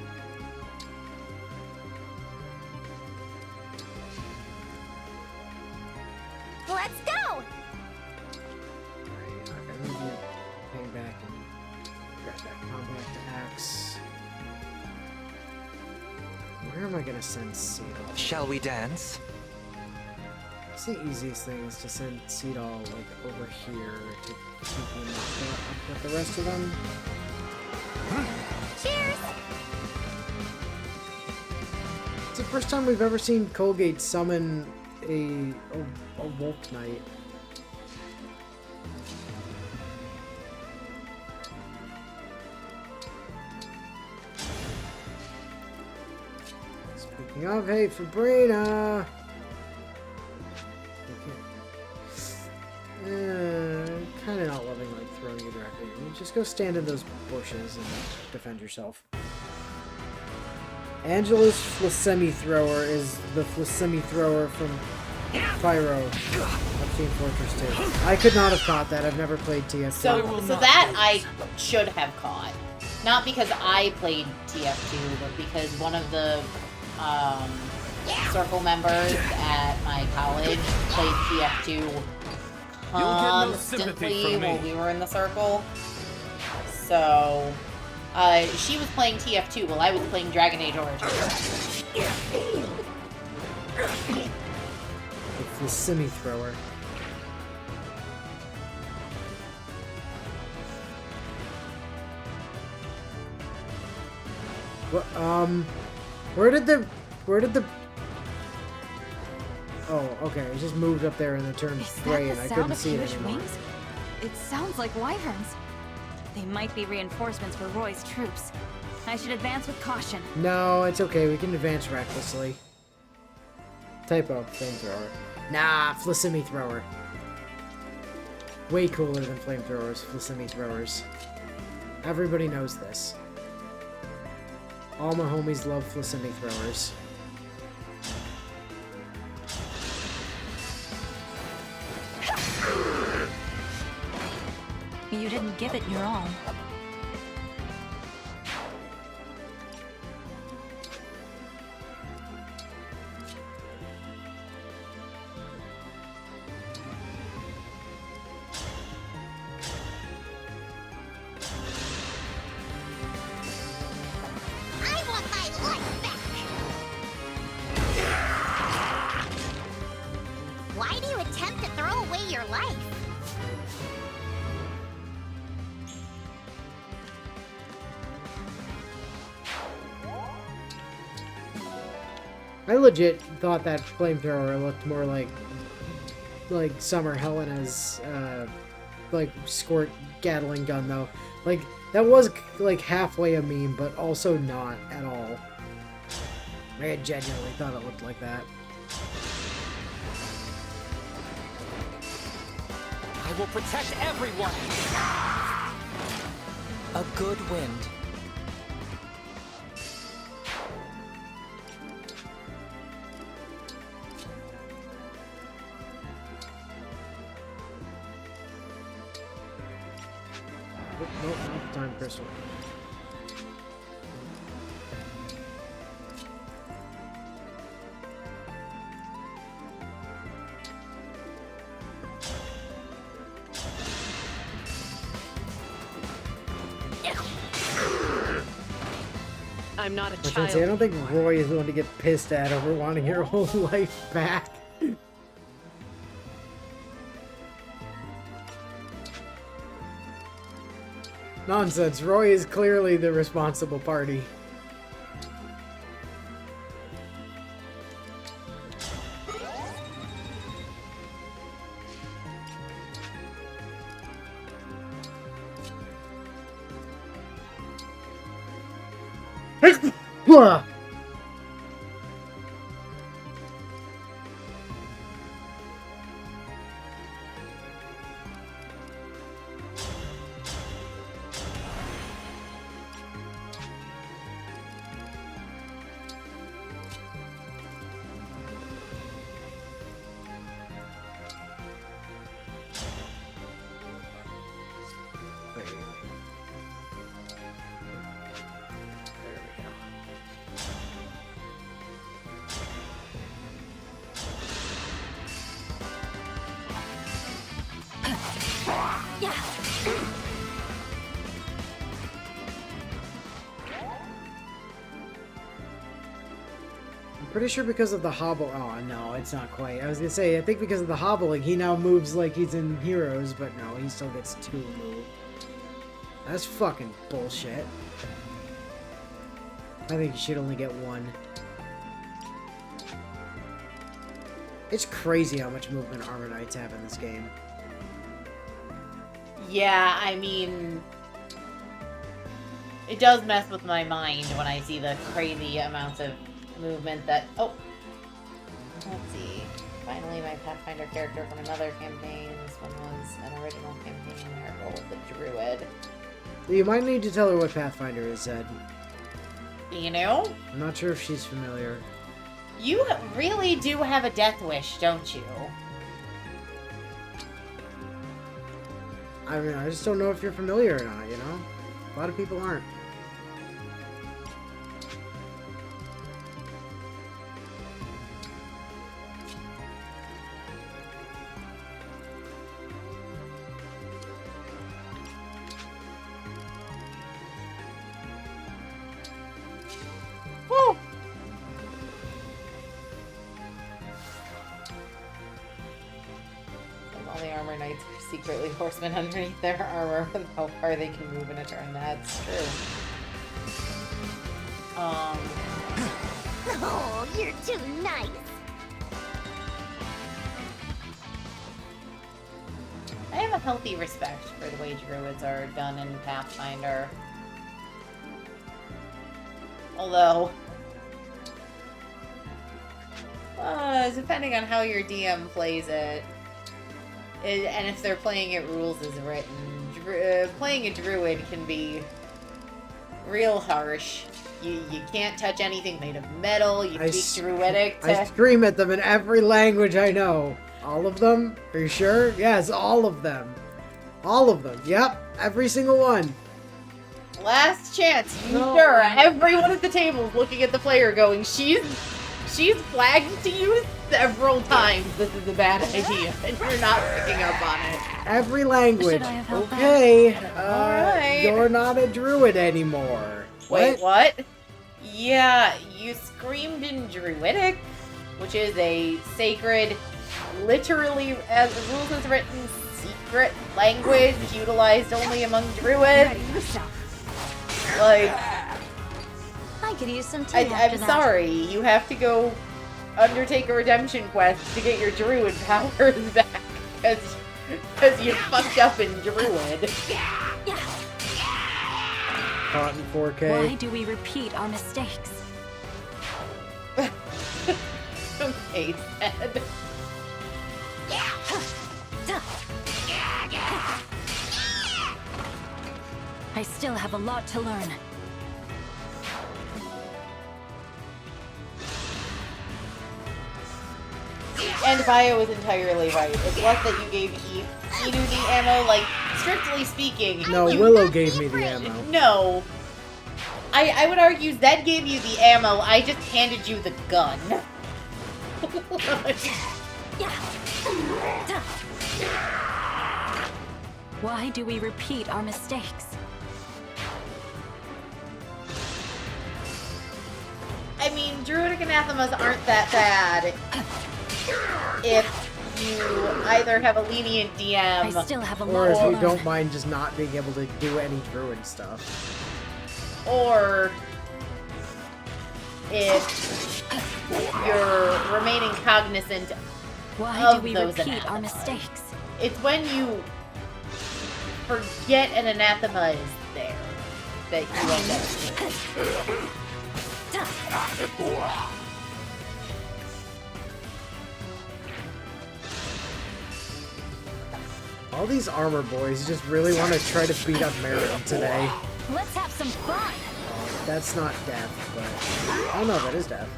Let's go. I'm gonna hang back and grab that compact axe. Where am I gonna send Seedall? Shall we dance? It's the easiest thing is to send Seedall like over here to keep him up with the rest of them. Cheers! It's the first time we've ever seen Colgate summon a wolf knight. Speaking of, hey, Fabrina! Kind of not loving like throwing you directly. You just go stand in those bushes and defend yourself. Angela's Flasemi Thrower is the Flasemi Thrower from Pyro of Team Fortress 2. I could not have caught that. I've never played TF2. So that I should have caught. Not because I played TF2, but because one of the circle members at my college played TF2 constantly while we were in the circle. So, she was playing TF2 while I was playing Dragon Age Origins. The Flasemi Thrower. What, where did the... Oh, okay, it just moved up there and then turned gray and I couldn't see it anymore. Wings? It sounds like wyverns. They might be reinforcements for Roy's troops. I should advance with caution. No, it's okay, we can advance recklessly. Typo, flamethrower. Nah, Flasemi Thrower. Way cooler than flamethrowers, Flasemi Throwers. Everybody knows this. All my homies love Flasemi Throwers. You didn't give it your all. I want my life back. Why do you attempt to throw away your life? I legit thought that flamethrower looked more like Summer Helena's like squirt Gatling gun though. Like that was like halfway a meme, but also not at all. I genuinely thought it looked like that. I will protect everyone! A good wind. Nope, not the time crystal. I'm not a I child. don't think Roy is the one to get pissed at over wanting your whole life back. Nonsense. Roy is clearly the responsible party. Pretty sure because of the hobble. Oh no, it's not quite. I was gonna say, I think because of the hobbling, he now moves like he's in Heroes, but no, he still gets 2 move. That's fucking bullshit. I think he should only get 1. It's crazy how much movement Armor Knights have in this game. Yeah, I mean, it does mess with my mind when I see the crazy amounts of movement that... Oh! Let's see. Finally, my Pathfinder character from another campaign. This one was an original campaign where I rolled the Druid. You might need to tell her what Pathfinder is, Zed. You know? I'm not sure if she's familiar. You really do have a death wish, don't you? I mean, I just don't know if you're familiar or not, you know? A lot of people aren't. Woo! All the Armor Knights are secretly horsemen underneath their armor with how far they can move in a turn. That's true. Oh, you're too nice. I have a healthy respect for the way druids are done in Pathfinder. Although, depending on how your DM plays it, and if they're playing it rules as written, playing a druid can be real harsh. You can't touch anything made of metal. You speak druidic. I scream at them in every language I know. All of them? Are you sure? Yes, all of them. All of them. Yep, every single one. Last chance. You sure? Everyone at the table is looking at the player going, she's flagged to you several times. This is a bad idea, and you're not picking up on it. Every language. Okay, you're not a druid anymore. Wait, what? Yeah, you screamed in Druidic, which is a sacred, literally, as the rules is written, secret language utilized only among druids. Like, I could use some tea I'm sorry, you have to go undertake a redemption quest to get your druid powers back. Because you fucked up in druid. Caught in 4K. Why do we repeat our mistakes? Okay, Ted. I still have a lot to learn. And Bio was entirely right. It's less that you gave Inu the ammo, like, strictly speaking. No, Willow gave me the ammo. No. I would argue Zed gave you the ammo, I just handed you the gun. Why do we repeat our mistakes? I mean, Druidic Anathemas aren't that bad if you either have a lenient DM or if you don't mind just not being able to do any druid stuff. Or if you're remaining cognizant Why of do we those repeat anathemas. our mistakes? It's when you forget an anathema is there that you end up seeing. All these armor boys just really want to try to beat up Merrin today. Let's have some fun. That's not death, but... Oh no, that is death.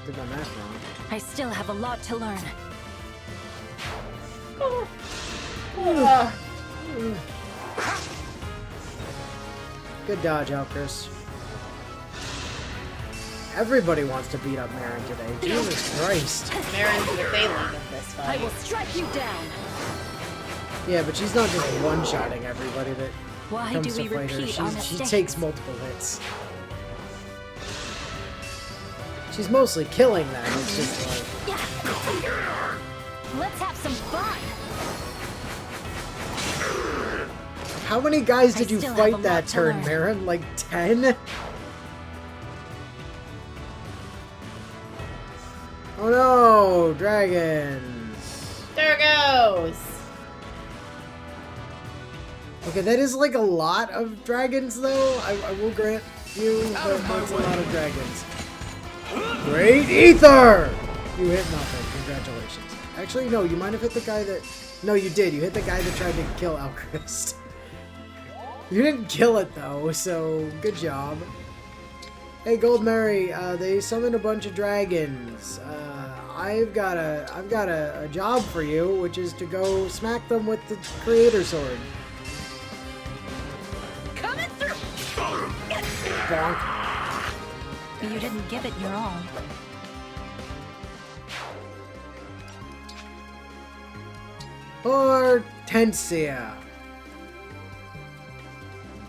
Did my math wrong. I still have a lot to learn. Good dodge, Alchris. Everybody wants to beat up Merrin today. Jesus Christ. Merrin's the failing in this fight. I will strike you down. Yeah, but she's not just one-shotting everybody that Why comes do we to fight her. repeat our She mistakes? takes multiple hits. She's mostly killing them. It's just like... Let's have some fun. How many guys did you still have a fight lot that to turn, learn. Merrin? Like 10? Oh no! Dragons! There it goes! Okay, that is like a lot of dragons, though. I will grant you, but that's a lot of dragons. Great Ether! You hit nothing. Congratulations. Actually, no, you might have hit the guy that... No, you did. You hit the guy that tried to kill Alchemist. You didn't kill it, though, so good job. Hey, Gold Mary, they summoned a bunch of dragons. I've got a job for you, which is to go smack them with the Creator Sword. Coming through. Bonk. You didn't give it your all. Hortensia.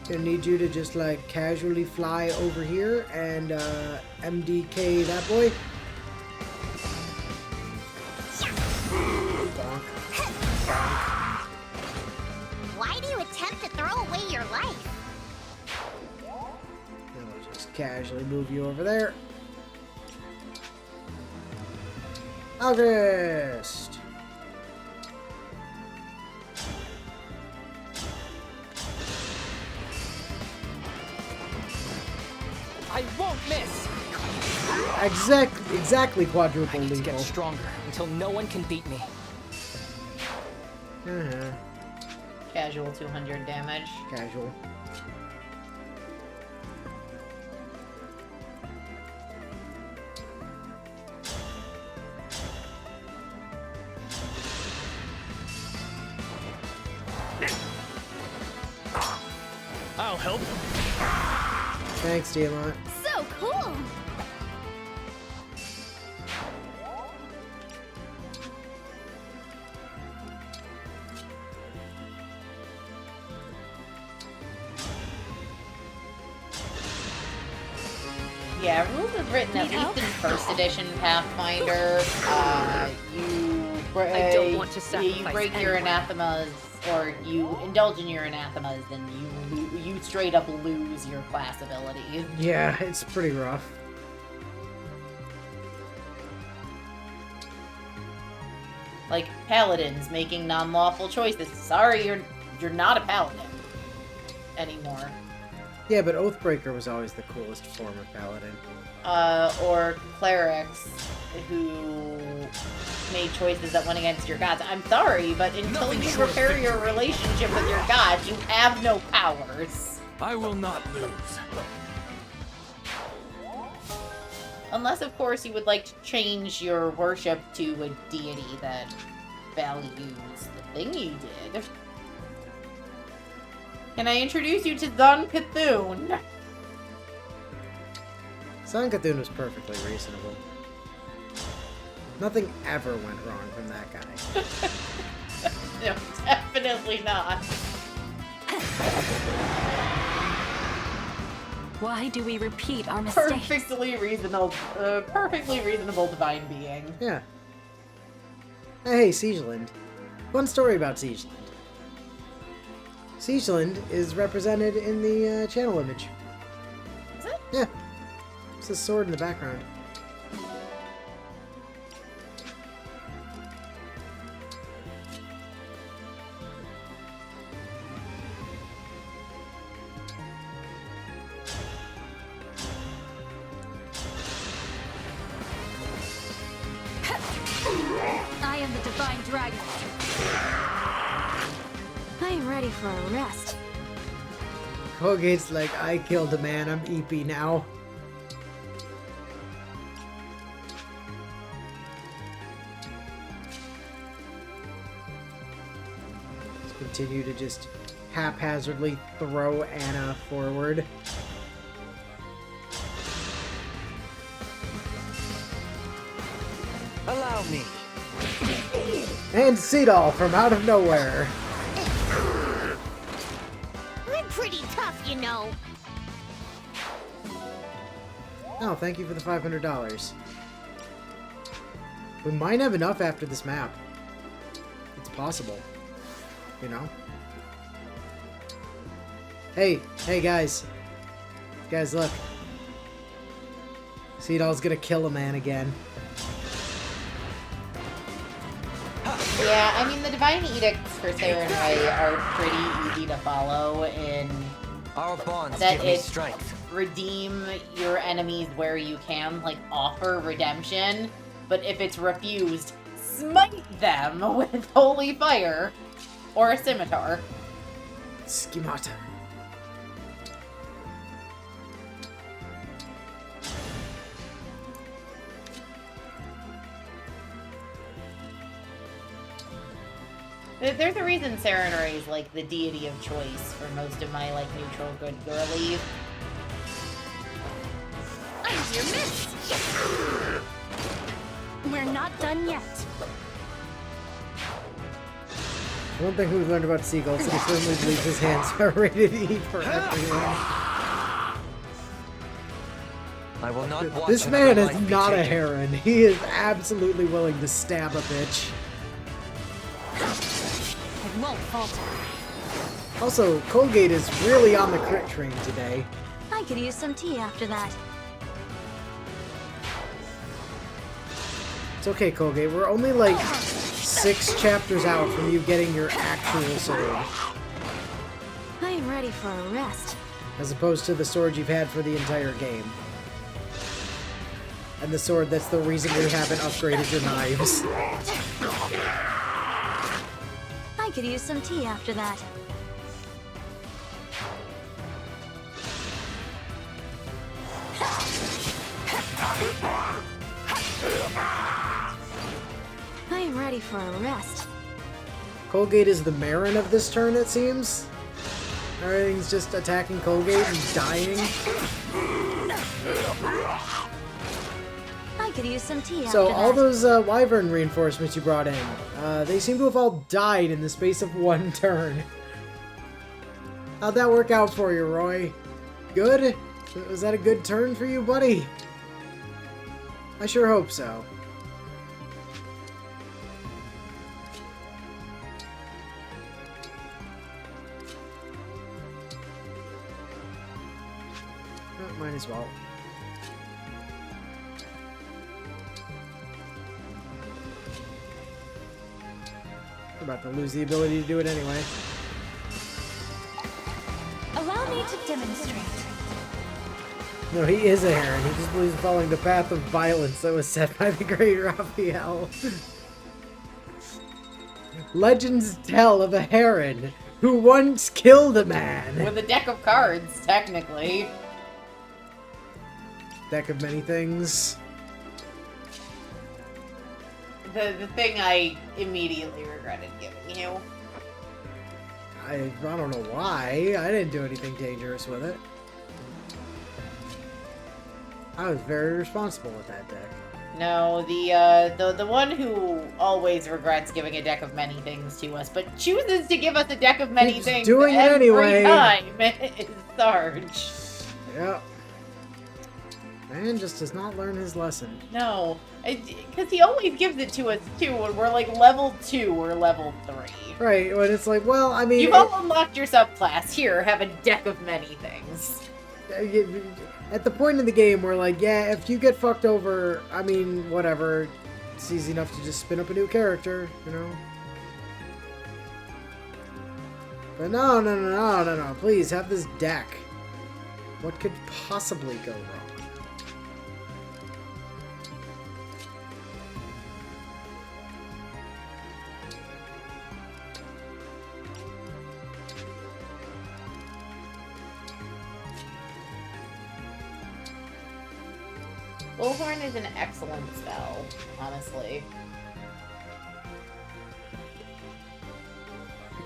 Gonna need you to just like casually fly over here and MDK that boy. Bonk. Bonk. Why do you attempt to throw away your life? Then we'll just casually move you over there. August. I won't miss. Exactly quadruple I need to lethal. get stronger until no one can beat me. Casual 200 damage. Casual. I'll help. Thanks, Tiamat. So cool! Yeah, rules is written at least in first edition Pathfinder. I don't want to you sacrifice break your anyone. anathemas, or you indulge in your anathemas, then you straight up lose your class abilities. Yeah, it's pretty rough. Like paladins making non-lawful choices. Sorry, you're not a paladin anymore. Yeah, but Oathbreaker was always the coolest form of paladin. Or clerics who made choices that went against your gods. I'm sorry, but until you repair your relationship with your god, you have no powers. I will not lose. Unless, of course, you would like to change your worship to a deity that values the thing you did. Can I introduce you to Zon Cthulhu? Son Cthulhu was perfectly reasonable. Nothing ever went wrong from that guy. No, definitely not. Why do we repeat our mistakes? Perfectly reasonable divine being. Yeah. Hey, Siegeland. One story about Siegeland. Siegeland is represented in the channel image. Is it? Yeah. It's a sword in the background. I am the Divine Dragon. I am ready for a rest. Colgate's like, I killed a man, I'm EP now. Let's continue to just haphazardly throw Anna forward. Allow me. And Seedall from out of nowhere. I'm pretty tough, you know. Oh, thank you for the $500. We might have enough after this map. It's possible. You know? Hey, guys. Guys, look. Seedall's gonna kill a man again. Yeah, I mean, the Divine Edicts for Sarenrae are pretty easy to follow in Our bonds that give me it's strength. redeem your enemies where you can, like offer redemption, but if it's refused, smite them with holy fire or a scimitar. Schemata. There's a reason Sarenrae is like the deity of choice for most of my like neutral good girlies. I'm your miss. We're not done yet. One thing we've learned about Seagull is he firmly believes his hands are rated E for everyone. I will not watch This another man is life be not a taken. heron. He is absolutely willing to stab a bitch. I won't falter. Also, Colgate is really on the crit train today. I could use some tea after that. It's okay, Colgate. We're only like 6 chapters out from you getting your actual sword. I am ready for a rest. As opposed to the sword you've had for the entire game. And the sword that's the reason we haven't upgraded your knives. I could use some tea after that. I am ready for a rest. Colgate is the Marin of this turn, it seems. Everything's just attacking Colgate and dying. I could use some tea So after all that. those Wyvern reinforcements you brought in, they seem to have all died in the space of 1 turn. How'd that work out for you, Roy? Good? Was that a good turn for you, buddy? I sure hope so. Might as well. We're about to lose the ability to do it anyway. Allow me to demonstrate. No, he is a heron. He just believes in following the path of violence that was set by the great Raphael. Legends tell of a heron who once killed a man. With a deck of cards, technically. Deck of many things. The thing I immediately regretted giving you. I don't know why. I didn't do anything dangerous with it. I was very responsible with that deck. No, the one who always regrets giving a deck of many things to us, but chooses to give us a deck of many Keeps things doing it every anyway. time is Sarge. Yep. Man just does not learn his lesson. No, because he always gives it to us too when we're like level 2 or level 3. Right, when it's like, well, I mean... You've all unlocked your subclass. Here, have a deck of many things. At the point in the game where, like, yeah, if you get fucked over, I mean, whatever. It's easy enough to just spin up a new character, you know? But no. Please, have this deck. What could possibly go wrong? Bullhorn is an excellent spell, honestly.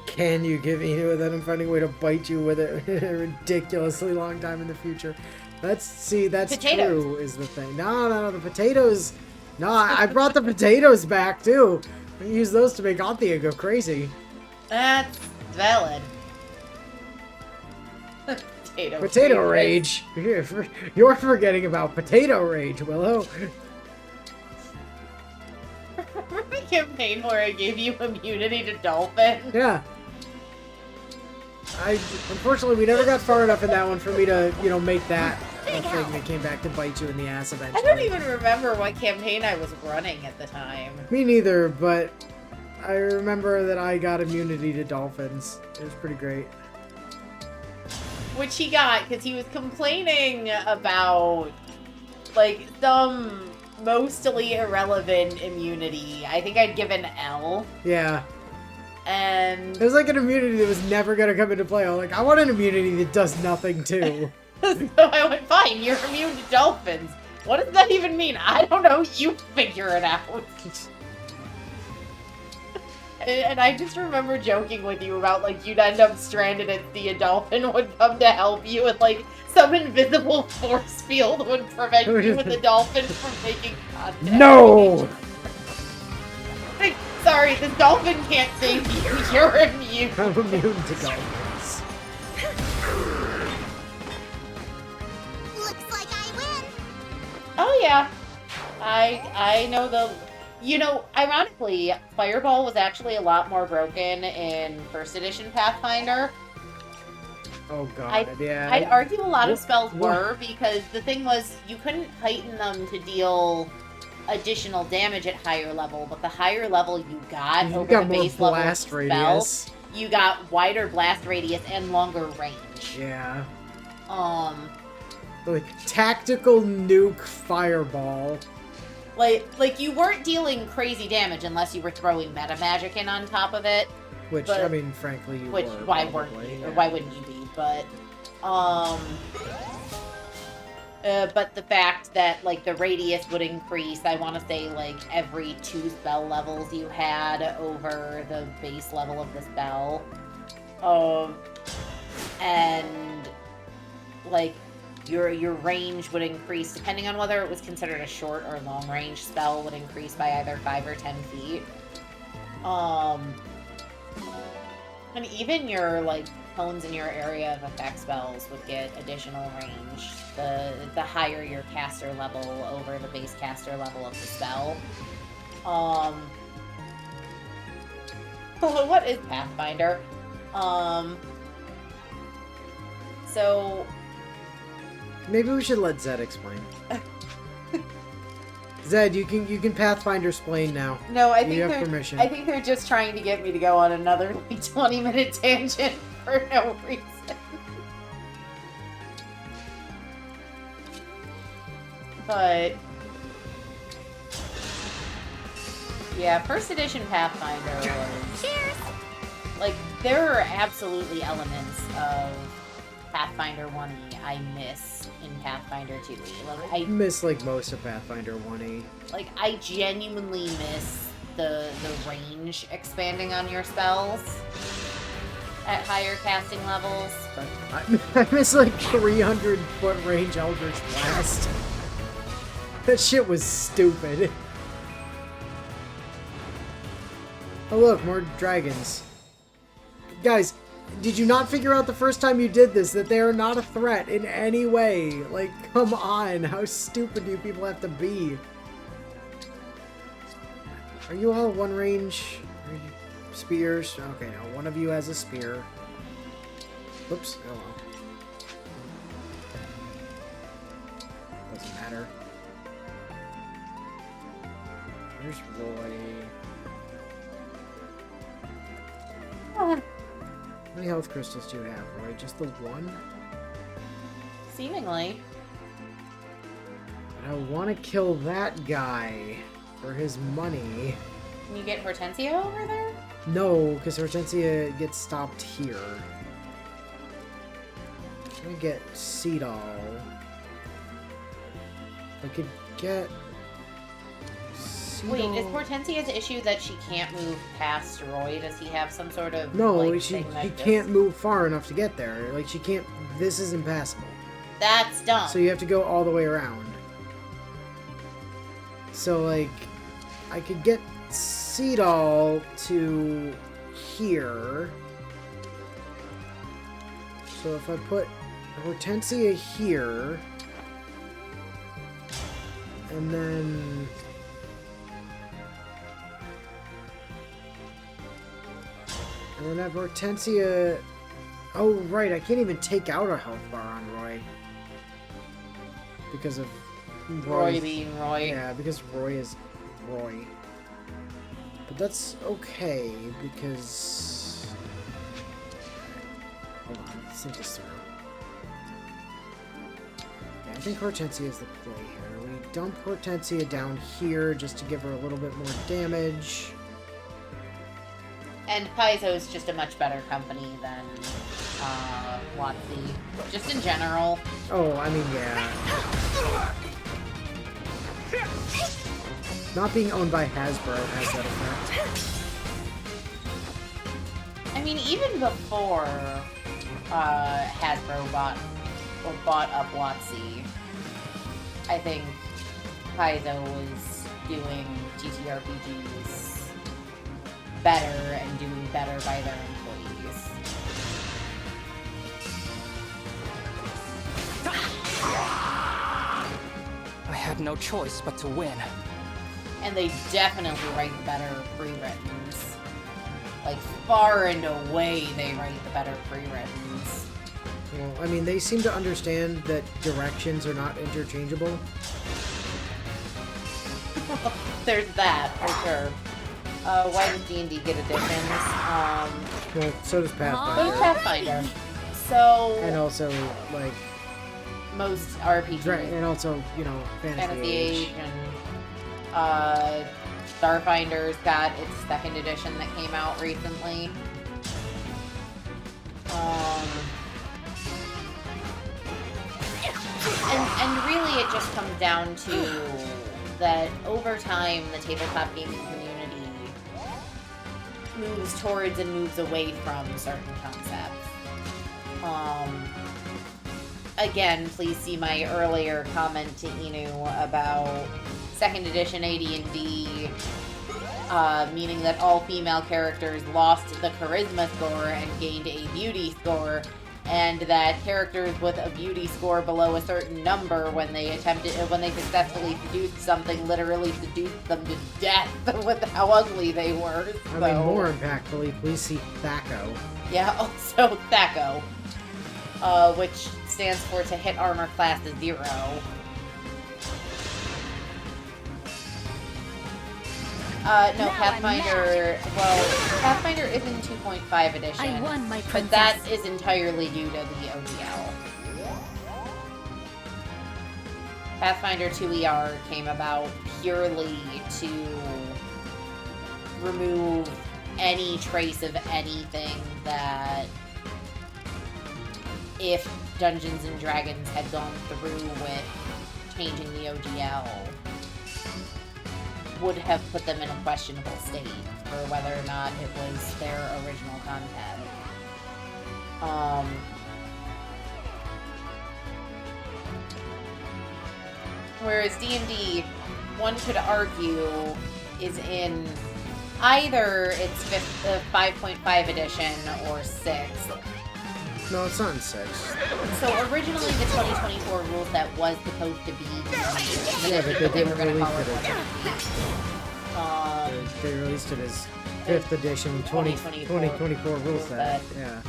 Can you give me without him finding a way to bite you with it in a ridiculously long time in the future? That's Potatoes. true, is the thing. No, the potatoes... No, I brought the potatoes back, too. I use those to make Anthea go crazy. That's valid. Potato rage. You're forgetting about potato rage, Willow. Remember the campaign where I gave you immunity to dolphin? Yeah. Unfortunately, we never got far enough in that one for me to, you know, make that a thing that came back to bite you in the ass eventually. I don't even remember what campaign I was running at the time. Me neither, but I remember that I got immunity to dolphins. It was pretty great. Which he got because he was complaining about, like, some mostly irrelevant immunity. I think I'd given L. Yeah. And... it was like an immunity that was never going to come into play. I was like, I want an immunity that does nothing, too. So I went, fine, you're immune to dolphins. What does that even mean? I don't know. You figure it out. And I just remember joking with you about, like, you'd end up stranded at sea, a dolphin would come to help you, and, like, some invisible force field would prevent you and the dolphin from making contact. No! Like, sorry, the dolphin can't save you. You're immune. I'm immune to dolphins. Looks like I win. Oh, yeah. I know the... You know, ironically, Fireball was actually a lot more broken in first edition Pathfinder. Oh god, yeah. I'd argue a lot of spells were, because the thing was, you couldn't heighten them to deal additional damage at higher level, but the higher level you got over the base level blast spell, radius. You got wider blast radius and longer range. Yeah. Like, tactical nuke fireball. Like you weren't dealing crazy damage unless you were throwing meta magic in on top of it. Which, but, I mean, frankly, you which, were. why probably, weren't you? yeah. Or why wouldn't you be? But the fact that, like, the radius would increase, I want to say, like, every 2 spell levels you had over the base level of the spell. And, like, your range would increase, depending on whether it was considered a short or long range spell, would increase by either 5 or 10 feet. And even your, like, tones in your area of effect spells would get additional range the higher your caster level over the base caster level of the spell. What is Pathfinder? So... Maybe we should let Zed explain. Zed, you can Pathfinder explain now. No, I You think have they're permission. I think they're just trying to get me to go on another like 20-minute tangent for no reason. But yeah, first edition Pathfinder was like there are absolutely elements of Pathfinder 1E I miss in Pathfinder 2E. Like I miss like most of Pathfinder 1E. Like I genuinely miss the range expanding on your spells at higher casting levels. I miss like 300-foot range Eldritch Blast. That shit was stupid. Oh look, more dragons. Guys, did you not figure out the first time you did this that they are not a threat in any way? Like, come on, how stupid do you people have to be? Are you all one range? Are you spears? Okay, no, one of you has a spear. Whoops, oh well. Doesn't matter. Where's Roy? How many health crystals do you have, Roy? Just the one? Seemingly. But I want to kill that guy for his money. Can you get Hortensia over there? No, because Hortensia gets stopped here. I'm gonna get Seedall. I could get... Wait, is Hortensia's issue that she can't move past Roy? Does he have some sort of No, like, he thing that can't move far enough to get there. Like, she can't... This is impassable. That's dumb. So you have to go all the way around. So, like, I could get Seedall to here. So if I put Hortensia here, and then... And then have Hortensia... Oh, right, I can't even take out a health bar on Roy. Because of... Roy being Roy. Yeah, because Roy is Roy. But that's okay, because... Hold on, let's think this through. Yeah, I think Hortensia is the play here. We dump Hortensia down here just to give her a little bit more damage. And Paizo's just a much better company than Watsi. Just in general. Oh, I mean, yeah. Not being owned by Hasbro has that effect. I mean, even before Hasbro bought up Watsi, I think Paizo was doing TTRPGs better and doing better by their employees. I had no choice but to win. And they definitely write the better pre-writtens. Like, far and away, they write the better pre-writtens. Well, I mean, they seem to understand that directions are not interchangeable. There's that, for sure. Why does D&D get additions? Well, so does Pathfinder. So does Pathfinder. So... And also, like... most RPGs. Right, and also, you know, Fantasy Age. And Starfinder's got its second edition that came out recently. And really it just comes down to that over time the tabletop gaming community moves towards and moves away from certain concepts. Again, please see my earlier comment to Inu about second edition AD&D, meaning that all female characters lost the charisma score and gained a beauty score, and that characters with a beauty score below a certain number, when they successfully seduced something, literally seduced them to death with how ugly they were. So. I mean, more impactfully, please see Thaco. Yeah, also Thaco. Which stands for to hit armor class 0. No, Pathfinder. Well, Pathfinder is in 2.5 edition. I won, my but princess. that is entirely due to the ODL. Pathfinder 2ER came about purely to remove any trace of anything that, if Dungeons and Dragons had gone through with changing the ODL, would have put them in a questionable state for whether or not it was their original content. Whereas D&D, one could argue, is in either its 5.5 edition or 6. No, it's not in 6. So originally the 2024 rule set was supposed to be Yeah, but they were going to call it They released it as 5th edition 2024 rule set. Yeah.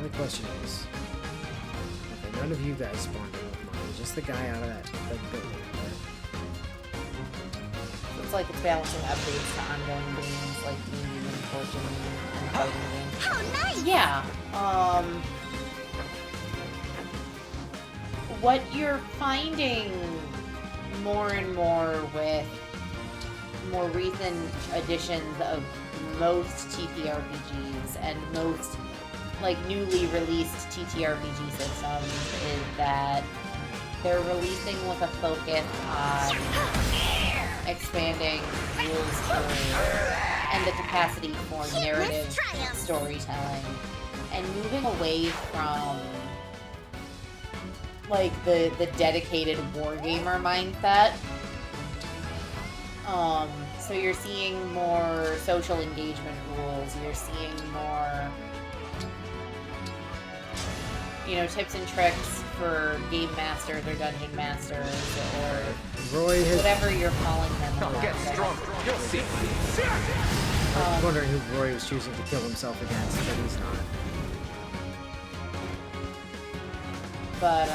The question is, okay, none of you guys spawned in with mine, just the guy out of that building. It's like it's balancing updates to ongoing games like D&D and Fortune and fighting games. Oh, nice! Yeah. What you're finding more and more with more recent editions of most TTRPGs and most like newly released TTRPG systems is that they're releasing with a focus on expanding rules for and the capacity for narrative storytelling and moving away from like the dedicated wargamer mindset. So you're seeing more social engagement rules, you're seeing more, you know, tips and tricks for game masters or dungeon masters or whatever you're calling them. I'll get stronger. You'll see. I was wondering who Roy was choosing to kill himself against, but he's not. But,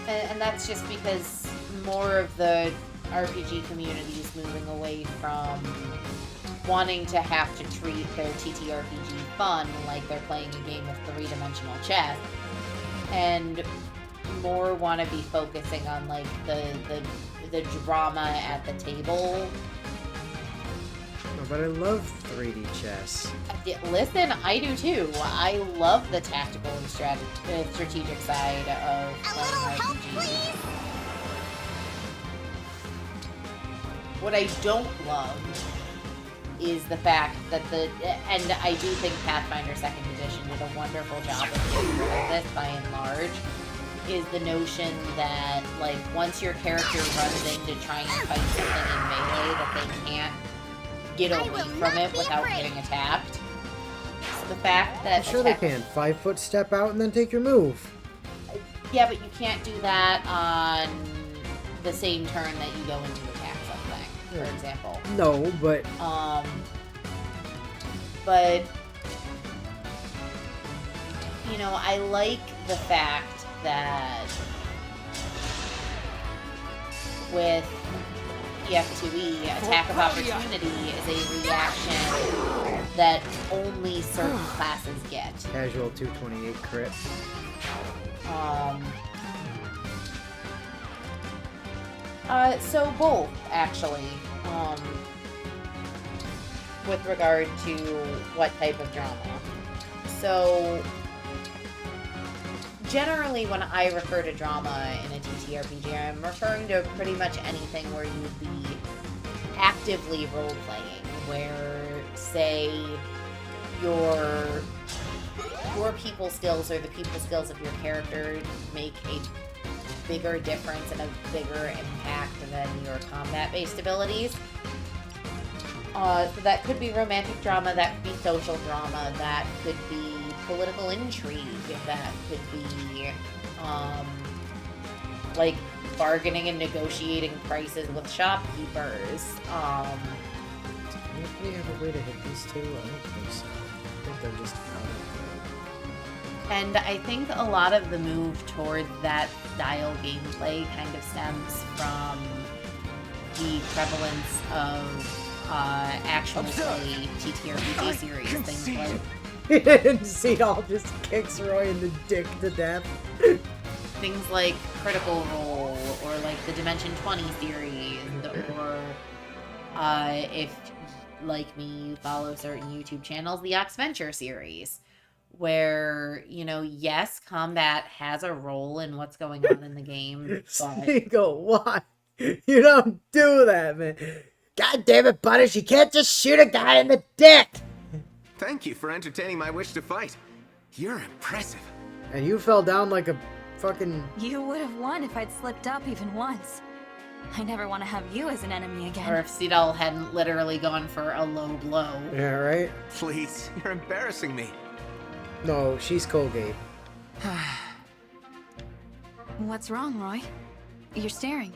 and that's just because more of the RPG community is moving away from wanting to have to treat their TTRPG fun like they're playing a game of three-dimensional chess, and more want to be focusing on like the drama at the table. No, but I love 3D chess. Listen, I do too. I love the tactical and strategic side of playing RPGs. What I don't love is the fact that and I do think Pathfinder 2nd Edition did a wonderful job of getting rid of this by and large, is the notion that, like, once your character runs in to try and fight something in melee, that they can't get away from it without getting attacked. So the fact that... I'm sure they can. 5-foot step out and then take your move. Yeah, but you can't do that on the same turn that you go into attack something, for example. No, but... But... You know, I like the fact that with EF2E, Attack of Opportunity is a reaction that only certain classes get. Casual 228 crit. So both, actually, with regard to what type of drama. So, generally when I refer to drama in a TTRPG, I'm referring to pretty much anything where you'd be actively role-playing, where, say, your people skills or the people skills of your character make a bigger difference and a bigger impact than your combat-based abilities. So that could be romantic drama, that could be social drama, that could be political intrigue, that could be, like, bargaining and negotiating prices with shopkeepers. Do we have a way to hit these two? I don't think so. I think they're just out of And I think a lot of the move toward that style gameplay kind of stems from the prevalence of actual play TTRPG series. Things like and Seedall just kicks Roy in the dick to death. things like Critical Role or like the Dimension 20 series, or if like me you follow certain YouTube channels, the Oxventure series, where, you know, yes, combat has a role in what's going on in the game, but Seagull, why? You don't do that, man. God damn it, Butters, you can't just shoot a guy in the dick! Thank you for entertaining my wish to fight. You're impressive. And you fell down like a fucking... You would have won if I'd slipped up even once. I never want to have you as an enemy again. or if Seedall hadn't literally gone for a low blow. Yeah, right? Please, you're embarrassing me. No, she's Colgate. What's wrong, Roy? You're staring.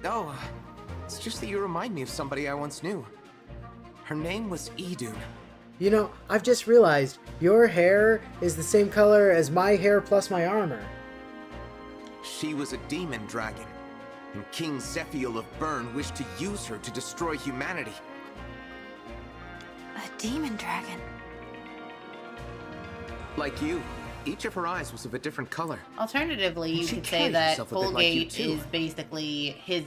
Oh, it's just that you remind me of somebody I once knew. Her name was Idun. You know, I've just realized your hair is the same color as my hair plus my armor. She was a demon dragon, and King Zephiel of Bern wished to use her to destroy humanity. A demon dragon. Like you, each of her eyes was of a different color. Alternatively, you She could say carries that herself a bit like you, Colgate too. is basically his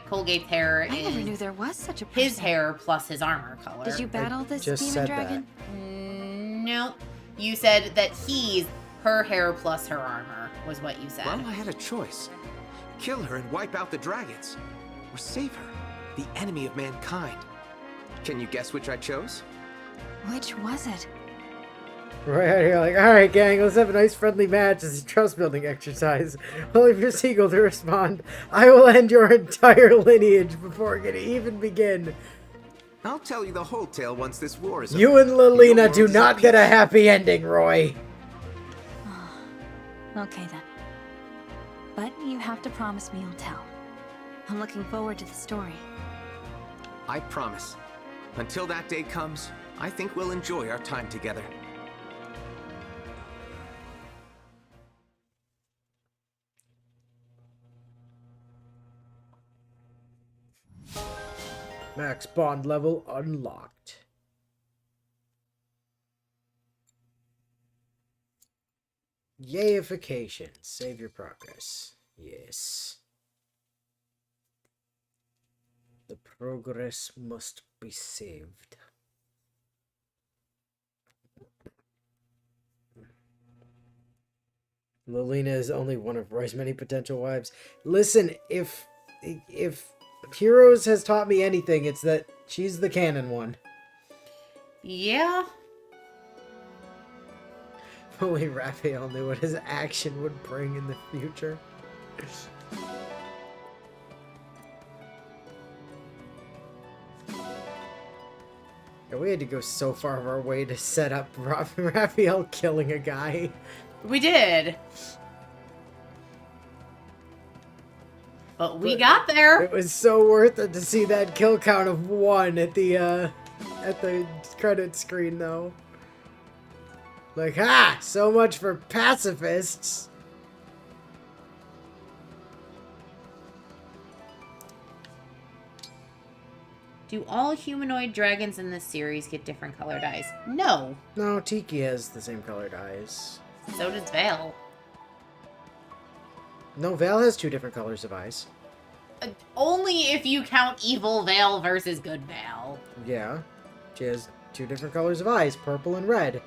Colgate's hair I never is knew there was such a person. his hair plus his armor color. Did you battle this just demon said dragon? No, you said that he's her hair plus her armor was what you said. Well, I had a choice. Kill her and wipe out the dragons. Or save her, the enemy of mankind. Can you guess which I chose? Which was it? Right out here, like, alright, gang, let's have a nice friendly match as a trust building exercise. Only for Seagull to respond, I will end your entire lineage before it can even begin. I'll tell you the whole tale once this war is You over. and Lilina Your do world is not at get a peace. happy ending, Roy. Okay then. But you have to promise me you'll tell. I'm looking forward to the story. I promise. Until that day comes, I think we'll enjoy our time together. Max bond level unlocked. Yayification. Save your progress. Yes. The progress must be saved. Lilina is only one of Roy's many potential wives. Listen, if Heroes has taught me anything, it's that she's the canon one. Yeah. If only Raphael knew what his action would bring in the future. Yeah, we had to go so far of our way to set up Raphael killing a guy. We did. But we got there. It was so worth it to see that kill count of 1 at the credit screen, though. Like, so much for pacifists. Do all humanoid dragons in this series get different colored eyes? No. No, Tiki has the same colored eyes. So does Vale. No, Val has 2 different colors of eyes. Only if you count evil Vale versus good Vale. Yeah. She has 2 different colors of eyes, purple and red.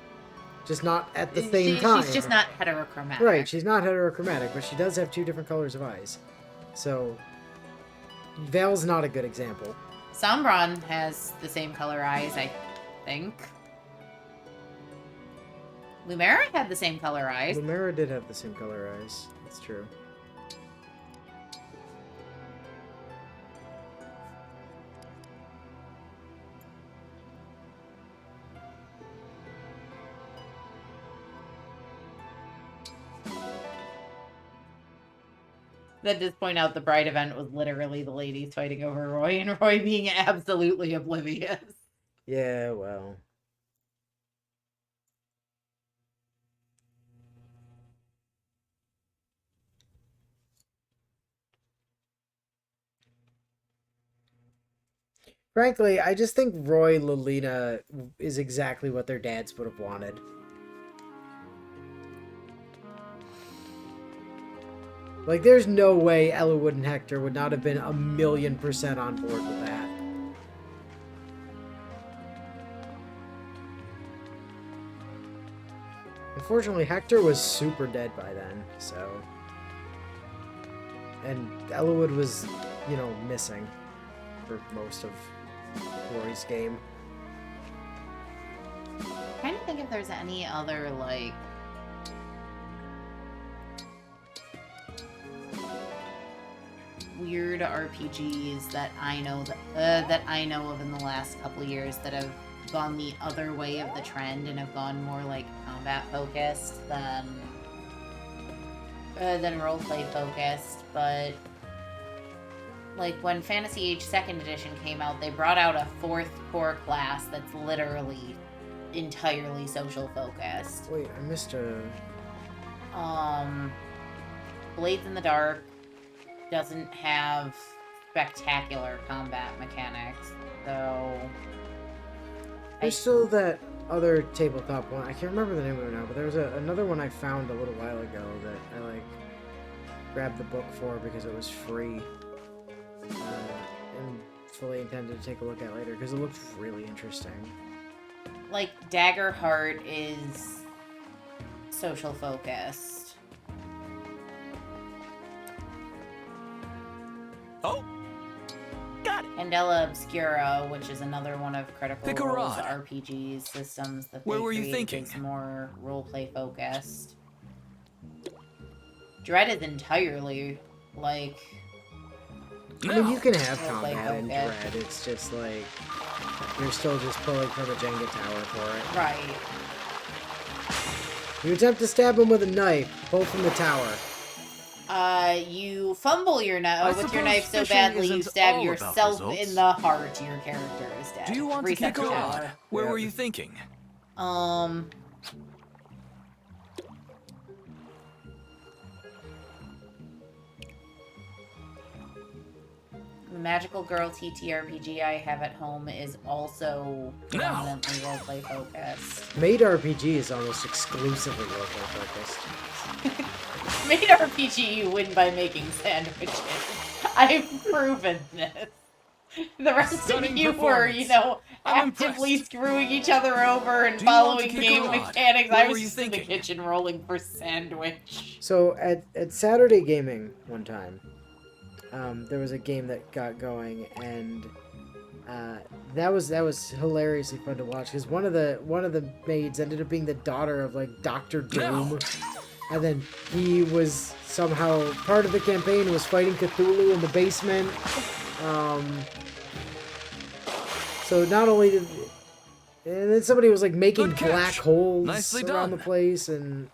Just not at the same time. She's just not heterochromatic. Right, she's not heterochromatic, but she does have 2 different colors of eyes. So, Val's not a good example. Sombron has the same color eyes, I think. Lumera had the same color eyes. Lumera did have the same color eyes. That's true. That just point out the Bride event was literally the ladies fighting over Roy, and Roy being absolutely oblivious. Yeah, well. Frankly, I just think Roy Lilina is exactly what their dads would have wanted. Like, there's no way Eliwood and Hector would not have been 1,000,000% on board with that. Unfortunately, Hector was super dead by then, so... And Eliwood was, you know, missing for most of Roy's game. I'm trying to think if there's any other, like... weird RPGs that I know that I know of in the last couple of years that have gone the other way of the trend and have gone more like combat focused than roleplay focused. But like when Fantasy Age 2nd Edition came out, they brought out a 4th core class that's literally entirely social focused. Wait, I missed a... Blades in the Dark doesn't have spectacular combat mechanics, so... There's still that other tabletop one. I can't remember the name of it now, but there was another one I found a little while ago that I, like, grabbed the book for because it was free. And fully intended to take a look at later, because it looked really interesting. Like, Daggerheart is social focused. Oh, got it. Candela Obscura, which is another one of Critical Pick a Role's rod. RPG systems that Where they were you created, thinking? is more roleplay focused. Dread is entirely, like... I mean, you can have roleplay combat in focused. Dread, it's just like... You're still just pulling from a Jenga tower for it. Right. You attempt to stab him with a knife, pull from the tower. You fumble your knife with your knife so fishing badly you isn't stab all about yourself results. in the heart. Your character is dead. Do you want Reset to kick a the rod? tower. Where were you thinking? The Magical Girl TTRPG I have at home is also predominantly roleplay focused. Maid RPG is almost exclusively roleplay focused. Maid RPG, you win by making sandwiches. I've proven this. The rest Stunning of you were, performance. you know, I'm actively screwing each other over and Do you want to following kick a game rod? mechanics. Where I were was you just in the thinking? kitchen rolling for sandwich. So, at Saturday Gaming one time, there was a game that got going, and that was hilariously fun to watch, because one of the maids ended up being the daughter of, like, Dr. Doom. And then he was somehow part of the campaign, was fighting Cthulhu in the basement. So not only did... And then somebody was, like, making Good catch. black holes Nicely around done. the place, and...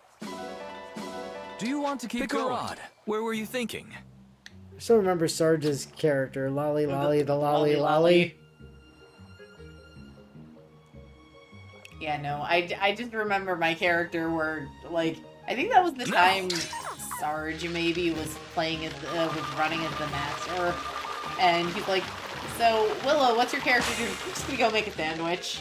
Do you want to keep Pick a going? rod. Where were you thinking? I still remember Sarge's character, Lolly Lolly, the Lolly Lolly. Lolly. Yeah, no, I just remember my character where, like, I think that was the time Sarge maybe was playing as, was running as the master, and he's like, so, Willow, what's your character doing? I'm just gonna go make a sandwich.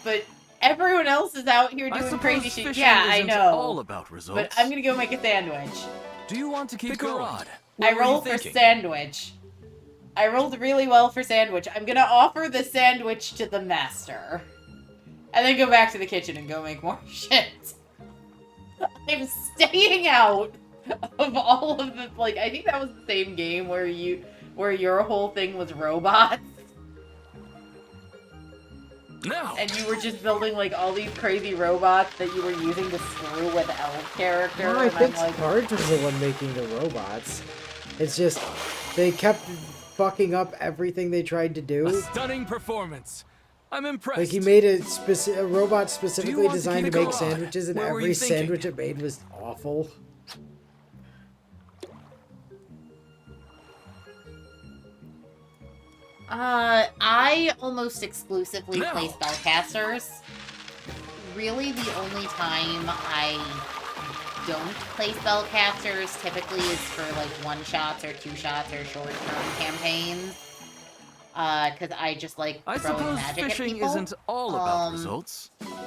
But everyone else is out here I doing suppose crazy shit. fishing Yeah, I isn't know. all about results. But I'm gonna go make a sandwich. Do you want to keep Pick a going? rod. Where I were you rolled for thinking? sandwich. I rolled really well for sandwich. I'm gonna offer the sandwich to the master. And then go back to the kitchen and go make more shit. I'm staying out of all of the, like, I think that was the same game where your whole thing was robots. No. And you were just building, like, all these crazy robots that you were using to screw with Elf character. No, I and think I'm like, Sarge was the one making the robots. It's just, they kept fucking up everything they tried to A do. stunning performance. I'm impressed. Like, he made a robot specifically want to designed to keep make going? sandwiches, and Where were every you thinking? sandwich it made was awful. I almost exclusively play spellcasters. Really, the only time I don't play spellcasters typically is for like one-shots or two-shots or short-term campaigns. Because I just like I throwing suppose magic at fishing people. isn't all about results. Come back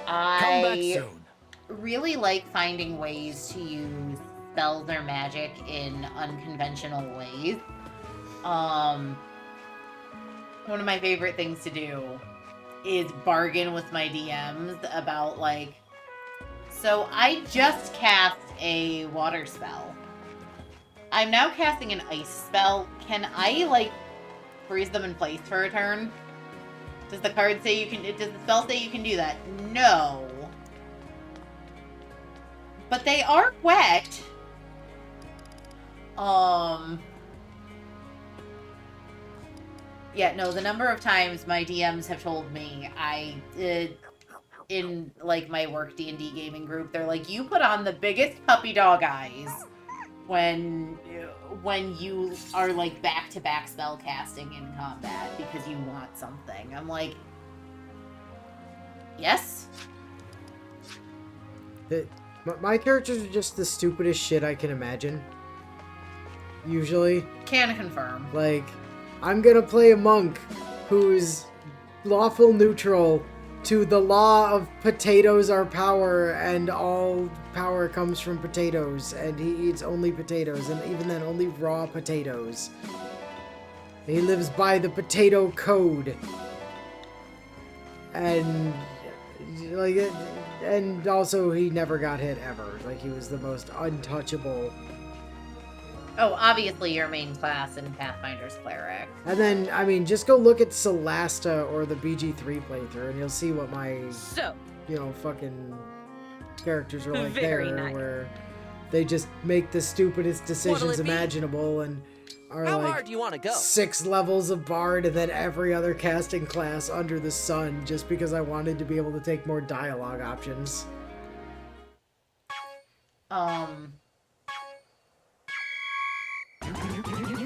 I soon. really like finding ways to use spells or magic in unconventional ways. One of my favorite things to do is bargain with my DMs about like, so I just cast a water spell. I'm now casting an ice spell. Can I like freeze them in place for a turn? Does the card say you can, does the spell say you can do that? No. But they are wet. Yeah, no, the number of times my DMs have told me in like my work D&D gaming group, they're like, you put on the biggest puppy dog eyes when you are like back-to-back spell casting in combat because you want something. I'm like, yes? My characters are just the stupidest shit I can imagine. Usually. Can confirm. Like, I'm gonna play a monk who's lawful neutral to the law of potatoes are power and all power comes from potatoes and he eats only potatoes and even then only raw potatoes. He lives by the potato code. And like and also he never got hit ever. Like he was the most untouchable. Oh, obviously your main class in Pathfinder's Cleric. And then, I mean, just go look at Celasta or the BG3 playthrough, and you'll see what my, fucking characters are like Very there, nice. where they just make the stupidest decisions imaginable and are How like hard do you want to go? 6 levels of Bard and then every other casting class under the sun just because I wanted to be able to take more dialogue options.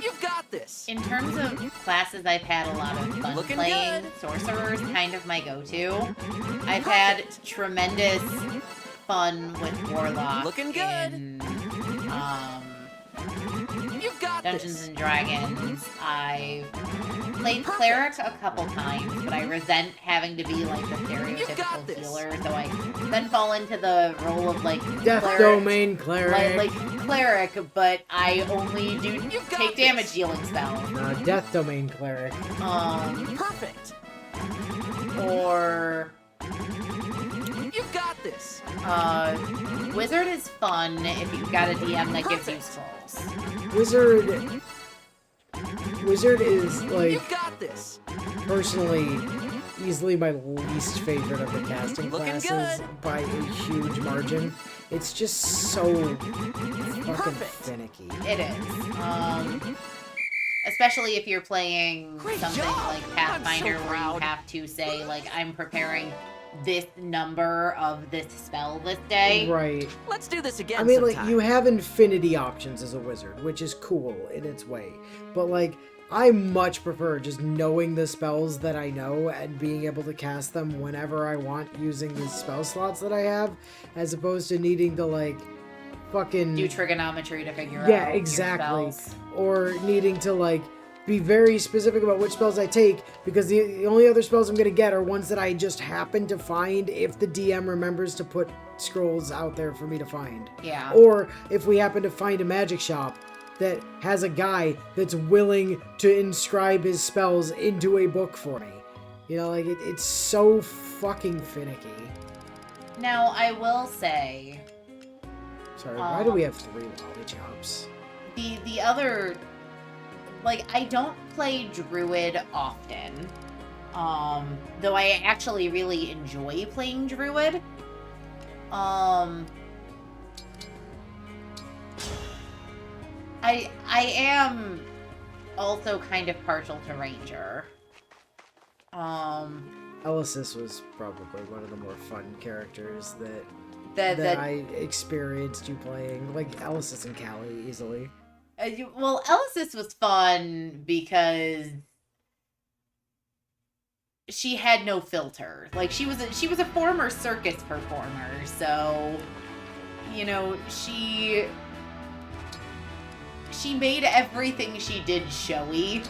You've got this! In terms of classes I've had a lot of fun Looking playing, good. Sorcerer's kind of my go-to. I've had tremendous fun with Warlock. Looking good. In, You've got Dungeons this. and Dragons. I've played Cleric a couple times, but I resent having to be like the stereotypical healer, so I then fall into the role of like Death cleric, Domain Cleric. like cleric, but I only do take damage dealing spells. Death Domain Cleric. Perfect. Or You've got this. Wizard is fun if you've got a DM that gives you scrolls. Wizard is like You've got this. personally easily my least favorite of the casting Looking classes good. by a huge margin. It's just so fucking finicky. It is. Especially if you're playing something like Pathfinder where you have to say, like, I'm preparing this number of this spell this day. Right. Let's do this again I mean, sometime. like, you have infinity options as a wizard, which is cool in its way. But, like, I much prefer just knowing the spells that I know and being able to cast them whenever I want using the spell slots that I have, as opposed to needing to, like, fucking... Do trigonometry to figure out Yeah, exactly. your spells. Or needing to, like, be very specific about which spells I take, because the only other spells I'm going to get are ones that I just happen to find if the DM remembers to put scrolls out there for me to find. Yeah. Or if we happen to find a magic shop that has a guy that's willing to inscribe his spells into a book for me. You know, like, it's so fucking finicky. Now, I will say... Sorry, why do we have 3 lollipops? The other... Like, I don't play Druid often. Though I actually really enjoy playing Druid. I am also kind of partial to Ranger. Elysis was probably one of the more fun characters that That I experienced you playing. Like, Elysis and Callie, easily. Well, Elysis was fun because she had no filter. Like, she was a former circus performer, so, you know, she made everything she did showy.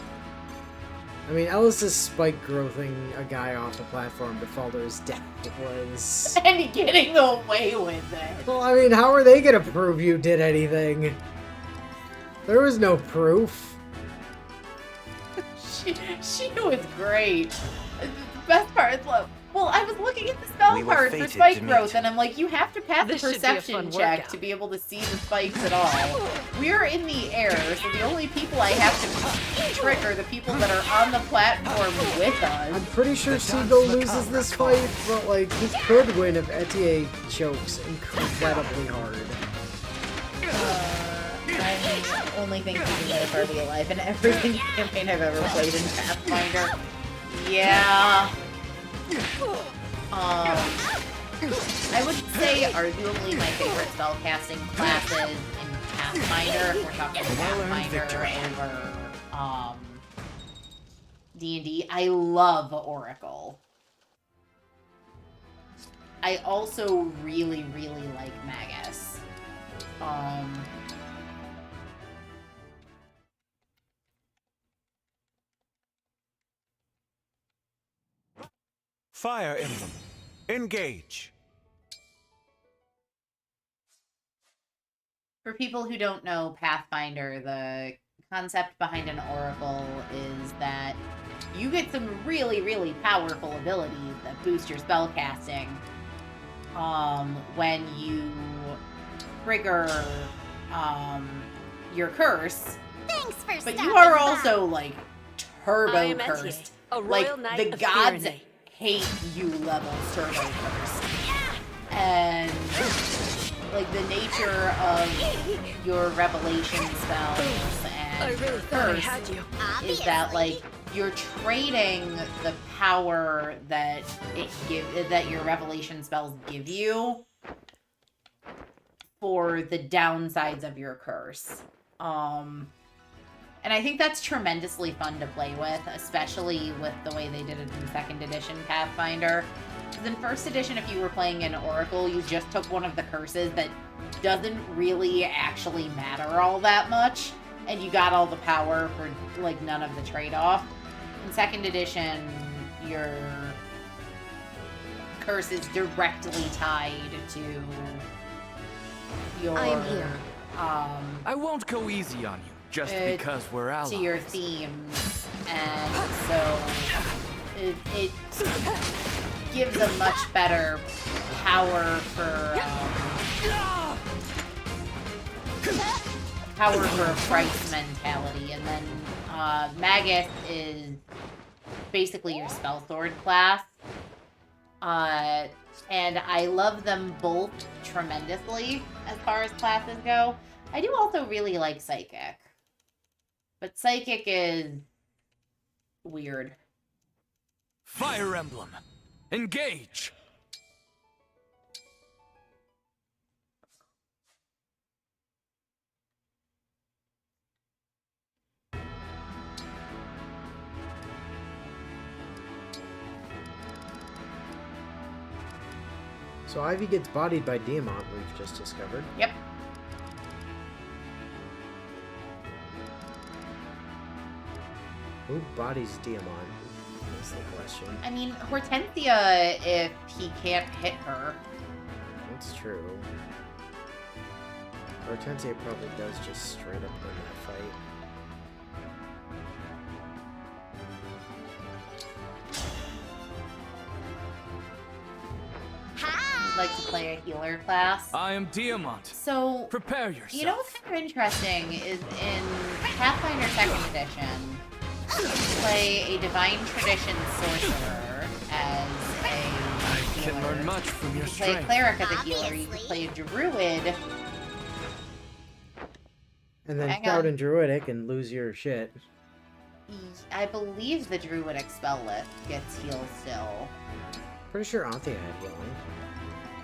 I mean, Ellis's spike growthing a guy off a platform to fall to his death was... And getting away with it. Well, I mean, how are they gonna prove you did anything? There was no proof. She was great. The best part is, well, I was looking at the spell We were card for fated spike to growth, meet. and I'm like, you have to pass This the should be a perception fun check workout. to be able to see the spikes at all. We're in the air, so the only people I have to trick are the people that are on the platform with us. I'm pretty sure Seagull loses this fight, but, like, he could win if Etier chokes incredibly hard. I'm only thinking of Barbie Alive in every single campaign I've ever played in Pathfinder. Yeah. I would say arguably my favorite spellcasting classes in Pathfinder, if we're talking Pathfinder over D&D. I love Oracle. I also really, really like Magus. Fire Emblem. Engage. For people who don't know Pathfinder, the concept behind an oracle is that you get some really, really powerful abilities that boost your spellcasting when you trigger your curse. Thanks for But stopping you are by. also, like, turbo I am Etier, cursed. a Like, royal knight the of gods Tyranny. hate you levels turbo cursed. And, like, the nature of your revelation spells and I really your thought I curse had you. is that, like, you're trading the power that that your revelation spells give you for the downsides of your curse. And I think that's tremendously fun to play with, especially with the way they did it in 2nd edition Pathfinder. Because in 1st edition, if you were playing an Oracle, you just took one of the curses that doesn't really actually matter all that much, and you got all the power for, like, none of the trade-off. In 2nd edition, your curse is directly tied to your... I am here. I won't go easy on you, just because we're allies. To your themes, and so it gives a much better power for price mentality. And then Magus is basically your spell sword class, and I love them both tremendously as far as classes go. I do also really like Psychic. But Psychic is weird. Fire Emblem. Engage. So Ivy gets bodied by Diamant, we've just discovered. Yep. Who bodies Diamant? That's the question. I mean, Hortensia, if he can't hit her. That's true. Hortensia probably does just straight up win that fight. I'd like to play a healer class. I am Diamant. So, prepare yourself. You know what's kind of interesting is in Pathfinder 2nd edition, you play a Divine Tradition Sorcerer as a healer. Can learn much from your You play a strength. Cleric as a healer. You can play a Druid. And then Hang Proud on. and Druidic and lose your shit. I believe the Druidic spell list gets heal still. Pretty sure Anthea had healing.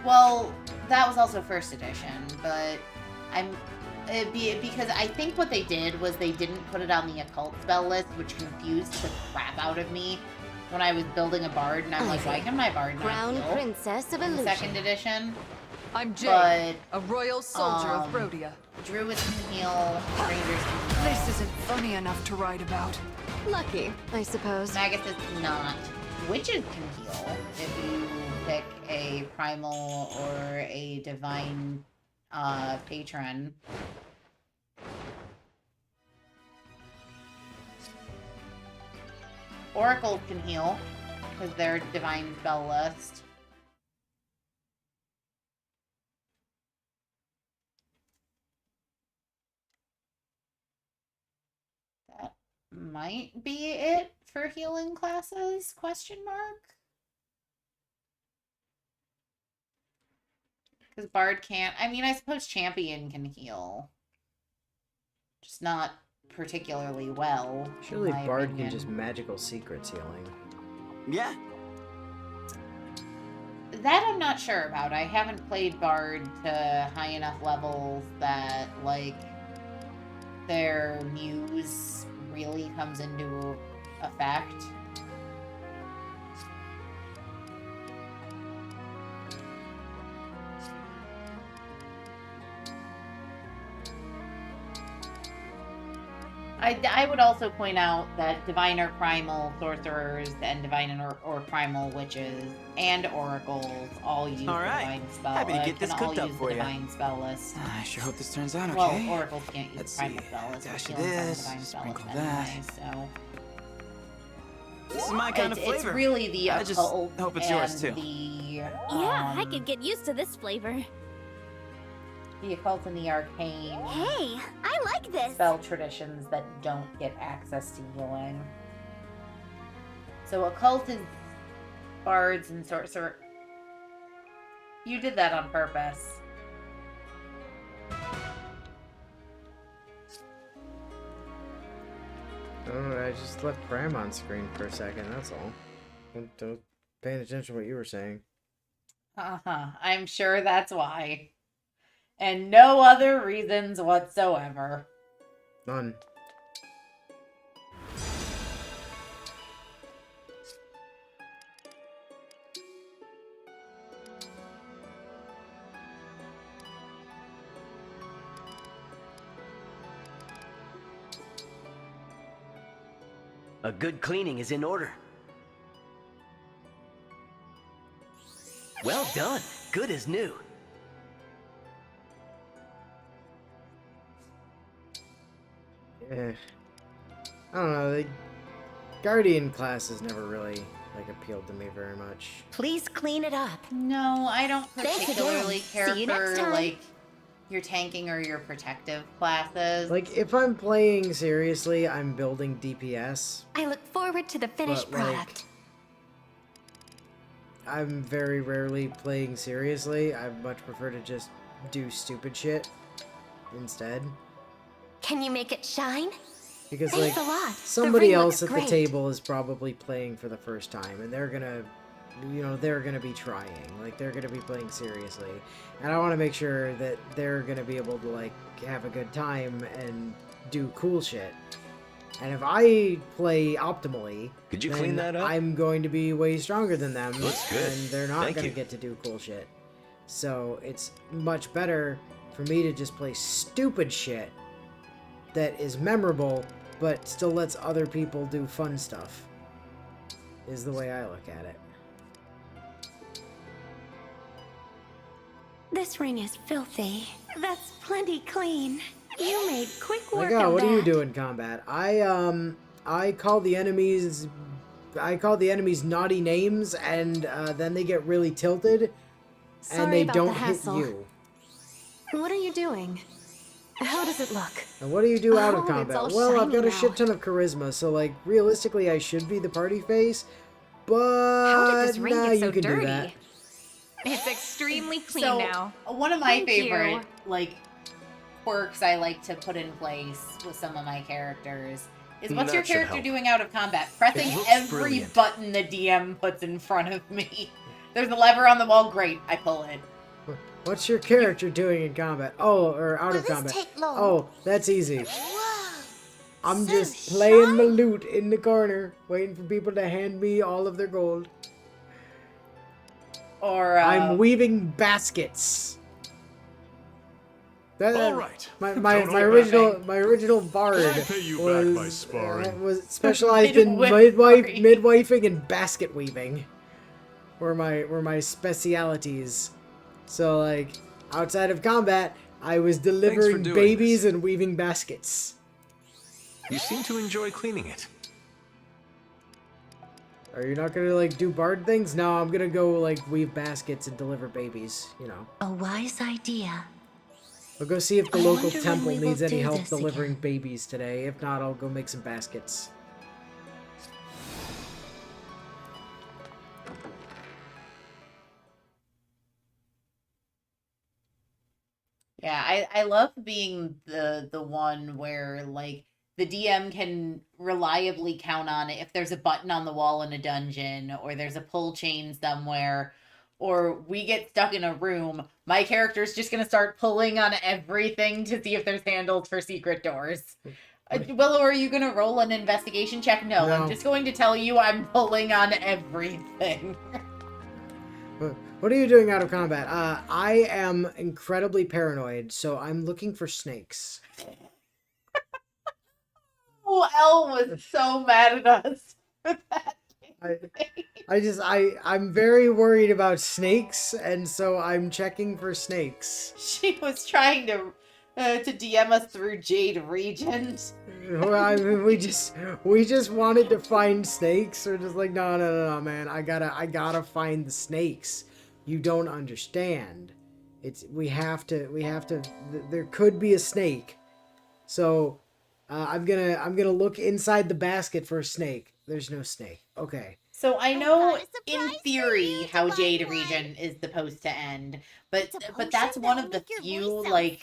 Well, that was also 1st edition, but because I think what they did was they didn't put it on the occult spell list, which confused the crap out of me when I was building a bard, and I'm like, why can my bard not Crown heal? Princess of In the Illusion. 2nd edition. I'm Jade, But a royal soldier of Rhodia. Druids can heal, rangers can heal. This isn't funny enough to write about. Lucky, I suppose. Magus is not. Witches can heal if you pick a primal or a divine patron. Oracles can heal because they're divine spell list. That might be it for healing classes, question mark? Because Bard can't. I mean, I suppose Champion can heal. Just not particularly well. Surely Bard can just magical secrets healing. Yeah. That I'm not sure about. I haven't played Bard to high enough levels that, like, their muse really comes into effect. I would also point out that divine or primal sorcerers and divine or primal witches and oracles all use the divine spell. Happy to get this can all cooked up use for the you. divine spell list. I sure hope this turns out okay. Well, oracles can't use Let's primal see. spell list. Dash but of healing from this, divine spell sprinkle list that. anyway, so. This is my kind of flavor. It's really the I just occult hope it's and yours too. Yeah, I could get used to this flavor. The occult and the arcane. Hey, I like this. Spell traditions that don't get access to healing. So occult is bards and sorcerer. You did that on purpose. Oh, I just left Pram on screen for a second, that's all. Don't paying attention to what you were saying. Uh-huh. I'm sure that's why. And no other reasons whatsoever. None. A good cleaning is in order. Well done. Good as new. I don't know, the Guardian class has never really, like, appealed to me very much. Please clean it up. No, I don't Thanks particularly again. care See you next for, time. like, your tanking or your protective classes. Like, if I'm playing seriously, I'm building DPS. I look forward to the finished But, like, product. I'm very rarely playing seriously. I much prefer to just do stupid shit instead. Can you make it shine? Because, Thanks like, a lot. The somebody ring else looks at the great. table is probably playing for the first time, and they're gonna, you know, they're gonna be trying. Like, they're gonna be playing seriously. And I want to make sure that they're gonna be able to, like, have a good time and do cool shit. And if I play optimally, Could you then clean that up? I'm going to be way stronger than them, Looks good. and they're not Thank going you. to get to do cool shit. So it's much better for me to just play stupid shit that is memorable, but still lets other people do fun stuff, is the way I look at it. This ring is filthy. That's plenty clean. You made quick work Like, oh, of what that. do you do in combat? I call the enemies naughty names, and then they get really tilted, and Sorry they about the don't hit hassle. you. What are you doing? How does it look? And what do you do out of Oh, it's combat? all Well, I've shiny got a now. shit ton of charisma, so, like, realistically, I should be the party face, but How did this ring nah, get so you can dirty? do that. It's extremely clean So, now. one of my Thank you. favorite, like, quirks I like to put in place with some of my characters is what's your That should character help. doing out of combat? Pressing It looks every brilliant. button the DM puts in front of me. There's a lever on the wall, great, I pull it. What's your character doing in combat? Oh, or out Will of this combat. take long? Oh, that's easy. I'm just playing my lute in the corner, waiting for people to hand me all of their gold. Or I'm weaving baskets. All right. My original bard Can I pay you back by sparring? was specialized in midwifing and basket weaving. Were my specialities. So like outside of combat, I was delivering babies and weaving baskets. You seem to enjoy cleaning it. Are you not gonna like do bard things? No, I'm gonna go like weave baskets and deliver babies, you know. A wise idea. I'll go see if the local wonder when temple we will needs any do help this delivering babies today. If not, I'll go make some baskets. Yeah, I love being the one where like the DM can reliably count on it if there's a button on the wall in a dungeon or there's a pull chain somewhere or we get stuck in a room, my character's just going to start pulling on everything to see if there's handles for secret doors. Willow, are you going to roll an investigation check? No, I'm just going to tell you I'm pulling on everything. What are you doing out of combat? I am incredibly paranoid, so I'm looking for snakes. Oh, Elle was so mad at us for that. I'm very worried about snakes, and so I'm checking for snakes. She was trying to DM us through Jade Regent. Well, I mean, we just wanted to find snakes. We're just like, no, man. I gotta find the snakes. You don't understand. We have to. There could be a snake, so I'm gonna look inside the basket for a snake. There's no snake. Okay. So I know in theory how Jade Regent is supposed to end, but that's one of the few like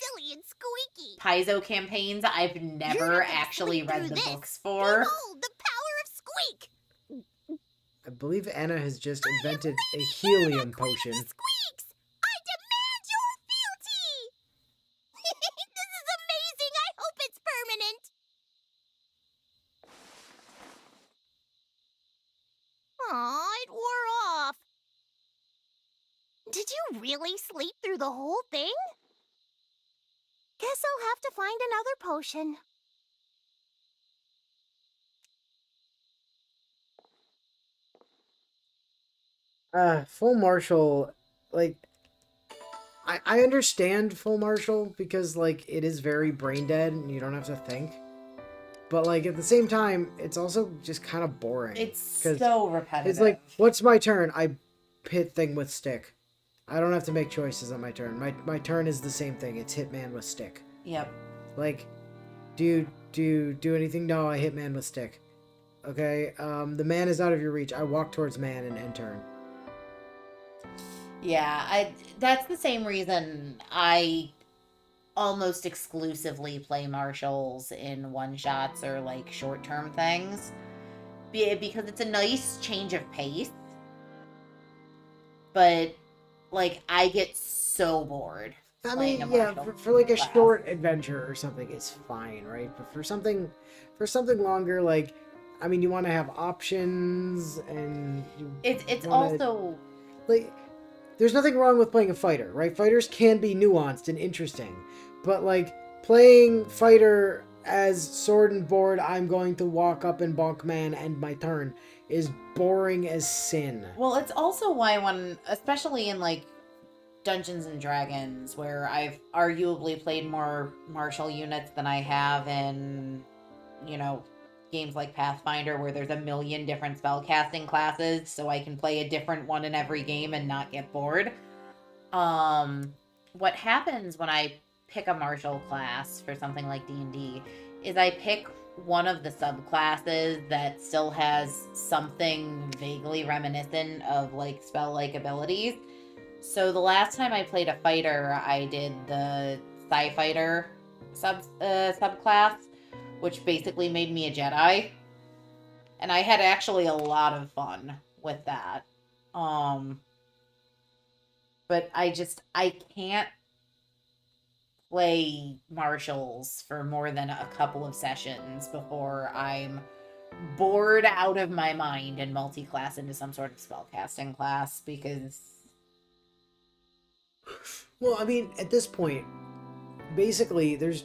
Paizo campaigns I've never actually read the books for. Behold the power of Squeak! I believe Anna has just invented a helium potion. Squeaks! I demand your fealty! This is amazing! I hope it's permanent! Aw, it wore off. Did you really sleep through the whole thing? Guess I'll have to find another potion. Full Marshal, like, I understand Full Marshal because, like, it is very brain dead and you don't have to think. But, like, at the same time, it's also just kind of boring. It's so repetitive. It's like, what's my turn? I hit thing with stick. I don't have to make choices on my turn. My turn is the same thing. It's hit man with stick. Yep. Like, do you do anything? No, I hit man with stick. Okay, the man is out of your reach. I walk towards man and end turn. Yeah, that's the same reason I almost exclusively play marshals in one-shots or like short-term things. Because it's a nice change of pace. But like I get so bored. I mean, yeah, for like a short adventure or something, it's fine, right? But for something longer, like, I mean, you want to have options, and it's also like, there's nothing wrong with playing a fighter, right? Fighters can be nuanced and interesting, but like playing fighter as sword and board, I'm going to walk up and bonk man end my turn, is boring as sin. Well, it's also why when, especially in like Dungeons and Dragons, where I've arguably played more martial units than I have in, you know, games like Pathfinder, where there's a million different spellcasting classes, so I can play a different one in every game and not get bored. What happens when I pick a martial class for something like D&D is I pick one of the subclasses that still has something vaguely reminiscent of like spell-like abilities. So the last time I played a fighter, I did the Sci-Fighter subclass, which basically made me a Jedi. And I had actually a lot of fun with that. But I can't play martials for more than a couple of sessions before I'm bored out of my mind and multi-class into some sort of spellcasting class, because... Well, I mean, at this point, basically, there's...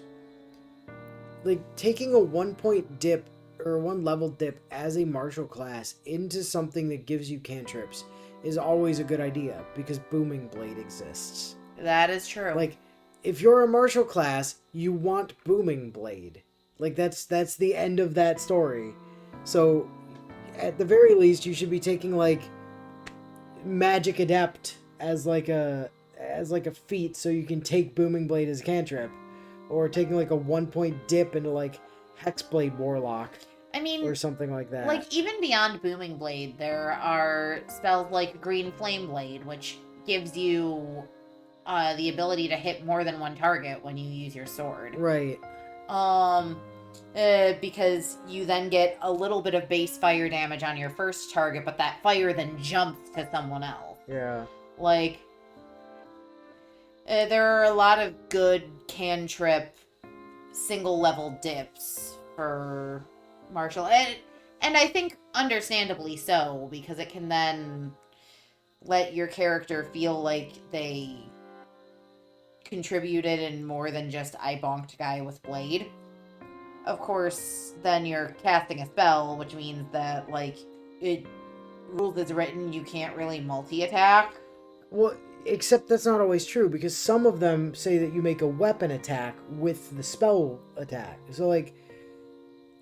Like, taking a 1-point dip, or 1-level dip as a martial class into something that gives you cantrips is always a good idea, because Booming Blade exists. That is true. Like, if you're a martial class, you want Booming Blade. Like, that's the end of that story. So, at the very least, you should be taking, like, Magic Adept as like a feat, so you can take Booming Blade as a cantrip. Or taking, like, a 1-point dip into, like, Hexblade Warlock. I mean... Or something like that. Like, even beyond Booming Blade, there are spells like Green Flame Blade, which gives you the ability to hit more than one target when you use your sword. Right. Because you then get a little bit of base fire damage on your first target, but that fire then jumps to someone else. Yeah. Like, there are a lot of good cantrip single level dips for martial, and I think understandably so, because it can then let your character feel like they contributed in more than just I bonked a guy with blade. Of course, then you're casting a spell, which means that, like, it rules as written, you can't really multi-attack. Well, except that's not always true, because some of them say that you make a weapon attack with the spell attack. So, like,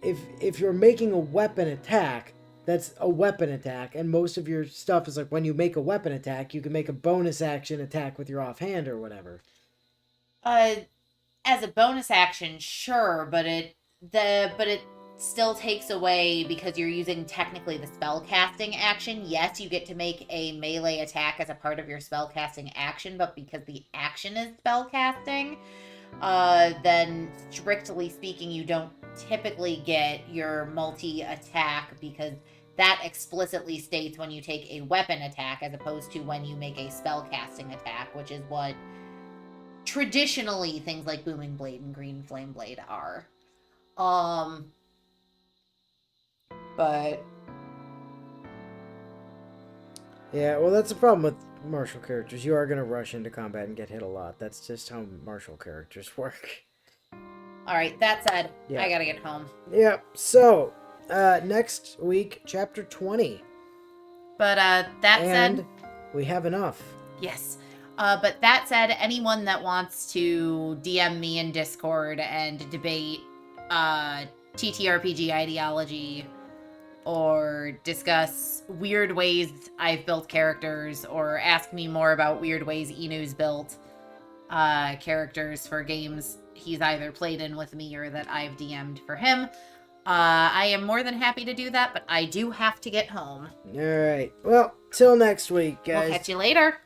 if you're making a weapon attack, that's a weapon attack, and most of your stuff is like, when you make a weapon attack, you can make a bonus action attack with your offhand or whatever. As a bonus action, sure, but it still takes away, because you're using technically the spell casting action. Yes, you get to make a melee attack as a part of your spell casting action, but because the action is spell casting, then strictly speaking, you don't typically get your multi-attack, because that explicitly states when you take a weapon attack as opposed to when you make a spell casting attack, which is what traditionally things like Booming Blade and Green Flame Blade are. But yeah, well, that's the problem with martial characters. You are going to rush into combat and get hit a lot. That's just how martial characters work. Alright, that said, Yeah. I gotta get home. Yeah, so, next week, chapter 20. But, that said... we have enough. Yes. But that said, anyone that wants to DM me in Discord and debate TTRPG ideology, or discuss weird ways I've built characters, or ask me more about weird ways Inu's built characters for games he's either played in with me or that I've DM'd for him, I am more than happy to do that, but I do have to get home. Alright, well, till next week, guys. We'll catch you later.